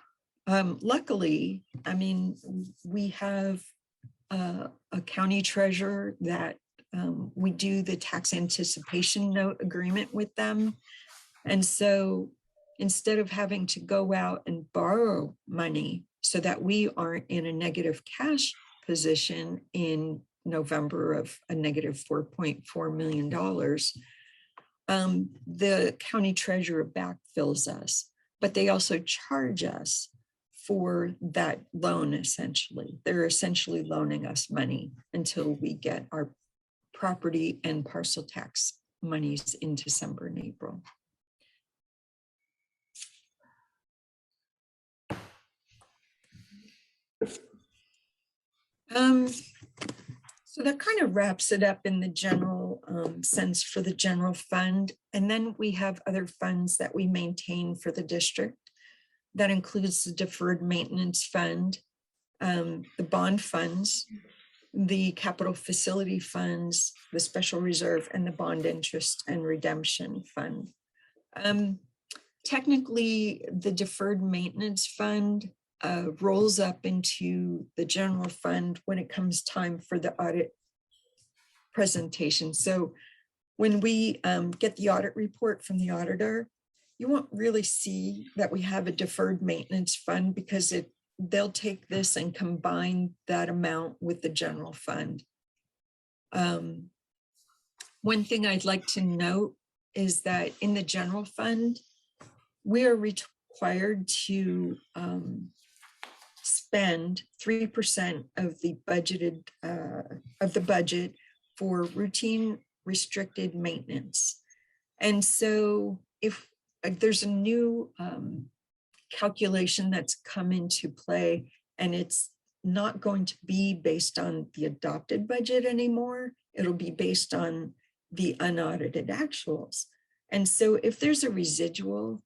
luckily, I mean, we have a county treasurer that we do the tax anticipation note agreement with them. And so instead of having to go out and borrow money so that we aren't in a negative cash position in November of a negative $4.4 million, the county treasurer backfills us, but they also charge us for that loan essentially. They're essentially loaning us money until we get our property and parcel tax monies in December and April. So that kind of wraps it up in the general sense for the general fund. And then we have other funds that we maintain for the district. That includes the deferred maintenance fund, the bond funds, the capital facility funds, the special reserve, and the bond interest and redemption fund. Technically, the deferred maintenance fund rolls up into the general fund when it comes time for the audit presentation. So when we get the audit report from the auditor, you won't really see that we have a deferred maintenance fund because they'll take this and combine that amount with the general fund. One thing I'd like to note is that in the general fund, we are required to spend 3% of the budgeted of the budget for routine restricted maintenance. And so if there's a new calculation that's come into play, and it's not going to be based on the adopted budget anymore, it'll be based on the unaudited actuals. And so if there's a residual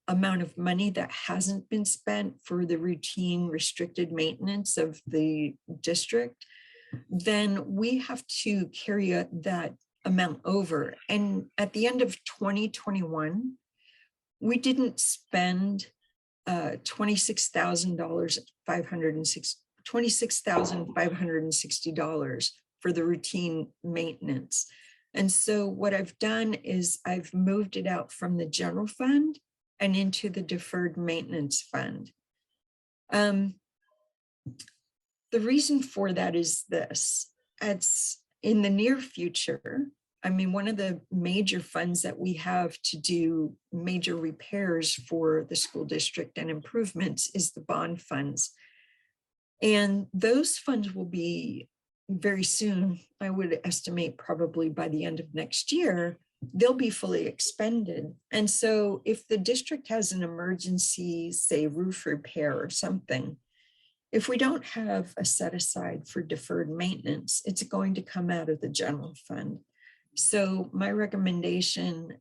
amount of money that hasn't been spent for the routine restricted maintenance of the district, then we have to carry that amount over. And at the end of 2021, we didn't spend $26,560 for the routine maintenance. And so what I've done is I've moved it out from the general fund and into the deferred maintenance fund. The reason for that is this: it's in the near future. I mean, one of the major funds that we have to do major repairs for the school district and improvements is the bond funds. And those funds will be very soon, I would estimate probably by the end of next year, they'll be fully expended. And so if the district has an emergency, say roof repair or something, if we don't have a set aside for deferred maintenance, it's going to come out of the general fund. So my recommendation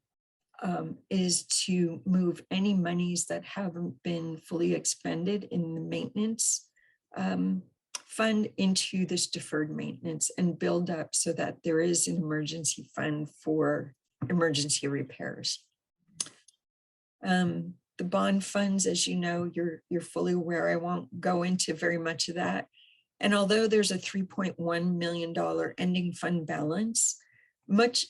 is to move any monies that haven't been fully expended in the maintenance fund into this deferred maintenance and build up so that there is an emergency fund for emergency repairs. The bond funds, as you know, you're fully aware, I won't go into very much of that. And although there's a $3.1 million ending fund balance, much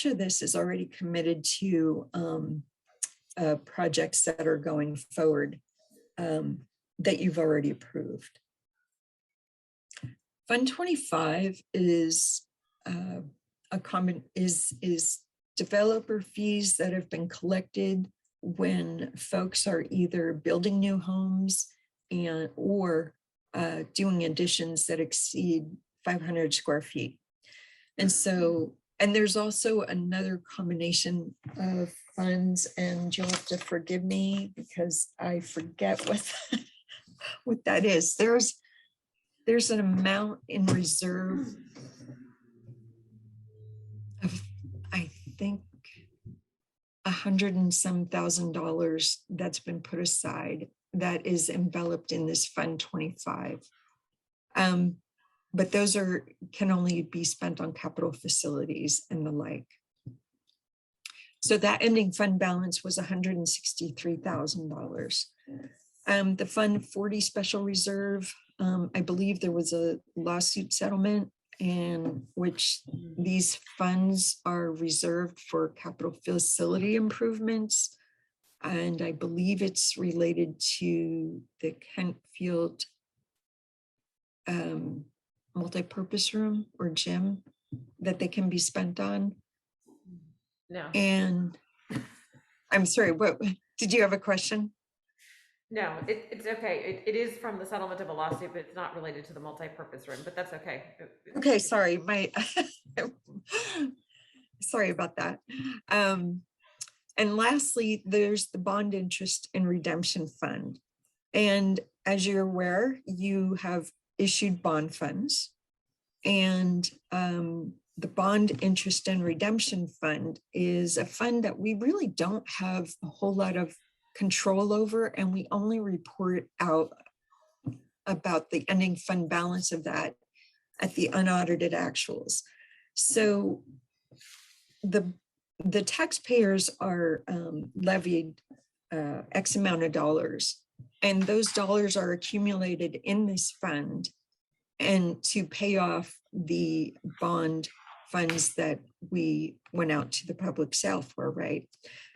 of this is already committed to projects that are going forward that you've already approved. Fund 25 is is developer fees that have been collected when folks are either building new homes or doing additions that exceed 500 square feet. And so, and there's also another combination of funds, and you'll have to forgive me because I forget what that is. There's an amount in reserve of, I think, $100 and some thousand that's been put aside that is enveloped in this Fund 25. But those can only be spent on capital facilities and the like. So that ending fund balance was $163,000. The Fund 40 special reserve, I believe there was a lawsuit settlement in which these funds are reserved for capital facility improvements. And I believe it's related to the Kentfield multi-purpose room or gym that they can be spent on. No, And I'm sorry, what, did you have a question? no, it's okay. It is from the settlement of a lawsuit, but it's not related to the multipurpose room, but that's okay. Okay, sorry, sorry about that. And lastly, there's the bond interest and redemption fund. And as you're aware, you have issued bond funds. And the bond interest and redemption fund is a fund that we really don't have a whole lot of control over, and we only report out about the ending fund balance of that at the unaudited actuals. So the taxpayers are levied X amount of dollars, and those dollars are accumulated in this fund and to pay off the bond funds that we went out to the public sale for, right?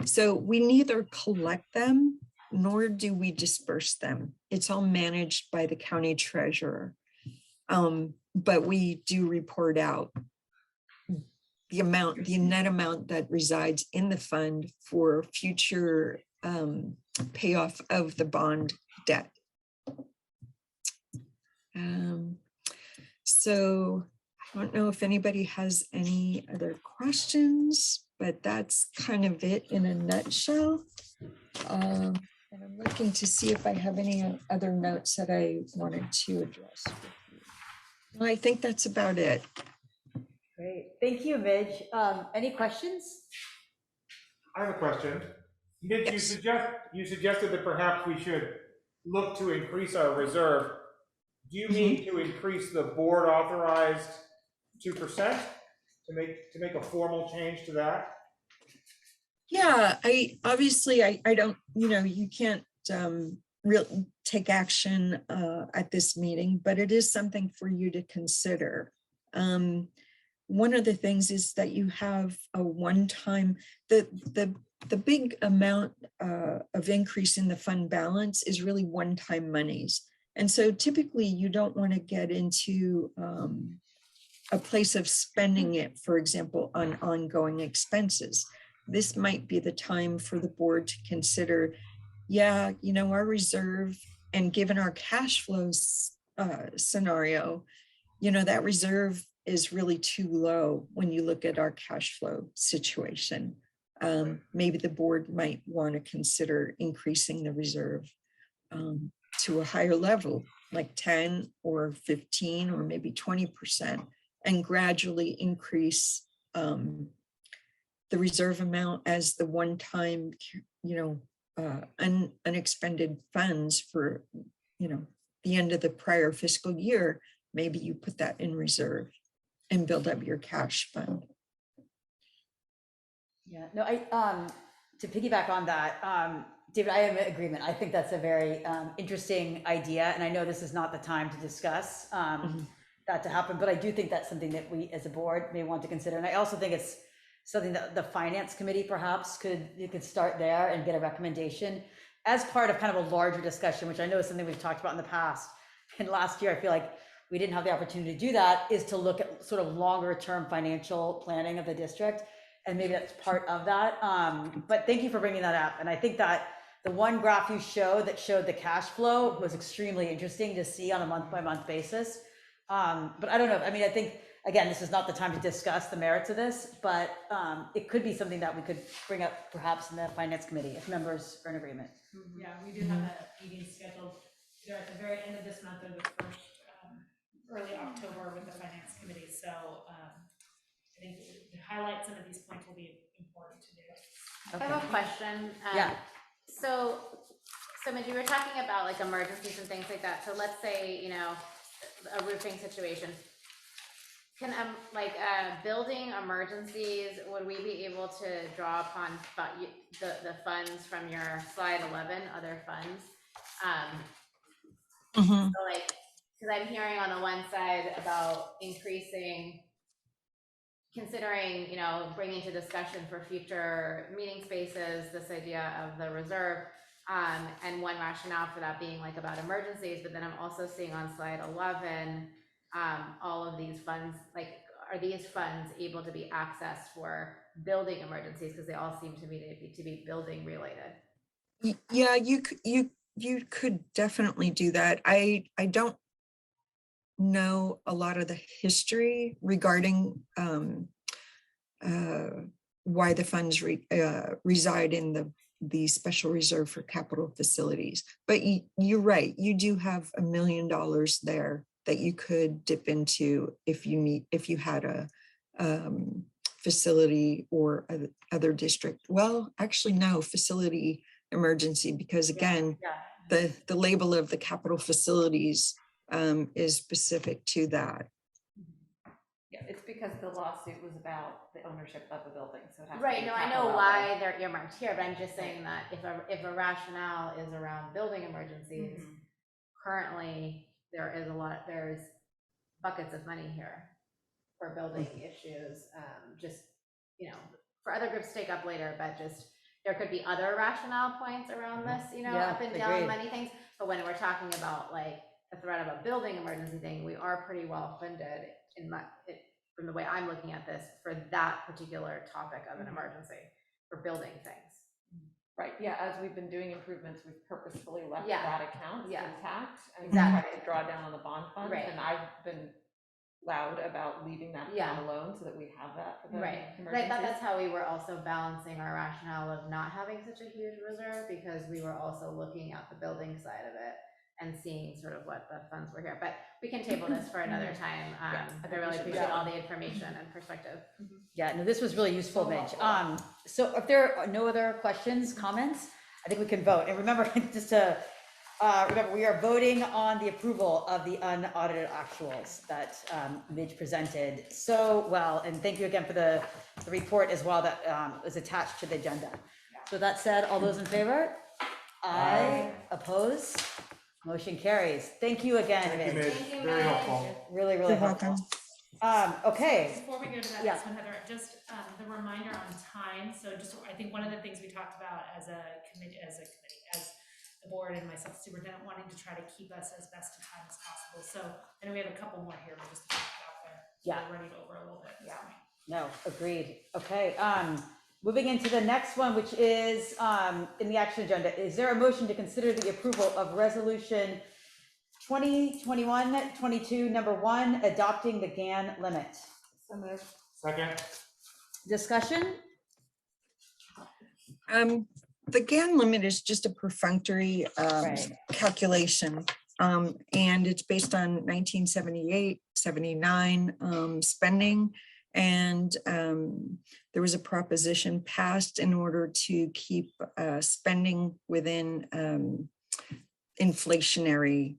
So we neither collect them nor do we disperse them. It's all managed by the county treasurer. But we do report out the net amount that resides in the fund for future payoff of the bond debt. So I don't know if anybody has any other questions, but that's kind of it in a nutshell. And I'm looking to see if I have any other notes that I wanted to address. Well, I think that's about it. Great, thank you, Midge. Any questions? I have a question. Midge, you suggested that perhaps we should look to increase our reserve. Do you mean to increase the board authorized 2% to make a formal change to that? Yeah, I don't, you can't really take action at this meeting, but it is something for you to consider. One of the things is that you have a one-time, the big amount of increase in the fund balance is really one-time monies. And so typically you don't want to get into a place of spending it, for example, on ongoing expenses. This might be the time for the board to consider, our reserve, and given our cash flows scenario, that reserve is really too low when you look at our cash flow situation. Maybe the board might want to consider increasing the reserve to a higher level, like 10 or 15 or maybe 20%, and gradually increase the reserve amount as the one-time, unexpended funds for, the end of the prior fiscal year. Maybe you put that in reserve and build up your cash fund. Yeah, no, to piggyback on that, David, I am in agreement. I think that's a very interesting idea. And I know this is not the time to discuss that to happen, but I do think that's something that we as a board may want to consider. And I also think it's something that the finance committee perhaps could start there and get a recommendation as part of kind of a larger discussion, which I know is something we've talked about in the past. And last year, I feel like we didn't have the opportunity to do that, is to look at sort of longer term financial planning of the district. And maybe that's part of that. But thank you for bringing that up. And I think that the one graph you showed that showed the cash flow was extremely interesting to see on a month by month basis. But I don't know. I mean, I think, again, this is not the time to discuss the merits of this, but it could be something that we could bring up perhaps in the finance committee if members are in agreement. Yeah, we do have a meeting scheduled either at the very end of this month or the first early October with the finance committee. So I think to highlight some of these points will be important to do. I have a question. Yeah. So Midge, you were talking about like emergencies and things like that. So let's say, a roofing situation. Can building emergencies, would we be able to draw upon the funds from your slide 11, other funds? So because I'm hearing on the one side about increasing, considering, bringing to discussion for future meeting spaces, this idea of the reserve, and one rationale for that being like about emergencies, but then I'm also seeing on slide 11, all of these funds, like, are these funds able to be accessed for building emergencies, because they all seem to me to be building related. Yeah, you could definitely do that. I don't know a lot of the history regarding why the funds reside in the special reserve for capital facilities. But you're right, you do have $1 million there that you could dip into if you had a facility or other district. Well, actually, no, facility emergency, because again, the label of the capital facilities is specific to that. Yeah, it's because the lawsuit was about the ownership of a building, so it has to Right, be no, I capital know outlay. why they're earmarked here, but I'm just saying that if a rationale is around building emergencies, currently there's buckets of money here for building issues, just, you know, for other groups to take up later, but just, there could be other rationale points around this, you know, Yeah, up and down agreed. money things, but when we're talking about like the threat of a building emergency thing, we are pretty well funded from the way I'm looking at this for that particular topic of an emergency, for building things. Right, yeah, as we've been doing improvements, we've purposefully left Yeah. that account Yeah. intact and Exactly. tried to draw down on the bond funds. Right. And I've been loud about leaving that Yeah. account alone so that we have that for the Right, but I emergencies. thought that's how we were also balancing our rationale of not having such a huge reserve, because we were also looking at the building side of it and seeing sort of what the funds were here, but we can table this for another time. I I think we really should appreciate go. all the information and perspective. Yeah, no, this was really useful, So Midge. helpful. So if there are no other questions, comments, I think we can vote. And remember, just to, remember, we are voting on the approval of the unaudited actuals that Midge presented so well. And thank you again for the report as well that was attached to the agenda. So that said, all those in favor? Aye. Oppose? Motion carries. Thank you again, Thank you, Midge. Midge. Very helpful. Really, really You're helpful. welcome. Okay. Before we go to that Yeah. next one, Heather, just the reminder on time. So just, I think one of the things we talked about as a committee, as the board and myself, superintendent, wanting to try to keep us as best to time as possible. So I know we have a couple more here, but just to put that out there. Yeah. We're running over a little bit. at this point. No, agreed. Okay, moving into the next one, which is in the action agenda. Is there a motion to consider the approval of resolution 2021-22, number 1, adopting the GAN limit? So moved. Second. Discussion? The GAN limit is just a perfunctory Right. calculation. And it's based on 1978, 79 spending. And there was a proposition passed in order to keep spending within inflationary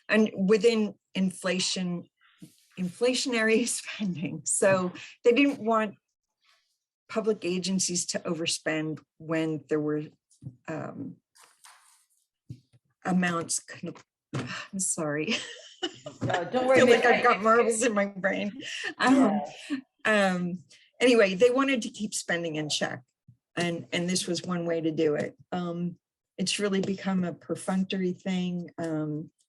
and within inflationary spending. So they didn't want public agencies to overspend when there were amounts. I'm sorry. No, don't I worry. feel like Midge. I've got marbles in my brain. Anyway, they wanted to keep spending in check, and this was one way to do it. It's really become a perfunctory thing.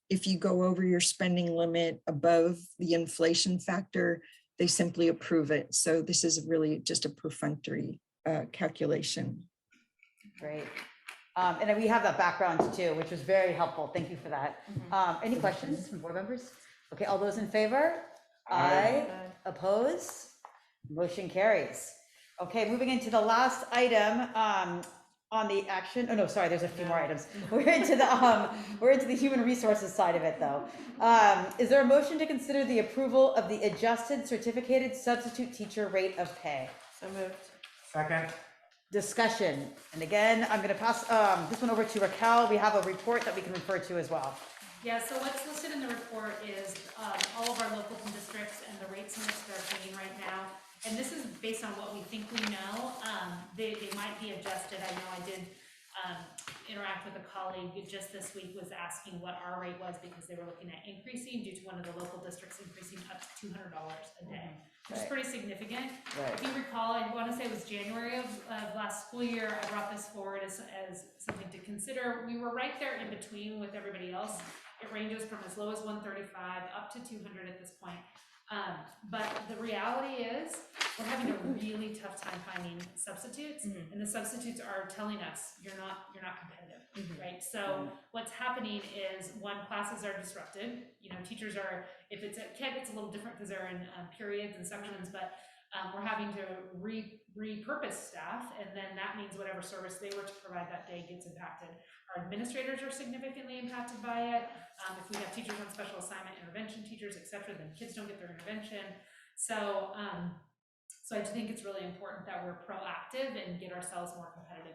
If you go over your spending limit above the inflation factor, they simply approve it. So this is really just a perfunctory calculation. Great. And then we have that background too, which was very helpful. Thank you for that. Any questions from board members? Okay, all those in favor? Aye. Oppose? Motion carries. Okay, moving into the last item on the action. Oh, no, sorry, there's a few more items. We're into the human resources side of it though. Is there a motion to consider the approval of the adjusted certificated substitute teacher rate of pay? So moved. Second. Discussion. And again, I'm going to pass this one over to Raquel. We have a report that we can refer to as well. Yeah, so what's listed in the report is all of our local districts and the rates in which they're paying right now. And this is based on what we think we know. They might be adjusted. I know I did interact with a colleague just this week, was asking what our rate was because they were looking at increasing due to one of the local districts increasing up to $200 a day, which is pretty significant. Right. If you recall, I want to say it was January of last school year, I brought this forward as something to consider. We were right there in between with everybody else. It ranges from as low as 135 up to 200 at this point. But the reality is, we're having a really tough time finding substitutes, and the substitutes are telling us, you're not competitive, right? So what's happening is, one, classes are disrupted. You know, teachers are, if it's at KIT, it's a little different because they're in periods and sections, but we're having to repurpose staff, and then that means whatever service they were to provide that day gets impacted. Our administrators are significantly impacted by it. If we have teachers on special assignment, intervention teachers, et cetera, then kids don't get their intervention. So, so I think it's really important that we're proactive and get ourselves more competitive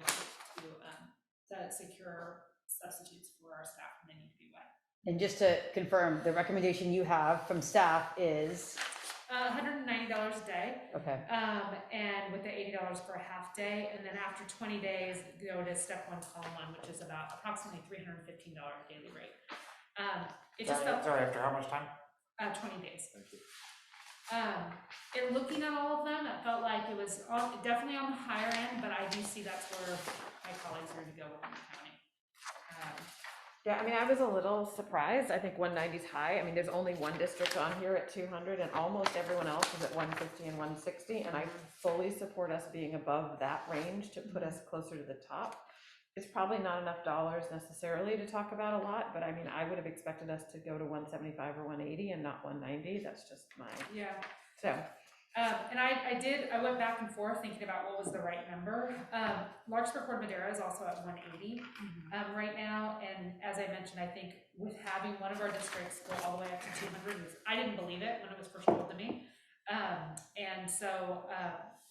to secure substitutes for our staff when they need to be wet. And just to confirm, the recommendation you have from staff is? $190 a day. Okay. And with the $80 for a half day, and then after 20 days, go to step 1, column 1, which is about approximately $315 daily rate. It just felt. Sorry, after how much time? 20 days. In looking at all of them, it felt like it was definitely on the higher end, but I do see that's where my colleagues are going to go within the county. Yeah, I mean, I was a little surprised. I think 190 is high. I mean, there's only one district on here at 200, and almost everyone else is at 150 and 160. And I fully support us being above that range to put us closer to the top. It's probably not enough dollars necessarily to talk about a lot, but I mean, I would have expected us to go to 175 or 180 and not 190. That's just my, Yeah. so. And I went back and forth thinking about what was the right number. Larkspur Corte Madera is also at 180 right now. And as I mentioned, I think with having one of our districts go all the way up to 200, I didn't believe it when it was first told to me. And so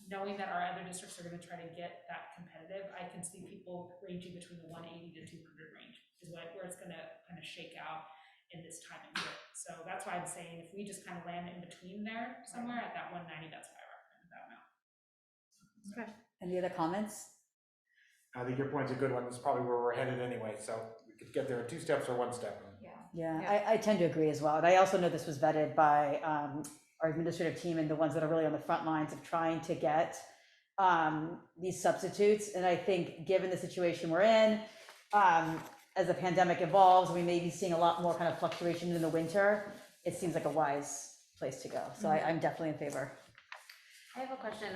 knowing that our other districts are going to try to get that competitive, I can see people ranging between the 180 to 200 range is where it's going to kind of shake out in this time of year. So that's why I'm saying if we just kind of land in between there somewhere at that 190, that's why I recommend that amount. Okay. Any other comments? I think your point's a good one. This is probably where we're headed anyway, so we could get there in 2 steps or 1 step. Yeah, I tend to agree as well. And I also know this was vetted by our administrative team and the ones that are really on the front lines of trying to get these substitutes. And I think given the situation we're in, as the pandemic evolves, we may be seeing a lot more kind of fluctuation in the winter. It seems like a wise place to go. So I'm definitely in favor. I have a question.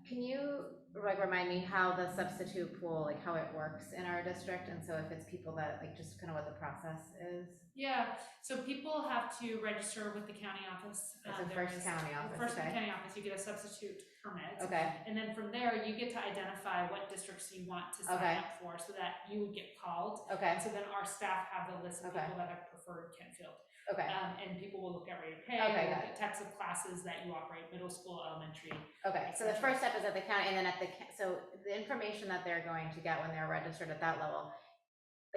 Can you like remind me how the substitute pool, like how it works in our district? And so if it's people that like just kind of what the process is? Yeah, so people have to register with the county office. It's the first county office, First okay. county office, you get a substitute permit. Okay. And then from there, you get to identify what districts you want to sign Okay. up for so that you would get called. Okay. And so then our staff have the list of Okay. people that have preferred Kentfield. Okay. And people will look at rate of pay, Okay, look got at types of classes that you operate, middle school, elementary. Okay, so the first step is at the county, and then so the information that they're going to get when they're registered at that level,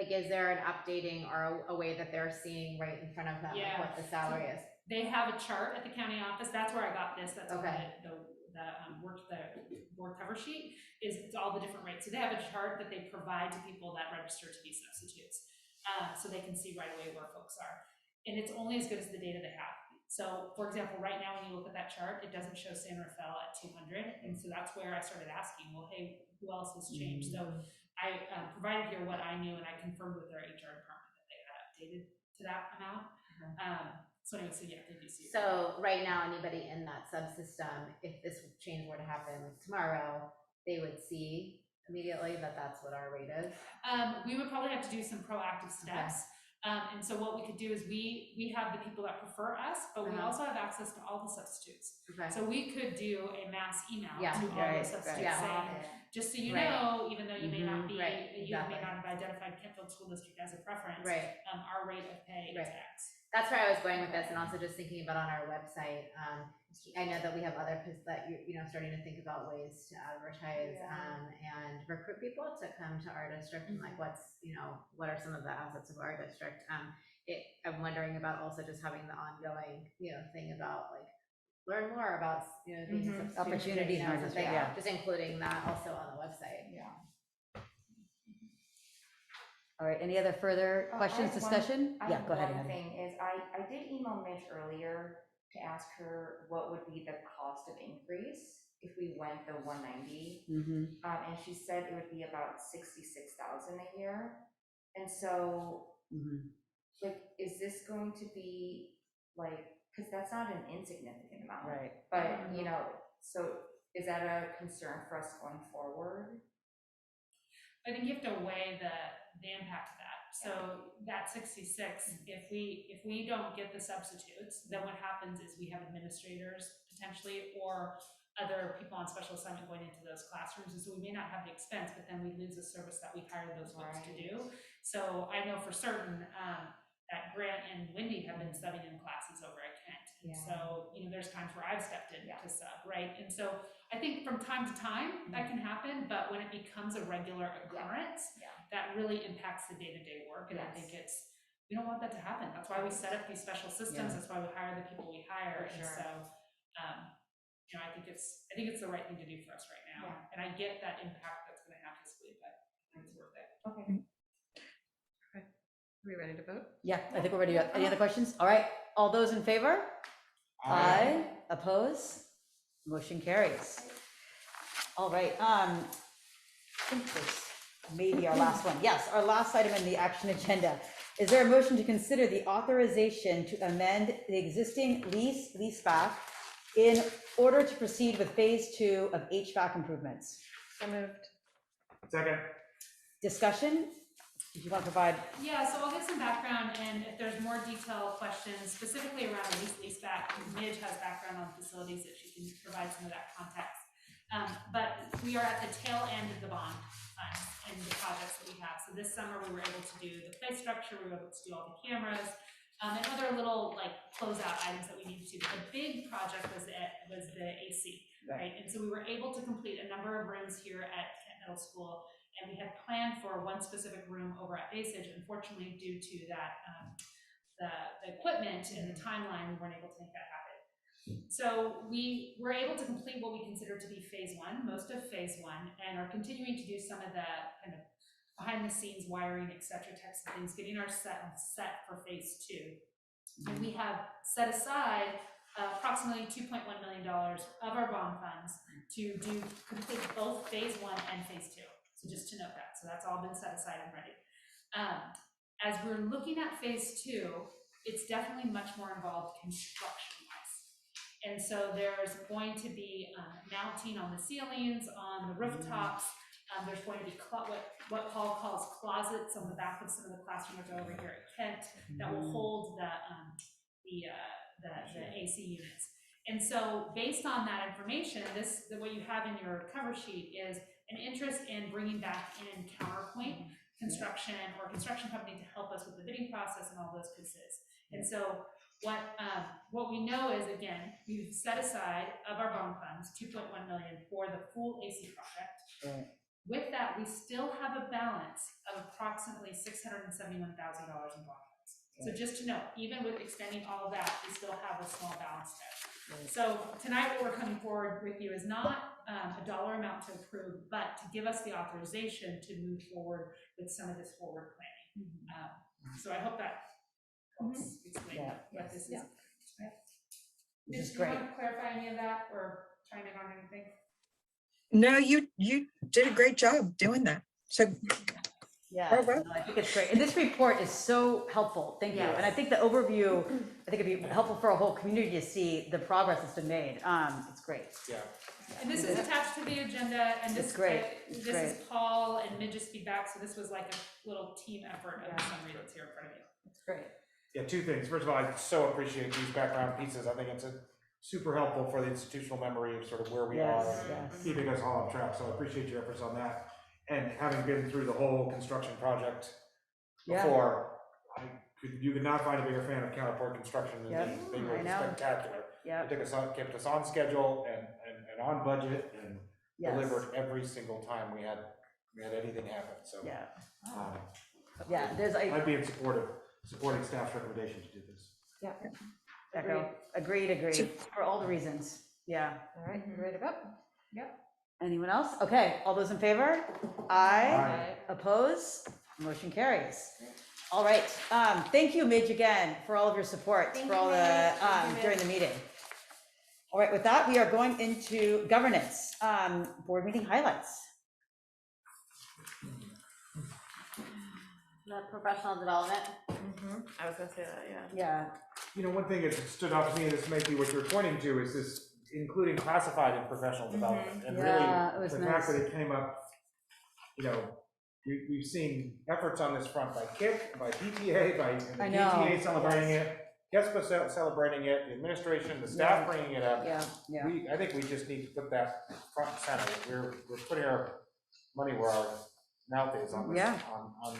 like, is there an updating or a way that they're seeing right in front of them, like, Yeah. what the salary is? They have a chart at the county office. That's where I got this. That's Okay. the board cover sheet is it's all the different rates. So they have a chart that they provide to people that register to be substitutes. So they can see right away where folks are. And it's only as good as the data they have. So for example, right now, when you look at that chart, it doesn't show San Rafael at 200. And so that's where I started asking, well, hey, who else has changed? So I provided here what I knew, and I confirmed with their HR department that they had updated to that amount. So anyway, so yeah, they do see it. So right now, anybody in that subsystem, if this change were to happen like tomorrow, they would see immediately that that's what our rate is? We would probably have to do some proactive steps. And so what we could do is we have the people that prefer us, but we also have access to all the substitutes. Okay. So we could do a mass email Yeah. to all Right, the substitutes right. saying, just so you Right. know, even though you may not be, Right, you exactly. may not have identified Kentfield School District as a preference, Right. Our rate of pay is Right. X. That's where I was going with this, and also just thinking about on our website. I know that we have other that you know starting to think about ways to advertise and recruit people to come to our district, and like what are some of the assets of our district. I'm wondering about also just having the ongoing thing about like learn more about being a substitute, Opportunities in our district, something, yeah. just including that also on the website. Yeah. All right, any other further questions, discussion? Yeah, go ahead. One Heidi. thing is I did email Mitch earlier to ask her what would be the cost of increase if we went the 190. And she said it would be about 66,000 a year. And so like, is this going to be like, because that's not an insignificant amount. Right. But, you know, so is that a concern for us going forward? I think you have to weigh the impact of that. So that 66, if we don't get the substitutes, then what happens is we have administrators potentially or other people on special assignment going into those classrooms. And so we may not have the expense, but then we lose the service that we hired those folks to do. So I know for certain that Grant and Wendy have been subbing in classes over at Kent. And so, you know, there's times where I've stepped in to sub, right? And so I think from time to time that can happen, but when it becomes a regular occurrence, that really impacts the day-to-day work. And I think we don't want that to happen. That's why we set up these special systems. That's why we hire the people we hire. And so, you know, I think it's the right thing to do for us right now. And I get that impact that's going to have fiscally, but I think it's worth it. Okay. Are we ready to vote? Yeah, I think we're ready. Any other questions? All right, all those in favor? Aye. Oppose? Motion carries. All right, I think this may be our last one. Yes, our last item in the action agenda. Is there a motion to consider the authorization to amend the existing leaseback in order to proceed with phase 2 of HVAC improvements? So moved. Second. Discussion? Did you want to provide? Yeah, so I'll give some background, and if there's more detailed questions specifically around a leaseback, Midge has background on facilities that she can provide some of that context. But we are at the tail end of the bond funds and the projects that we have. So this summer we were able to do the play structure, we were able to do all the cameras, and other little like closeout items that we needed to. The big project was the AC, right? And so we were able to complete a number of rooms here at Kent Middle School. And we had planned for one specific room over at Basage. Unfortunately, due to that, the equipment and the timeline, we weren't able to make that happen. So we were able to complete what we consider to be phase 1, most of phase 1, and are continuing to do some of the kind of behind the scenes wiring, et cetera, types of things, getting our set for phase 2. And we have set aside approximately $2.1 million of our bond funds to complete both phase 1 and phase 2. So just to note that. So that's all been set aside and ready. As we're looking at phase 2, it's definitely much more involved construction-wise. And so there's going to be mounting on the ceilings, on the rooftops. There's going to be what Paul calls closets on the back of some of the classrooms over here at Kent that will hold the AC units. And so based on that information, what you have in your cover sheet is an interest in bringing back in Counterpoint Construction or construction company to help us with the bidding process and all those pieces. And so what we know is, again, we've set aside of our bond funds, $2.1 million for the full AC project. Right. With that, we still have a balance of approximately $671,000 in bond funds. So just to note, even with extending all of that, we still have a small balance there. So tonight, what we're coming forward with you is not a dollar amount to approve, but to give us the authorization to move forward with some of this forward planning. So I hope that helps explain what this is. This is Do you great. want to clarify any of that or chime in on anything? No, you did a great job doing that. So Yeah, no, I think it's great. And this report is so helpful. Thank you. And I think the overview, I think it'd be helpful for a whole community to see the progress that's been made. It's great. Yeah. And this is attached to the agenda, and this It's great. This It's is Paul and Midge's feedback. So this was like a little team effort of the summary that's here in front of you. It's great. Yeah, two things. First of all, I so appreciate these background pieces. I think it's super helpful for the institutional memory of sort of where we are and keeping us all on track. So I appreciate your efforts on that. And having been through the whole construction project before, you could not find a bigger fan of Counterport Construction than me. They were spectacular. They kept us on schedule and on budget and delivered every single time we had anything happen. So I'd be in supporting staff's recommendation to do this. Yeah. Echo. Agreed. For all the reasons. Yeah. All right, you ready to vote? Yep. Anyone else? Okay, all those in favor? Aye. Oppose? Motion carries. All right, thank you, Midge, again, for all of your support for all the, during the meeting. All right, with that, we are going into governance, board meeting highlights. The professional development. I was gonna say that, yeah. Yeah. You know, one thing that stood out to me, and this may be what you're pointing to, is this including classified and professional development. And Yeah, it really, was the nice. fact that it came up, you know, we've seen efforts on this front by KIC, by PTA, by the I know, PTA celebrating yes. it, GESPA celebrating it, the administration, the staff Yeah. bringing it up. Yeah. I think we just need to put that front and center. We're putting our money where our mouth is on this, Yeah. on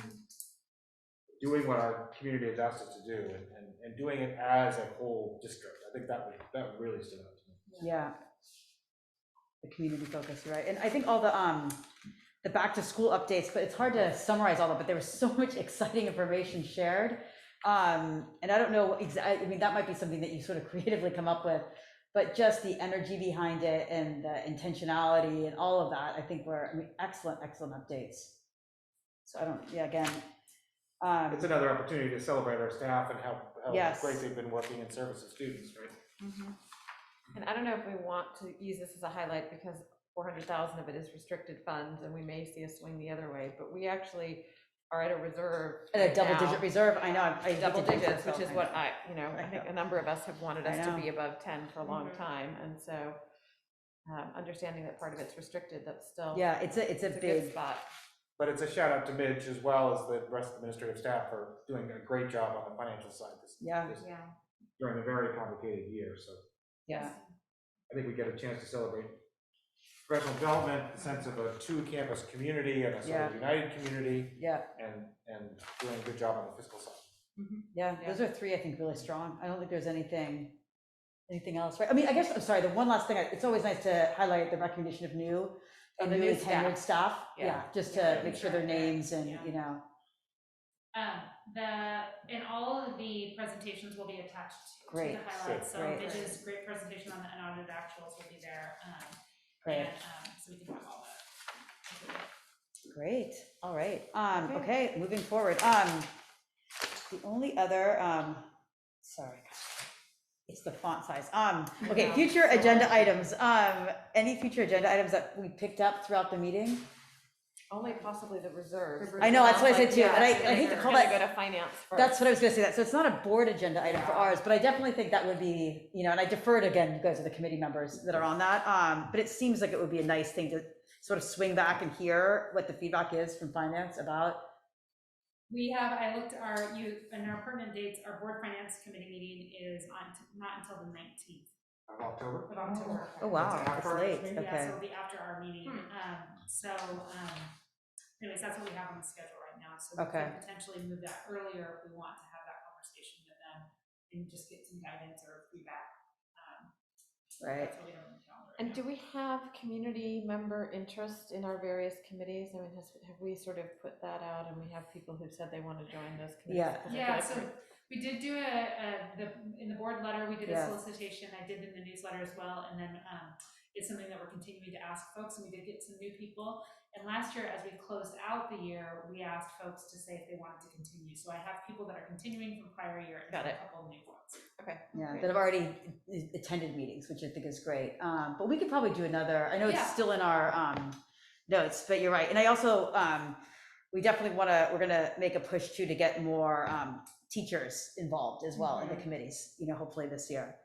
doing what our community has asked us to do and doing it as a whole district. I think that really stood out to me. Yeah. The community focus, you're right. And I think all the back to school updates, but it's hard to summarize all of it, but there was so much exciting information shared. And I don't know exactly, I mean, that might be something that you sort of creatively come up with, but just the energy behind it and the intentionality and all of that, I think excellent updates. So I don't, yeah, again. It's another opportunity to celebrate our staff and how Yes. great they've been working in service of students, right? And I don't know if we want to use this as a highlight because 400,000 of it is restricted funds and we may see a swing the other way, but we actually are at a reserve. At a right double-digit now. reserve, I know. I Double hate to jinx digits, which myself, is what I think know. a number of us have wanted I us to know. be above 10 for a long time. And so understanding that part of it's restricted, that's still. Yeah, it's a good big spot. But it's a shout out to Midge as well as the rest of the administrative staff for doing a great job on the financial side during a very complicated year. So Yeah. I think we get a chance to celebrate professional development, the sense of a two campus community and a sort of united community. Yeah. And doing a good job on the fiscal side. Yeah, those are three, I think, really strong. I don't think there's anything else, right? I mean, I guess, I'm sorry, the one last thing, it's always nice to highlight the recognition of new and the newly new staff. tenured staff. Yeah. Yeah, just to make sure their names and, you know. And all of the presentations will be attached to Great. the highlights. So Great. Midge's great presentation on the unaudited actuals will be there. Great. And, so we can have all that. Great, all right. Okay, moving forward. The only other, sorry, it's the font size. Okay, future agenda items. Any future agenda items that we picked up throughout the meeting? Only possibly the reserve. I know, that's what I said too, and I hate to call that. Go to finance first. That's what I was gonna say, that, so it's not a board agenda item for ours, but I definitely think that would be, you know, and I deferred again, you guys are the committee members that are on that, but it seems like it would be a nice thing to sort of swing back and hear what the feedback is from finance about. I looked in our permanent dates, our board finance committee meeting is not until the 19th. Of October? Of October. Oh, wow, That's that's after our late, meeting? Yeah, okay. so it'll be after our meeting. Anyways, that's what we have on the schedule right now. So we Okay. could potentially move that earlier if we want to have that conversation with them and just get some guidance or feedback. Right. That's what we have on the calendar. And do we have community member interest in our various committees? I mean, have we sort of put that out and we have people who've said they want to join those committees? Yeah. 'Cause I feel Yeah, like so we did do in the board letter, we did a Yeah. solicitation. I did in the newsletter as well. And then it's something that we're continuing to ask folks, and we did get some new people. And last year, as we closed out the year, we asked folks to say if they wanted to continue. So I have people that are continuing from prior year and Got a it. couple of new folks. Okay. Yeah, great. that have already attended meetings, which I think is great. But we could probably do another, I know it's Yeah. still in our notes, but you're right. And I also, we definitely we're gonna make a push too to get more teachers involved as well in the committees, you know, hopefully this year,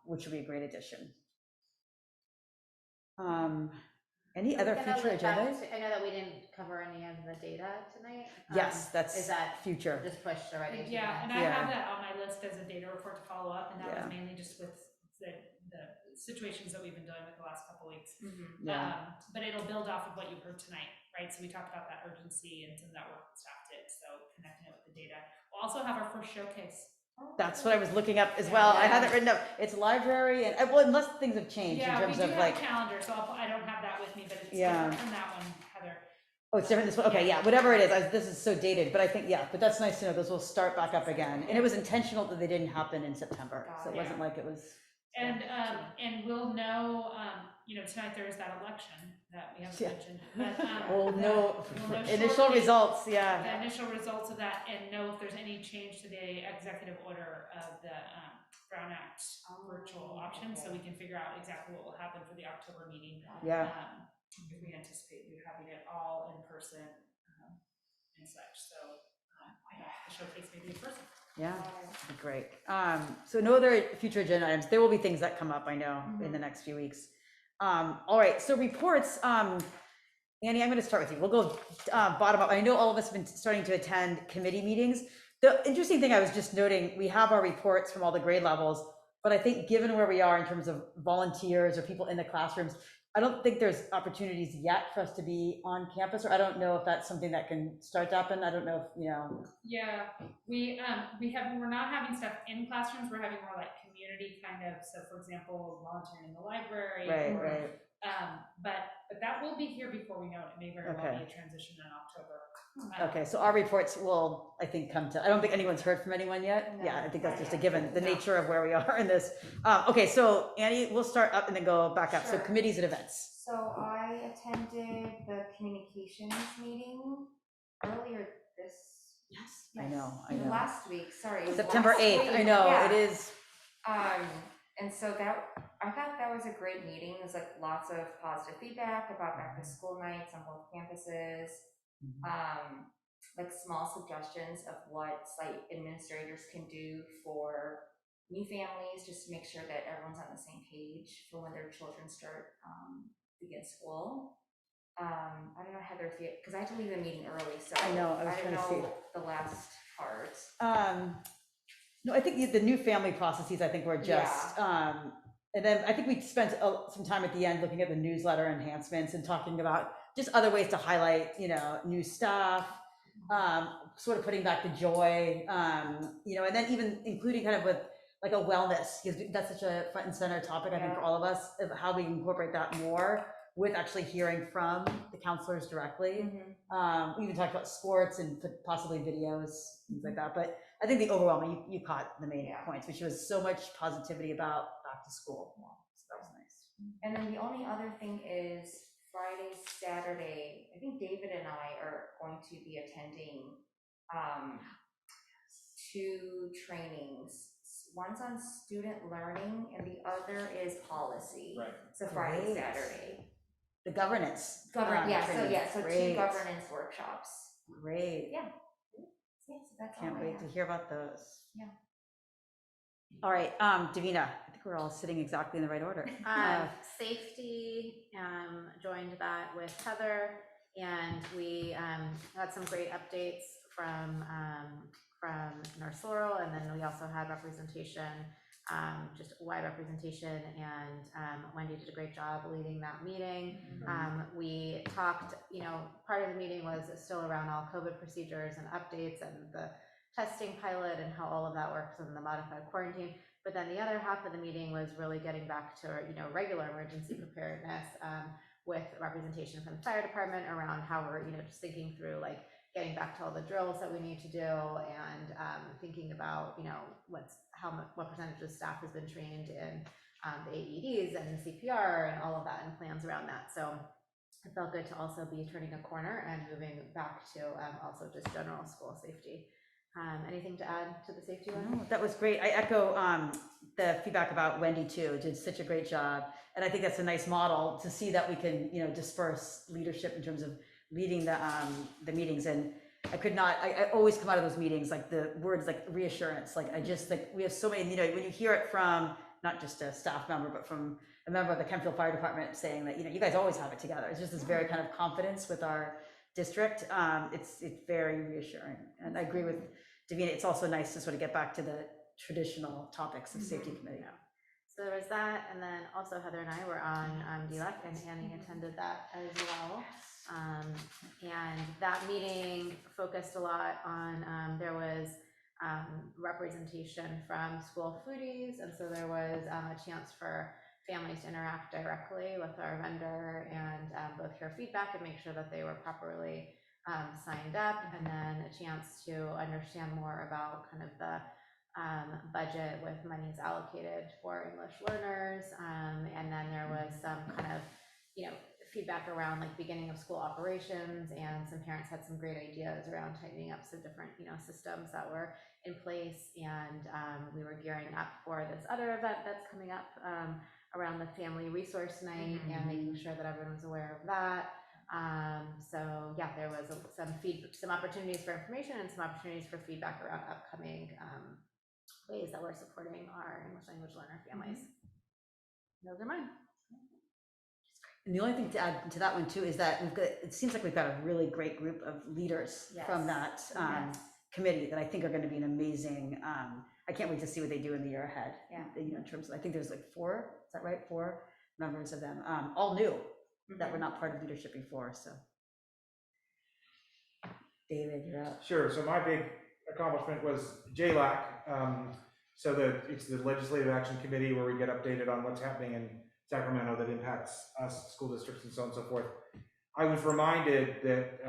which will be a great addition. Any other Gonna future look back agendas? to- I know that we didn't cover any of the data tonight. Yes, that's Is that future. just pushed already? to Yeah, the- and I Yeah. have that on my list as a data report to follow up, and that Yeah. was mainly just with the situations that we've been dealing with the last couple weeks. Yeah. But it'll build off of what you heard tonight, right? So we talked about that urgency and some of that work that staff did, so connecting it with the data. We'll also have our first showcase. That's what I was looking up as well. I had it written up. It's library and, well, unless things have changed in Yeah, we terms do of have like, a calendar, so I don't have that with me, but it's Yeah. different from that one, Heather. oh, it's different this one? Okay, yeah, whatever it is, this is so dated, but I think, yeah, but that's nice to know, those will start back up again. And it was intentional that they didn't happen in September, so it wasn't like it was. And we'll know, tonight there is that election that we haven't Yeah. mentioned, but. We'll know we'll know initial shortly results, The yeah. initial results of that, and know if there's any change to the executive order of the Brown Act virtual option, so we can figure out exactly what will happen for the October meeting. Yeah. If we anticipate having it all in person, and such. So the showcase may be in person. Yeah, that'd be great. So no other future agenda items. There will be things that come up, I know, in the next few weeks. All right, so reports. Annie, I'm going to start with you. We'll go bottom up. I know all of us have been starting to attend committee meetings. The interesting thing I was just noting, we have our reports from all the grade levels, but I think given where we are in terms of volunteers or people in the classrooms, I don't think there's opportunities yet for us to be on campus, or I don't know if that's something that can start to happen. I don't know if, Yeah, we're not having stuff in classrooms. We're having more like community kind of. So for example, volunteering in the library. Right. But that will be here before we know it. It may very well Okay. be a transition in October. Okay, so our reports will, I think, come to, I don't think anyone's heard from anyone yet. No. Yeah, I think that's just a given, the nature of where we are in this. Okay, so Annie, we'll start up and then go back up. So Sure. committees and events. So I attended the communications meeting earlier this. Yes, I know. Last week, sorry. it was September last 8th, I week, know, yeah. it is. And so I thought that was a great meeting. There's like lots of positive feedback about back to school nights on both campuses. Like small suggestions of what site administrators can do for new families, just to make sure that everyone's on the same page for when their children begin school. I don't know, Heather, if you, because I had to leave the meeting early, so I know, I was didn't trying to know the last part. No, I think the new family processes, I think were just, and then I think we spent some time at the end looking at the newsletter enhancements and talking about just other ways to highlight, new stuff, sort of putting back the joy, and then even including kind of with like a wellness, because that's such a front and center topic, I think, for all of us, of how we incorporate that more with actually hearing from the counselors directly. We even talked about sports and possibly videos, things like that. But I think the overwhelming, you caught the main points, which was so much positivity about back to school. So that was nice. And then the only other thing is Friday, Saturday, I think David and I are going to be attending 2 trainings. One's on student learning and the other is policy. Right. So Friday, Great. Saturday. The governance. So Great. 2 governance workshops. Great. Yeah. Yeah, so that's Can't all I wait to have. hear about those. Yeah. All right, Davina, I think we're all sitting exactly in the right order. Safety joined that with Heather, and we had some great updates from Nurse Laurel, and then we also had representation, just wide representation, and Wendy did a great job leading that meeting. We talked, part of the meeting was still around all COVID procedures and updates and the testing pilot and how all of that works and the modified quarantine. But then the other half of the meeting was really getting back to, regular emergency preparedness, with representation from the fire department around how we're, just thinking through like getting back to all the drills that we need to do, and thinking about, what percentage of staff has been trained in the AEDs and CPR and all of that, and plans around that. So it felt good to also be turning a corner and moving back to also just general school safety. Anything to add to the safety one? No, that was great. I echo the feedback about Wendy too. Did such a great job, and I think that's a nice model to see that we can, disperse leadership in terms of leading the meetings. And I always come out of those meetings like the words like reassurance. Like we have so many. When you hear it from not just a staff member, but from a member of the Kempfield Fire Department saying that you guys always have it together. It's just this very kind of confidence with our district. It's very reassuring, and I agree with Davina. It's also nice to sort of get back to the traditional topics of safety committee. Yeah. So there was that, and then also Heather and I were on DLEC, and Annie attended that as well. And that meeting focused a lot on, there was representation from school foodies, and so there was a chance for families to interact directly with our vendor and both hear feedback and make sure that they were properly signed up, and then a chance to understand more about kind of the budget with monies allocated for English learners, and then there was some kind of feedback around like beginning of school operations, and some parents had some great ideas around tightening up some different systems that were in place, and we were gearing up for this other event that's coming up around the family resource night, and making sure that everyone's aware of that. So yeah, there was some opportunities for information and some opportunities for feedback around upcoming ways that we're supporting our English language learner families. Those are mine. And the only thing to add to that one too is that it seems like we've got a really great group of leaders from that committee that I think are going to be an amazing. I can't wait to see what they do in the year ahead. Yeah. You know, in terms of, I think there's like 4. Is that right? 4 members of them, all new, that were not part of leadership before. So, David, you're up. Sure. So my big accomplishment was JLAC. It's the Legislative Action Committee where we get updated on what's happening in Sacramento that impacts us, school districts, and so on and so forth. I was reminded that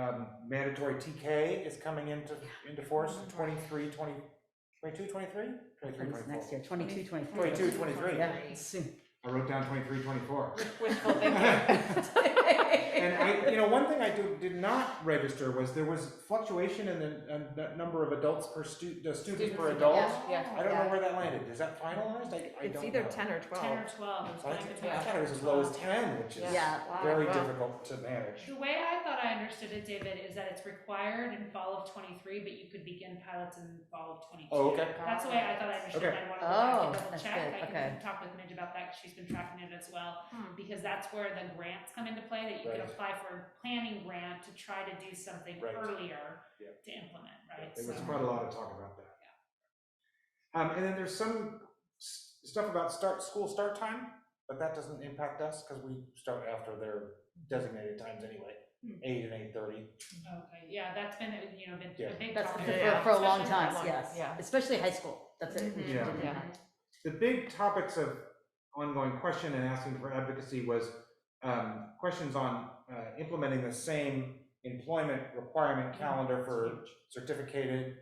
mandatory TK is coming into force in 23, 22, 23? 23, 24. Next year, 22, 23. 22, 23. Yeah, soon. I wrote down 23, 24. Wishful thinking. And one thing I did not register was there was fluctuation in the number of adults per students per adult. Yeah. I don't know where that landed. Is that finalized? I It's don't either know. 10 or 12. 10 or 12. So I thought it was as low as 10, which is very difficult to manage. The way I thought I understood it, David, is that it's required in fall of 23, but you could begin pilots in fall of 22. Oh, okay. That's the way I thought I understood it. Okay. I wanted to go back and double that's check. good. I Okay. can talk with Midge about that because she's been tracking it as well. Because that's where the grants come into play, that you can Right. apply for a planning grant to try to do something Right. earlier Yeah. to implement, right? There was So- quite a lot of talk about that. And then there's some stuff about school start time, but that doesn't impact us because we start after their designated times anyway, 8 and 8:30. Okay, yeah, that's been, been Yeah. a big That's topic. for a long especially time, for- yes. Yeah. Especially high school. That's it. Yeah. The big topics of ongoing question and asking for advocacy was questions on implementing the same employment requirement calendar for certificated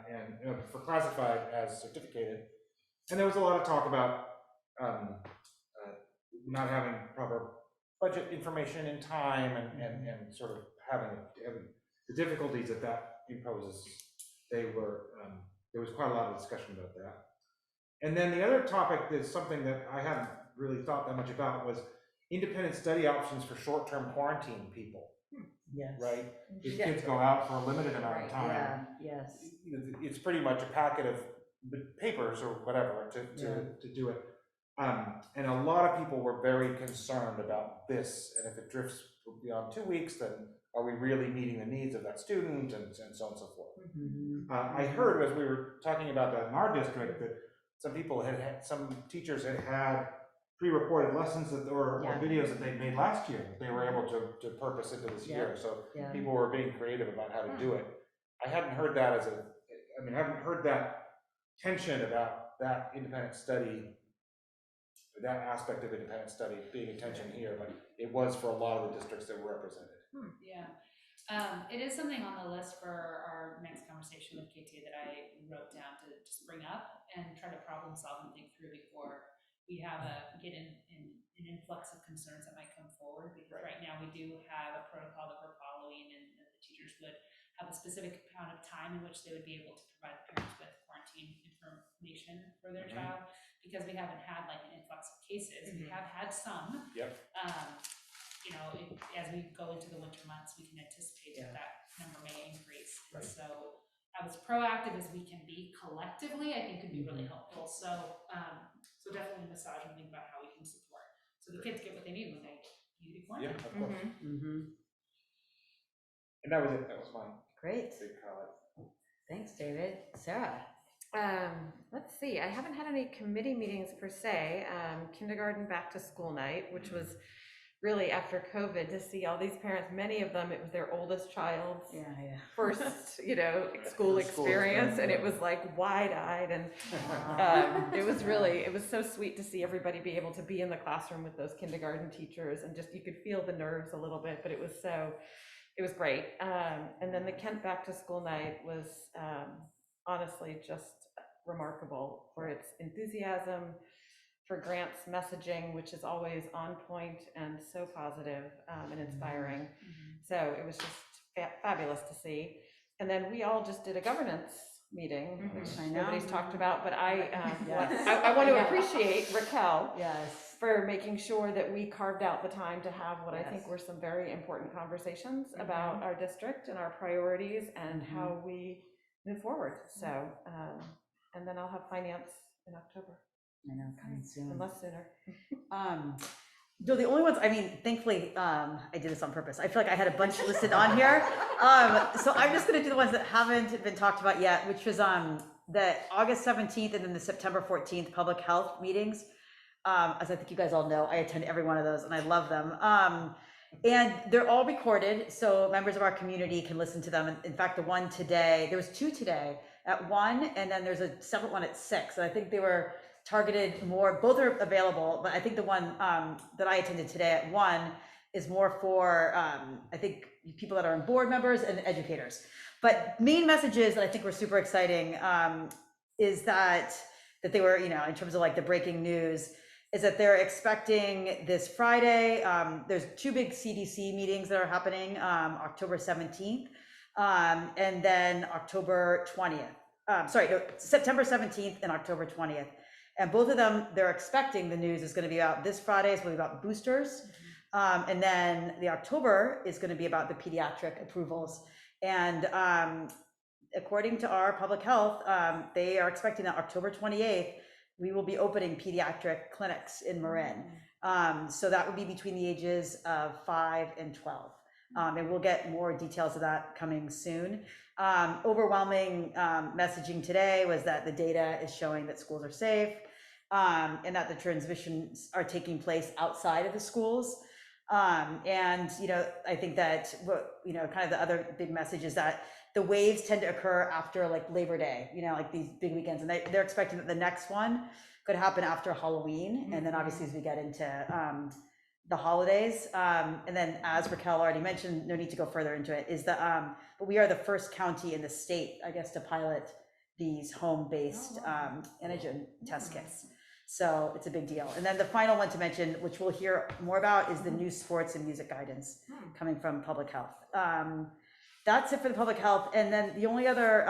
and for classified as certificated. And there was a lot of talk about not having proper budget information in time and sort of having the difficulties that imposes. There was quite a lot of discussion about that. And then the other topic is something that I hadn't really thought that much about was independent study options for short-term quarantine people, Yes. right? If Yeah. kids go out for a limited amount of time, Yeah, yes. it's pretty much a packet of papers or whatever to do it. And a lot of people were very concerned about this, and if it drifts beyond 2 weeks, then are we really meeting the needs of that student, and so on and so forth. I heard as we were talking about that in our district that some teachers had pre-recorded lessons or videos that they made last year that they were able to purpose into this year. So people were being creative about how to do it. I hadn't heard that I haven't heard that tension about that independent study, that aspect of independent study being a tension here, but it was for a lot of the districts that were represented. Yeah. It is something on the list for our next conversation with KT that I wrote down to just bring up and try to problem solve and think through before we have get in an influx of concerns that might come forward. Because right now we do have a protocol that we're following, and the teachers would have a specific amount of time in which they would be able to provide the parents with quarantine information for their child. Because we haven't had like an influx of cases, we have had some. Yep. As we go into the winter months, we can anticipate that number may increase. Right. So as proactive as we can be collectively, I think could be really helpful. So, so definitely massage and think about how we can support. So the kids get what they need when they need it. Yeah, of course. And that was it. That was mine. Great. Big highlight. Thanks, David. Sarah. Let's see, I haven't had any committee meetings per se. Kindergarten back to school night, which was really after COVID to see all these parents, many of them, it was their oldest child's first, school experience. And it was like wide-eyed, and it was so sweet to see everybody be able to be in the classroom with those kindergarten teachers, and just, you could feel the nerves a little bit, but it was great. And then the Kent back to school night was honestly just remarkable for its enthusiasm, for Grant's messaging, which is always on point and so positive and inspiring. So it was just fabulous to see. And then we all just did a governance meeting, which nobody's talked about, but I want to appreciate Raquel. Yes. for making sure that we carved out the time to have what I think Yes. were some very important conversations about our district and our priorities and how we move forward. So, and then I'll have finance in October, I know, coming soon. unless sooner. No, the only ones, I mean, thankfully, I did this on purpose. I feel like I had a bunch listed on here. So I'm just gonna do the ones that haven't been talked about yet, which was the August 17th and then the September 14th public health meetings. As I think you guys all know, I attend every one of those and I love them. And they're all recorded, so members of our community can listen to them. And in fact, the one today, there was 2 today at 1, and then there's a separate one at 6. And I think they were targeted more, both are available, but I think the one that I attended today at 1 is more for, I think, people that are on board members and educators. But main messages that I think were super exciting is that they were, you know, in terms of like the breaking news, is that they're expecting this Friday, there's 2 big CDC meetings that are happening, October 17th, and then October 20th. September 17th and October 20th. And both of them, they're expecting the news is gonna be out this Friday, is gonna be about boosters. And then the October is gonna be about the pediatric approvals. And according to our public health, they are expecting that October 28th, we will be opening pediatric clinics in Marin. So that would be between the ages of 5 and 12. And we'll get more details of that coming soon. Overwhelming messaging today was that the data is showing that schools are safe, and that the transmissions are taking place outside of the schools. And, you know, I think that, you know, kind of the other big message is that the waves tend to occur after like Labor Day, you know, like these big weekends, and they're expecting that the next one could happen after Halloween. And then obviously as we get into the holidays, and then as Raquel already mentioned, no need to go further into it, is that, but we are the first county in the state, I guess, to pilot these home-based antigen test kits. So it's a big deal. And then the final one to mention, which we'll hear more about, is the new sports and music guidance coming from public health. That's it for the public health. And then the only other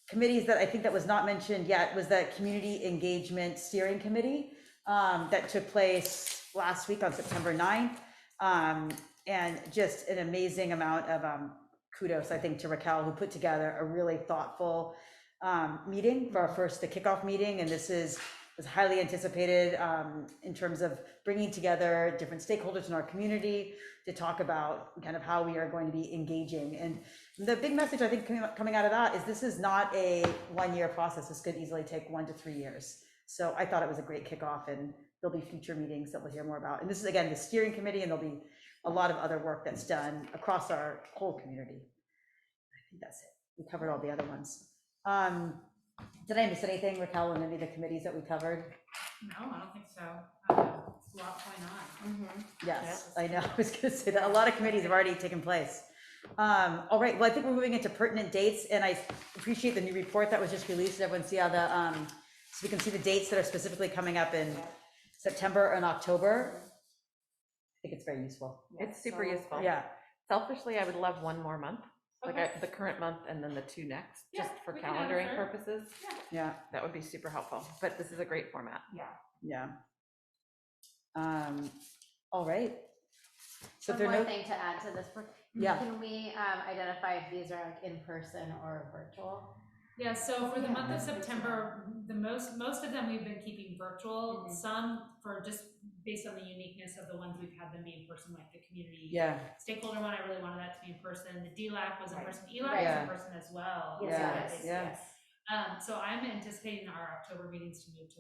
committees that I think that was not mentioned yet was the Community Engagement Steering Committee that took place last week on September 9th. And just an amazing amount of kudos, I think, to Raquel, who put together a really thoughtful meeting for the kickoff meeting. And this was highly anticipated in terms of bringing together different stakeholders in our community to talk about kind of how we are going to be engaging. And the big message I think coming out of that is this is not a one-year process. This could easily take 1 to 3 years. So I thought it was a great kickoff, and there'll be future meetings that we'll hear more about. And this is, again, the steering committee, and there'll be a lot of other work that's done across our whole community. I think that's it. We covered all the other ones. Did I miss anything, Raquel, in any of the committees that we covered? No, I don't think so. It's a lot going on. Yes, I know. I was going to say that a lot of committees have already taken place. All right. Well, I think we're moving into pertinent dates, and I appreciate the new report that was just released. Everyone see how so we can see the dates that are specifically coming up in September and October. I think it's very useful. It's super useful. Yeah. Selfishly, I would love 1 more month, Okay. like the current month and then the 2 next, Yeah, just for we can add a calendaring third. purposes. Yeah. That would be super helpful, but this is a great format. Yeah. All right. So if One there more are no, thing to add to this, Yeah. can we identify if these are like in person or virtual? Yeah, so for the month of September, most of them we've been keeping virtual. Some for just based on the uniqueness of the ones we've had them be in person, like the community stakeholder one. I really wanted that to be in person. The DLAC was in person. ELAC was in person as well. Yes. So I'm anticipating our October meetings to move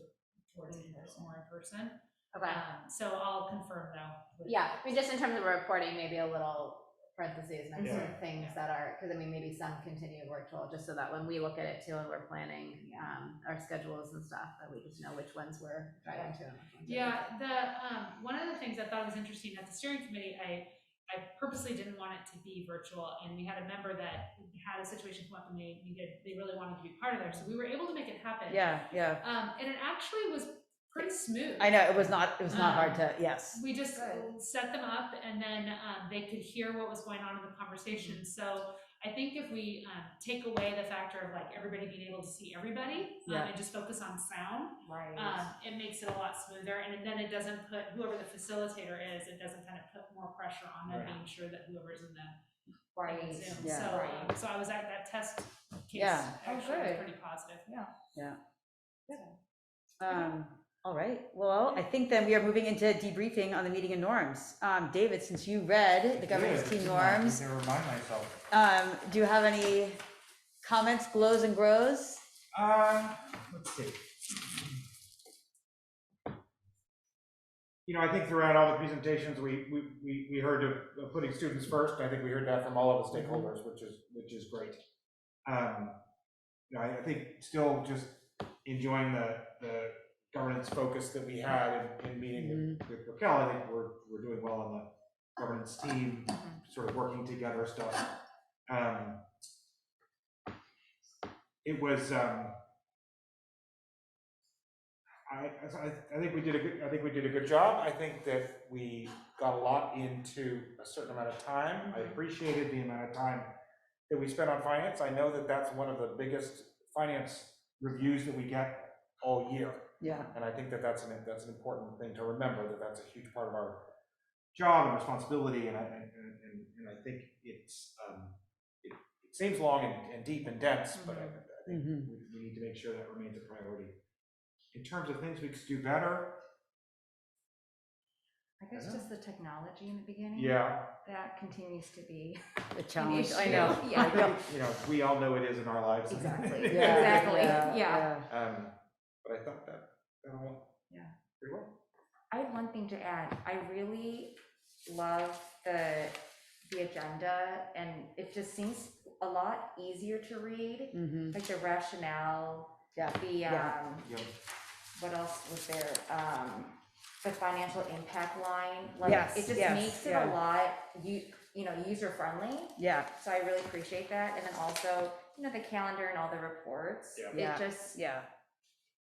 towards more in person. Okay. So I'll confirm though. Yeah, I mean, just in terms of reporting, maybe a little parentheses next to Yeah. things that are, because I mean, maybe some continue virtual, just so that when we look at it too and we're planning our schedules and stuff, that we just know which ones we're driving to. And which ones we're Yeah, the one of the things I thought was interesting at the steering committee, I purposely didn't want it to be virtual, and we had a member that had a situation come up and they really wanted to be part of there, so we were able to make it happen. Yeah. And it actually was pretty smooth. I know it was not hard to, yes. We just set them up, and then they could hear what was going on in the conversation. So I think if we take away the factor of like everybody being able to see everybody Yeah. and just focus on sound, Right. it makes it a lot smoother. And then it doesn't put, whoever the facilitator is, it doesn't kind of put more pressure on them, Right. being sure that whoever's in the Right. Zoom. Yeah. So, Right. so I was at that test case, Yeah. actually was good. pretty positive. Yeah. Yeah. All right, well, I think then we are moving into debriefing on the meeting and norms. David, since you read the governance Good. team I norms, can remind myself. do you have any comments, glows and grows? Let's see. I think throughout all the presentations, we heard of putting students first. I think we heard that from all of the stakeholders, which is great. I think still just enjoying the governance focus that we had in meeting with Raquel. I think we're doing well on the governance team, sort of working together stuff. It was. I think we did a good job. I think that we got a lot into a certain amount of time. I appreciated the amount of time that we spent on finance. I know that that's one of the biggest finance reviews that we get all year. Yeah. And I think that that's an important thing to remember, that that's a huge part of our job and responsibility. And I think it seems long and deep and dense, but I think we need to make sure that remains a priority. In terms of things we could do better, I guess just the technology in the beginning. Yeah. That continues to be a challenge. issue. I know. Yeah. We all know it is in our lives. Exactly. Yeah, Exactly. yeah, Yeah. But I thought that went pretty well. I had one thing to add. I really love the agenda, and it just seems a lot easier to read. Like the rationale, the what else was there? The financial impact line. Like it just makes it a lot user friendly. Yeah. So I really appreciate that. And then also, the calendar and all the reports. Yeah. It just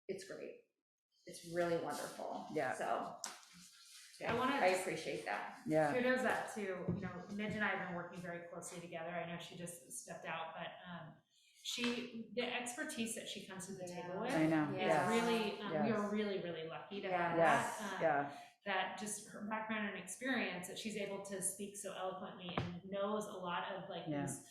it's great. It's really wonderful. Yeah. So I I appreciate that. Yeah. Kudos that to, Midge and I have been working very closely together. I know she just stepped out, but the expertise that she comes to the table with I know. is Yes. really, we Yes. are really, really lucky to have Yes. that. That just her background and experience, that she's able to speak so eloquently and knows a lot of these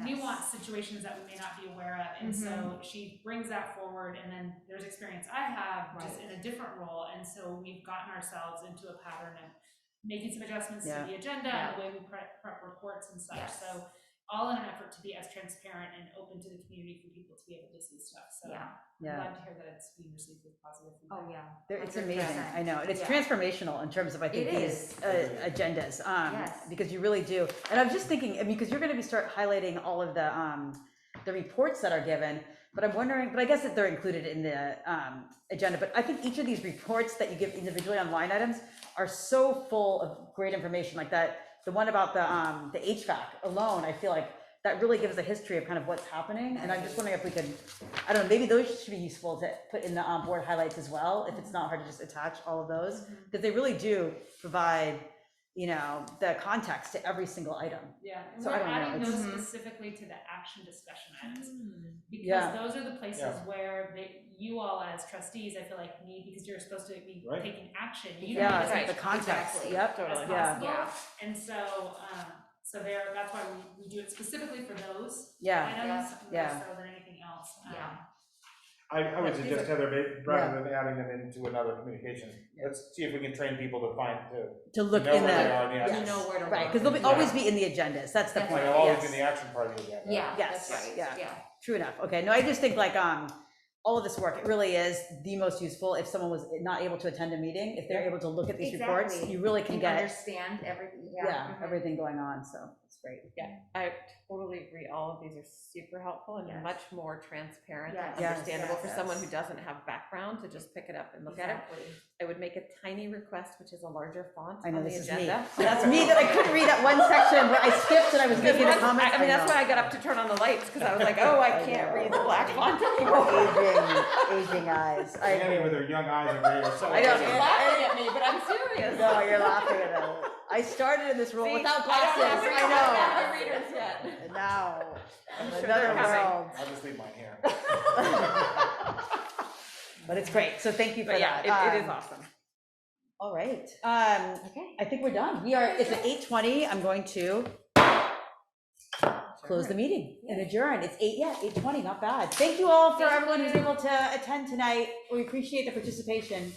nuanced situations that we may not be aware of. And so she brings that forward, and then there's experience I have just in a different role. And so we've gotten ourselves into a pattern of making some adjustments to the agenda and the way we prep reports and such. So all in an effort to be as transparent and open to the community for people to be able to see stuff. So I'm glad to hear that it's being received with positive feedback. Oh, yeah. It's amazing. 100%. I know. And it's Yeah. transformational in terms of, I think, It these is. agendas. Yes. Because you really do. And I was just thinking, because you're going to start highlighting all of the reports that are given, but I'm wondering, but I guess that they're included in the agenda, but I think each of these reports that you give individually on line items are so full of great information like that. The one about the HVAC alone, I feel like that really gives a history of kind of what's happening. And I'm just wondering if we could, I don't know, maybe those should be useful to put in the board highlights as well, if it's not hard to just attach all of those, because they really do provide, the context to every single item. Yeah, and So we're I don't know, adding it's- those specifically to the action discussion items. Because those are the places where you all as trustees, I feel like because you're supposed to be taking action. You need as much the context. exactly Yep, as totally. possible. Yeah. And so that's why we do it specifically for those Yeah. items, Yeah. more so than anything else. I would suggest, Heather, rather than adding them into another communication, let's see if we can train people to To look know in where the, they are in the yes. action. To know where to Right, look. because they'll always be in the agendas. That's the point. They'll always Yes. be in the action part of the agenda. Yeah, Yes, that's right. yeah. True enough. Okay, no, I just think all of this work, it really is the most useful if someone was not able to attend a meeting, if they're able to look at these reports, Exactly. you really can And get understand everything. everything going on, so it's great. Yeah, I totally agree. All of these are super helpful and Yes. much more transparent Yes. and Yes. understandable for Yes. someone who doesn't have background to just pick it up and look at it. Exactly. I would make a tiny request, which is a larger font I know on the this is me. agenda. That's me that I couldn't read that one section where I skipped and I was Because making a once- comment. I mean, that's why I got up to turn on the lights, because I was like, oh, I can't read the black font anymore. Aging eyes. I Annie with her young eyes are very so. I don't You're laughing at me, but I'm serious. No, you're laughing at it. I started in this role See, without I don't glasses, have I know. the readers yet. And now. I'm In sure another they're coming. world. I'll just leave mine here. But it's great. So thank you for But yeah, that. it is awesome. All right. Okay. I think we're done. It's at 8:20. I'm going to close the meeting and adjourn. It's 8:20, not bad. Thank you all for everyone who's able to attend tonight. We appreciate the participation.